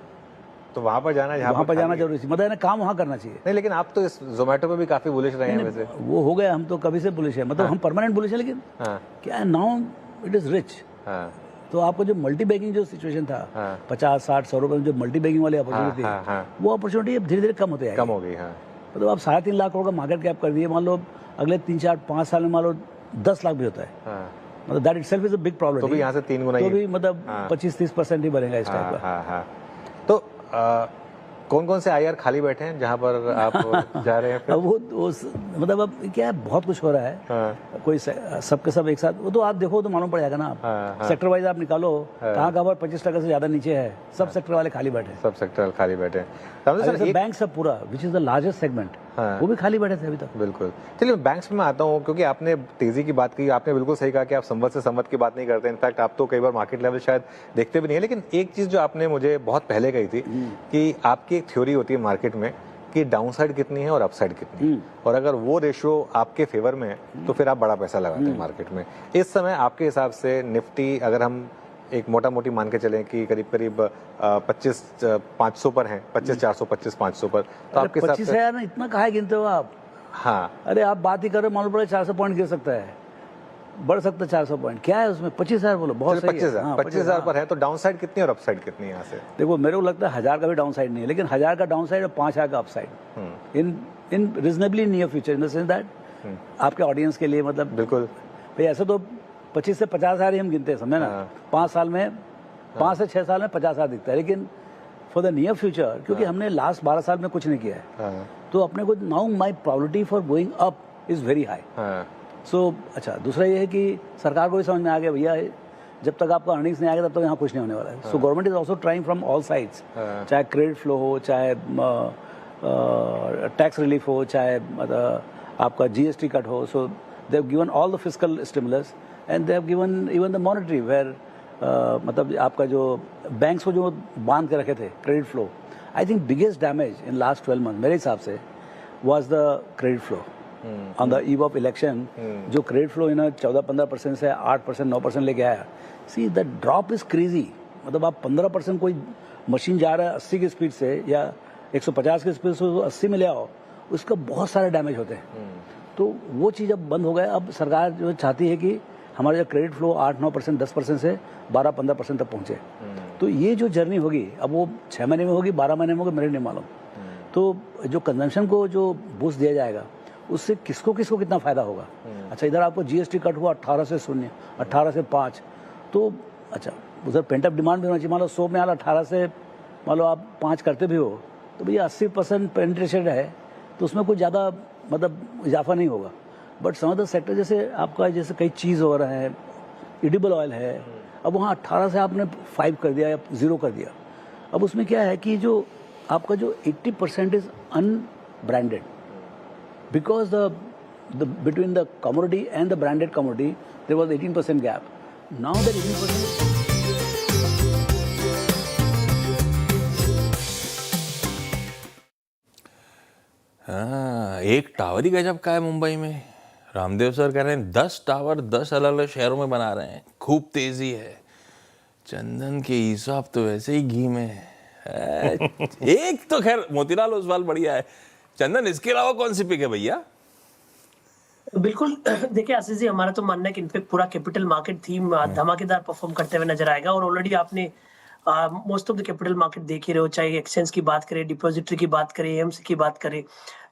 तो वहाँ पर जाना, वहाँ पर जाना जरूरी है। मतलब काम वहाँ करना चाहिए। नहीं, लेकिन आप तो इस जोमेटो पे भी काफी बुलिश रहे हैं वैसे। वो हो गया, हम तो कभी से बुलिश है, मतलब हम परमानेंट बुलिश है। लेकिन क्या है, नाउ इट इज रिच। तो आपको जो मल्टी बैगिंग जो सिचुएशन था, 50, 60, 100 रुपए में जो मल्टी बैगिंग वाली अपॉर्चुनिटी थी, वो अपॉर्चुनिटी अब धीरे धीरे कम होते कम हो गई। मतलब आप 3.5 लाख करोड़ का मार्केट कैप कर दिए, मान लो अगले 3, 4, 5 साल में मान लो 10 लाख भी होता है, मतलब that itself is a big problem. तो भी यहाँ से 3 गुना, तो भी मतलब 25-30% ही बढ़ेगा इस टाइप का। तो कौन कौन से IR खाली बैठे हैं जहाँ पर आप जा रहे हैं? अब वो मतलब अब क्या है, बहुत कुछ हो रहा है। कोई सबके सब एक साथ, वो तो आप देखो तो मालूम पड़ जाएगा ना। आप सेक्टर वाइज आप निकालो, कहाँ पर 25% से ज्यादा नीचे है, सब सेक्टर वाले खाली बैठे हैं। सब सेक्टर खाली बैठे हैं। बैंक सब पूरा, which is the largest segment, वो भी खाली बैठे थे अभी तक। बिल्कुल। चलिए बैंक्स में आता हूँ, क्योंकि आपने तेजी की बात की, आपने बिल्कुल सही कहा कि आप संवत से संवत की बात नहीं करते। इनफैक्ट आप तो कई बार मार्केट लेवल शायद देखते भी नहीं है। लेकिन एक चीज जो आपने मुझे बहुत पहले कही थी कि आपकी एक थ्योरी होती है मार्केट में कि डाउनसाइड कितनी है और अपसाइड कितनी है, और अगर वो रेशियो आपके फेवर में है तो फिर आप बड़ा पैसा लगाते हैं मार्केट में। इस समय आपके हिसाब से निफ्टी, अगर हम एक मोटा मोटी मान के चलें कि करीब करीब 25,500 पर है, 25,400, 25,500 पर, तो आपके हिसाब से यार इतना कहाँ गिनते हो आप। हाँ, अरे आप बात ही कर रहे, मालूम पड़े 400 पॉइंट गिर सकता है, बढ़ सकता है 400 पॉइंट, क्या है उसमें 25,000 बोलो, बहुत 25,000 पर है। तो डाउनसाइड कितनी और अपसाइड कितनी है यहाँ से? देखो मेरे को लगता है 1000 का भी डाउनसाइड नहीं है, लेकिन 1000 का डाउनसाइड और 5,000 का upside in reasonably near future, in the sense that आपके ऑडियंस के लिए, मतलब बिल्कुल भाई ऐसे तो 25 से 50,000 ही हम गिनते हैं, समझे ना। 5 साल में 5 से 6 साल में 50,000 दिखता है, लेकिन फॉर द नियर फ्यूचर, क्योंकि हमने लास्ट 12 साल में कुछ नहीं किया है, तो अपने को now my probability for going up is very high. So अच्छा, दूसरा ये है कि सरकार को भी समझ में आ गया भैया, जब तक आपका अर्निंग्स नहीं आएगा तब तक यहाँ कुछ नहीं होने वाला है। So government is also trying from all sides, चाहे क्रेडिट फ्लो हो, चाहे टैक्स रिलीफ हो, चाहे आपका GST कट हो। So they have given all the fiscal stimulus and they have given even the monetary, where मतलब आपका जो बैंक्स को जो बांध के रखे थे credit flow, I think biggest damage in last 12 month मेरे हिसाब से was the credit flow on the eve of election. जो क्रेडिट फ्लो इन 14-15% से 8%, 9% लेके आया। See the drop is crazy, मतलब आप 15% कोई मशीन जा रहा है 80 की स्पीड से या 150 की स्पीड से 80 में ले आओ, उसका बहुत सारे डैमेज होते हैं। तो वो चीज़ अब बंद हो गया। अब सरकार जो चाहती है कि हमारा जो क्रेडिट फ्लो 8-9%, 10% से 12-15% तक पहुंचे। तो ये जो जर्नी होगी, अब वो 6 महीने में होगी, 12 महीने में होगी, मेरे नहीं मालूम। तो जो कंजम्पशन को जो बूस्ट दिया जाएगा, उससे किसको किसको कितना फायदा होगा। अच्छा, इधर आपको GST कट हुआ 18 से 0, 18 से 5, तो अच्छा उधर पेंटअप डिमांड भी होना चाहिए। मान लो 100 में 18 से मान लो आप 5 करते भी हो, तो भैया 80% पेनिट्रेशन है, तो उसमें कोई ज़्यादा मतलब इजाफा नहीं होगा। बट सम अदर सेक्टर जैसे आपका, जैसे कई चीज़ हो रहा है, एडिबल ऑयल है, अब वहाँ 18 से आपने 5 कर दिया या 0 कर दिया। अब उसमें क्या है कि जो आपका जो 80% is unbranded, because the between the commodity and the branded commodity there was 18% gap. Now that 18% एक टावर ही गजब का है मुंबई में। रामदेव सर कह रहे हैं 10 टावर 10 अलग अलग शहरों में बना रहे हैं, खूब तेजी है। चंदन के हिसाब तो वैसे ही घी में है। एक तो खैर मोतीलाल ओसवाल बढ़िया है। चंदन, इसके अलावा कौन सी पिक है भैया? बिल्कुल देखिए आशीष जी, हमारा तो मानना है कि इनफेक्ट पूरा कैपिटल मार्केट थीम धमाकेदार परफॉर्म करते हुए नजर आएगा और ऑलरेडी आपने most of the capital market देख ही रहे हो, चाहे एक्सचेंज की बात करें, डिपॉजिटरी की बात करें, एएमसी की बात करें,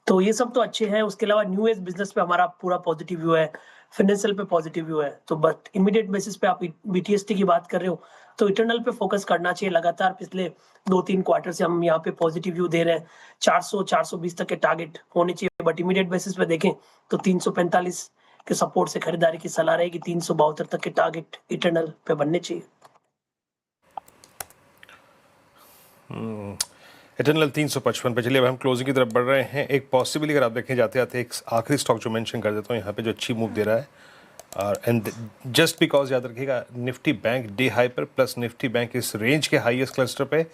तो ये सब तो अच्छे हैं। उसके अलावा न्यू एज बिजनेस पे हमारा पूरा पॉजिटिव व्यू है, फाइनेंशियल पे पॉजिटिव व्यू है। तो बट इमीडिएट बेसिस पे आप बीटीएसटी की बात कर रहे हो तो इटर्नल पे फोकस करना चाहिए। लगातार पिछले 2-3 क्वार्टर से हम यहाँ पे पॉजिटिव व्यू दे रहे हैं, 400-420 तक के टारगेट होने चाहिए, बट इमीडिएट बेसिस पे देखें तो 345 के सपोर्ट से खरीदारी की सलाह रहेगी, 372 तक के टारगेट इटर्नल पे बनने चाहिए। इटर्नल 355 पे। चलिए अब हम क्लोजिंग की तरफ बढ़ रहे हैं। एक पॉसिबली अगर आप देखें जाते जाते एक आखिरी स्टॉक जो मेंशन कर देता हूँ यहाँ पे जो अच्छी मूव दे रहा है, और एंड जस्ट बिकॉज याद रखिएगा निफ्टी बैंक डे हाई पर प्लस निफ्टी बैंक इस रेंज के हाईएस्ट क्लस्टर पे,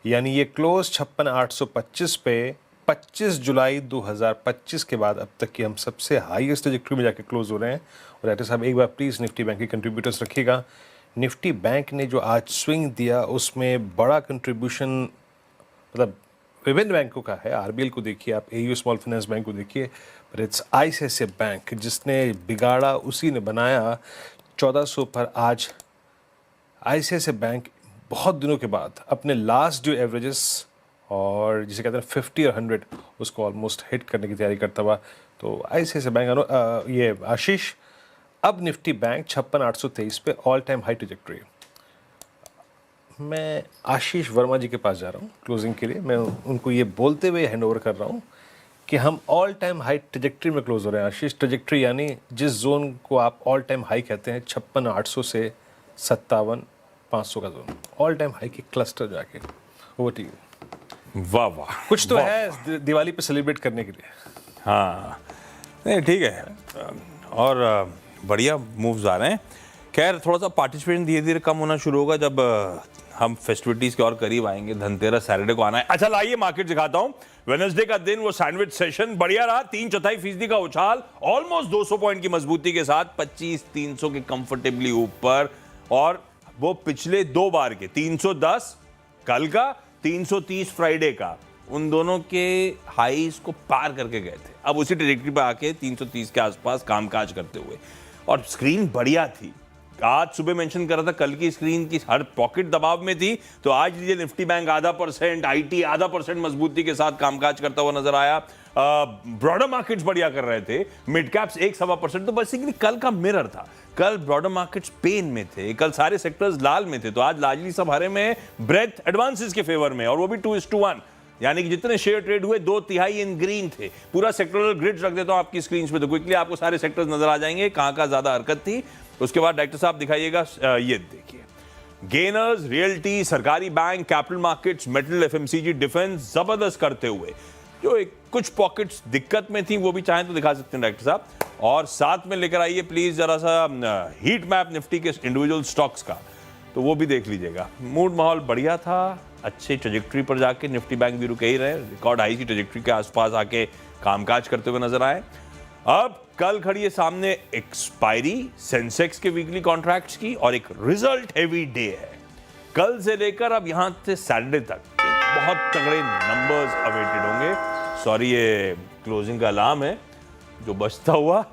यानी ये क्लोज 56,825 पे 25 जुलाई 2025 के बाद अब तक की हम सबसे हाईएस्ट ट्रैजेक्टरी में जाके क्लोज हो रहे हैं। और एक्टर साहब एक बार प्लीज़ निफ्टी बैंक के कंट्रीब्यूटर्स रखिएगा। निफ्टी बैंक ने जो आज स्विंग दिया उसमें बड़ा कंट्रीब्यूशन मतलब विभिन्न बैंकों का है। आरबीएल को देखिए आप, एयू स्मॉल फाइनेंस बैंक को देखिए, पर इट्स आईसीआईसीआई बैंक जिसने बिगाड़ा उसी ने बनाया। 1400 पर आज आईसीआईसीआई बैंक बहुत दिनों के बाद अपने लास्ट ड्यू एवरेजेस और जिसे कहते हैं 50 और 100 उसको ऑलमोस्ट हिट करने की तैयारी करता हुआ। तो आईसीआईसीआई बैंक ये आशीष, अब निफ्टी बैंक 56,823 पे ऑल टाइम हाई ट्रैजेक्टरी। मैं आशीष वर्मा जी के पास जा रहा हूँ क्लोजिंग के लिए। मैं उनको ये बोलते हुए हैंड ओवर कर रहा हूँ कि हम ऑल टाइम हाई ट्रैजेक्टरी में क्लोज हो रहे हैं। आशीष, ट्रैजेक्टरी यानी जिस जोन को आप ऑल टाइम हाई कहते हैं 56,800 से 57,500 का जोन, ऑल टाइम हाई के क्लस्टर जाके वो ठीक है। वाह वाह, कुछ तो है दिवाली पे सेलिब्रेट करने के लिए। हाँ नहीं ठीक है, और बढ़िया मूव्स आ रहे हैं। खैर थोड़ा सा पार्टिसिपेशन धीरे धीरे कम होना शुरू होगा जब हम फेस्टिविटीज के और करीब आएंगे। धनतेरस सैटरडे को आना है। अच्छा लाइए मार्केट दिखाता हूं। वेडनेसडे का दिन वो सैंडविच सेशन बढ़िया रहा, 3/4% का उछाल, ऑलमोस्ट 200 पॉइंट की मजबूती के साथ 25,300 के कंफर्टेबली ऊपर, और वो पिछले 2 बार के 310 कल का 330 फ्राइडे का, उन दोनों के हाईज को पार करके गए थे। अब उसी ट्रैजेक्टरी पर आके 330 के आसपास कामकाज करते हुए, और स्क्रीन बढ़िया थी। आज सुबह मेंशन कर रहा था कल की स्क्रीन की हर पॉकेट दबाव में थी, तो आज लीजिए निफ्टी बैंक 0.5%, आईटी 0.5% मजबूती के साथ कामकाज करता हुआ नजर आया। ब्रॉडर मार्केट्स बढ़िया कर रहे थे, मिड कैप्स 1-1.25%, तो बेसिकली कल का मिरर था। कल ब्रॉडर मार्केट्स पेन में थे, कल सारे सेक्टर्स लाल में थे, तो आज लार्जली सब हरे में, ब्रेथ एडवांसेस के फेवर में, और वो भी 2:1, यानी कि जितने शेयर ट्रेड हुए 2/3 इन ग्रीन थे। पूरा सेक्टरल ग्रिड रख देता हूं आपकी स्क्रीन पे, तो क्विकली आपको सारे सेक्टर्स नजर आ जाएंगे कहां का ज्यादा हरकत थी। उसके बाद डायरेक्टर साहब दिखाइएगा, ये देखिए गेनर्स रियल्टी, सरकारी bank, capital markets, metal, FMCG, defence जबरदस्त करते हुए। जो एक कुछ पॉकेट्स दिक्कत में थी वो भी चाहें तो दिखा सकते हैं डायरेक्टर साहब, और साथ में लेकर आइए प्लीज जरा सा हीट मैप निफ्टी के इंडिविजुअल स्टॉक्स का, तो वो भी देख लीजिएगा। मूड माहौल बढ़िया था, अच्छे ट्रैजेक्टरी पर जाके निफ्टी बैंक भी रुके ही रहे, रिकॉर्ड हाई की ट्रैजेक्टरी के आसपास आके कामकाज करते हुए नजर आए। अब कल खड़ी है सामने एक्सपायरी सेंसेक्स के वीकली कॉन्ट्रैक्ट्स की, और एक रिजल्ट हेवी डे है। कल से लेकर अब यहां से सैटरडे तक बहुत तगड़े नंबर्स अवेटेड होंगे। सॉरी ये क्लोजिंग का अलार्म है जो बजता हुआ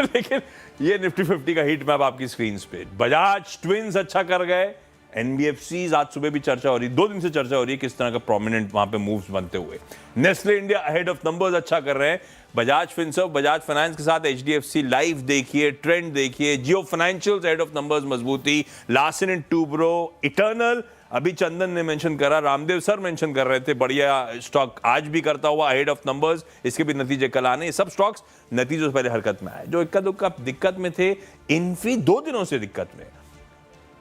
लेकिन ये निफ्टी 50 का हीट मैप आपकी स्क्रीन पे। बजाज ट्विंस अच्छा कर गए, एनबीएफसी आज सुबह भी चर्चा हो रही, 2 दिन से चर्चा हो रही है किस तरह का प्रोमिनेंट वहां पे मूव्स बनते हुए। Nestle India ahead of numbers अच्छा कर रहे हैं। बजाज फिनसर्व, बजाज फाइनेंस के साथ एचडीएफसी लाइफ देखिए, ट्रेंड देखिए, जियो फाइनेंशियल्स अहेड ऑफ नंबर्स मजबूती, लार्सन एंड टूब्रो, इटर्नल, अभी चंदन ने मेंशन करा, रामदेव सर मेंशन कर रहे थे, बढ़िया स्टॉक आज भी करता हुआ अहेड ऑफ नंबर्स, इसके भी नतीजे कल आने। सब स्टॉक्स नतीजों से पहले हरकत में आए। जो इक्का दुक्का दिक्कत में थे, इन्फी 2 दिनों से दिक्कत में,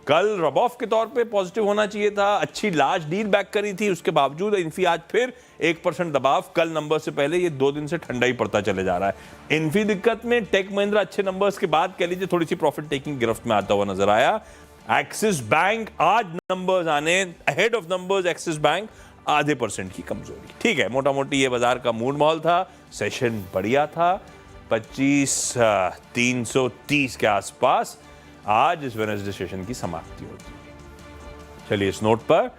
कल रबॉफ के तौर पे पॉजिटिव होना चाहिए था, अच्छी लार्ज डील बैक करी थी, उसके बावजूद इन्फी आज फिर 1% दबाव, कल नंबर से पहले ये 2 दिन से ठंडा ही पड़ता चले जा रहा है। इन्फी दिक्कत में, टेक महिंद्रा अच्छे नंबर्स के बाद कह लीजिए थोड़ी सी प्रॉफिट टेकिंग गिरफ्त में आता हुआ नजर आया। एक्सिस बैंक आज नंबर्स आने, ahead of numbers axis bank 0.5% की कमजोरी। ठीक है, मोटा मोटी ये बाजार का मूड माहौल था, सेशन बढ़िया था, 25,330 के आसपास आज इस वेडनेसडे सेशन की समाप्ति होती है। चलिए इस नोट पर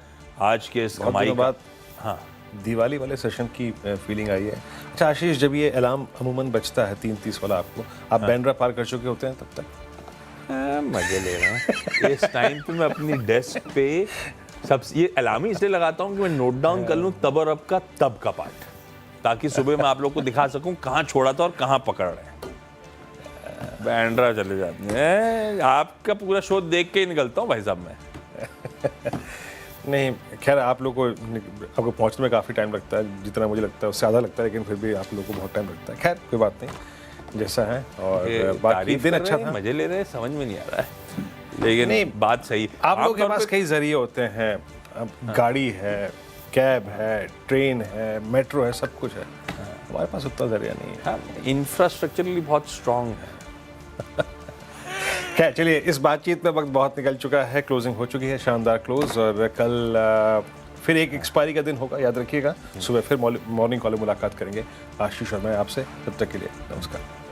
आज के इस कमाई बाद हाँ दिवाली वाले सेशन की फीलिंग आई है। अच्छा आशीष, जब ये अलार्म अमूमन बजता है 3:30 वाला, आप बैंड्रा पार कर चुके होते हैं तब तक? मजे ले रहा हूँ इस टाइम पे। मैं अपनी डेस्क पे ये अलार्म ही इसलिए लगाता हूँ कि मैं नोट डाउन कर लूँ तब और अब का तब का पार्ट, ताकि सुबह मैं आप लोग को दिखा सकूँ कहाँ छोड़ा था और कहाँ पकड़ रहे हैं। बैंड्रा चले जाते हैं, आपका पूरा शो देख के ही निकलता हूँ भाई साहब मैं। नहीं खैर, आप लोग को आपको पहुंचने में काफ़ी टाइम लगता है, जितना मुझे लगता है उससे ज़्यादा लगता है, लेकिन फिर भी आप लोग को बहुत टाइम लगता है। खैर कोई बात नहीं, जैसा है। और बाकी दिन अच्छा था, मजे ले रहे हैं, समझ में नहीं आ रहा है, लेकिन नहीं बात सही। आप लोगों के पास कई जरिए होते हैं, गाड़ी है, कैब है, ट्रेन है, मेट्रो है, सब कुछ है। हमारे पास उतना जरिया नहीं है, इंफ्रास्ट्रक्चरली बहुत स्ट्रांग है। खैर चलिए, इस बातचीत में वक्त बहुत निकल चुका है, क्लोजिंग हो चुकी है, शानदार क्लोज। और कल फिर एक एक्सपायरी का दिन होगा, याद रखिएगा। सुबह फिर मॉर्निंग कॉल में मुलाकात करेंगे। आशीष और मैं आपसे, तब तक के लिए नमस्कार।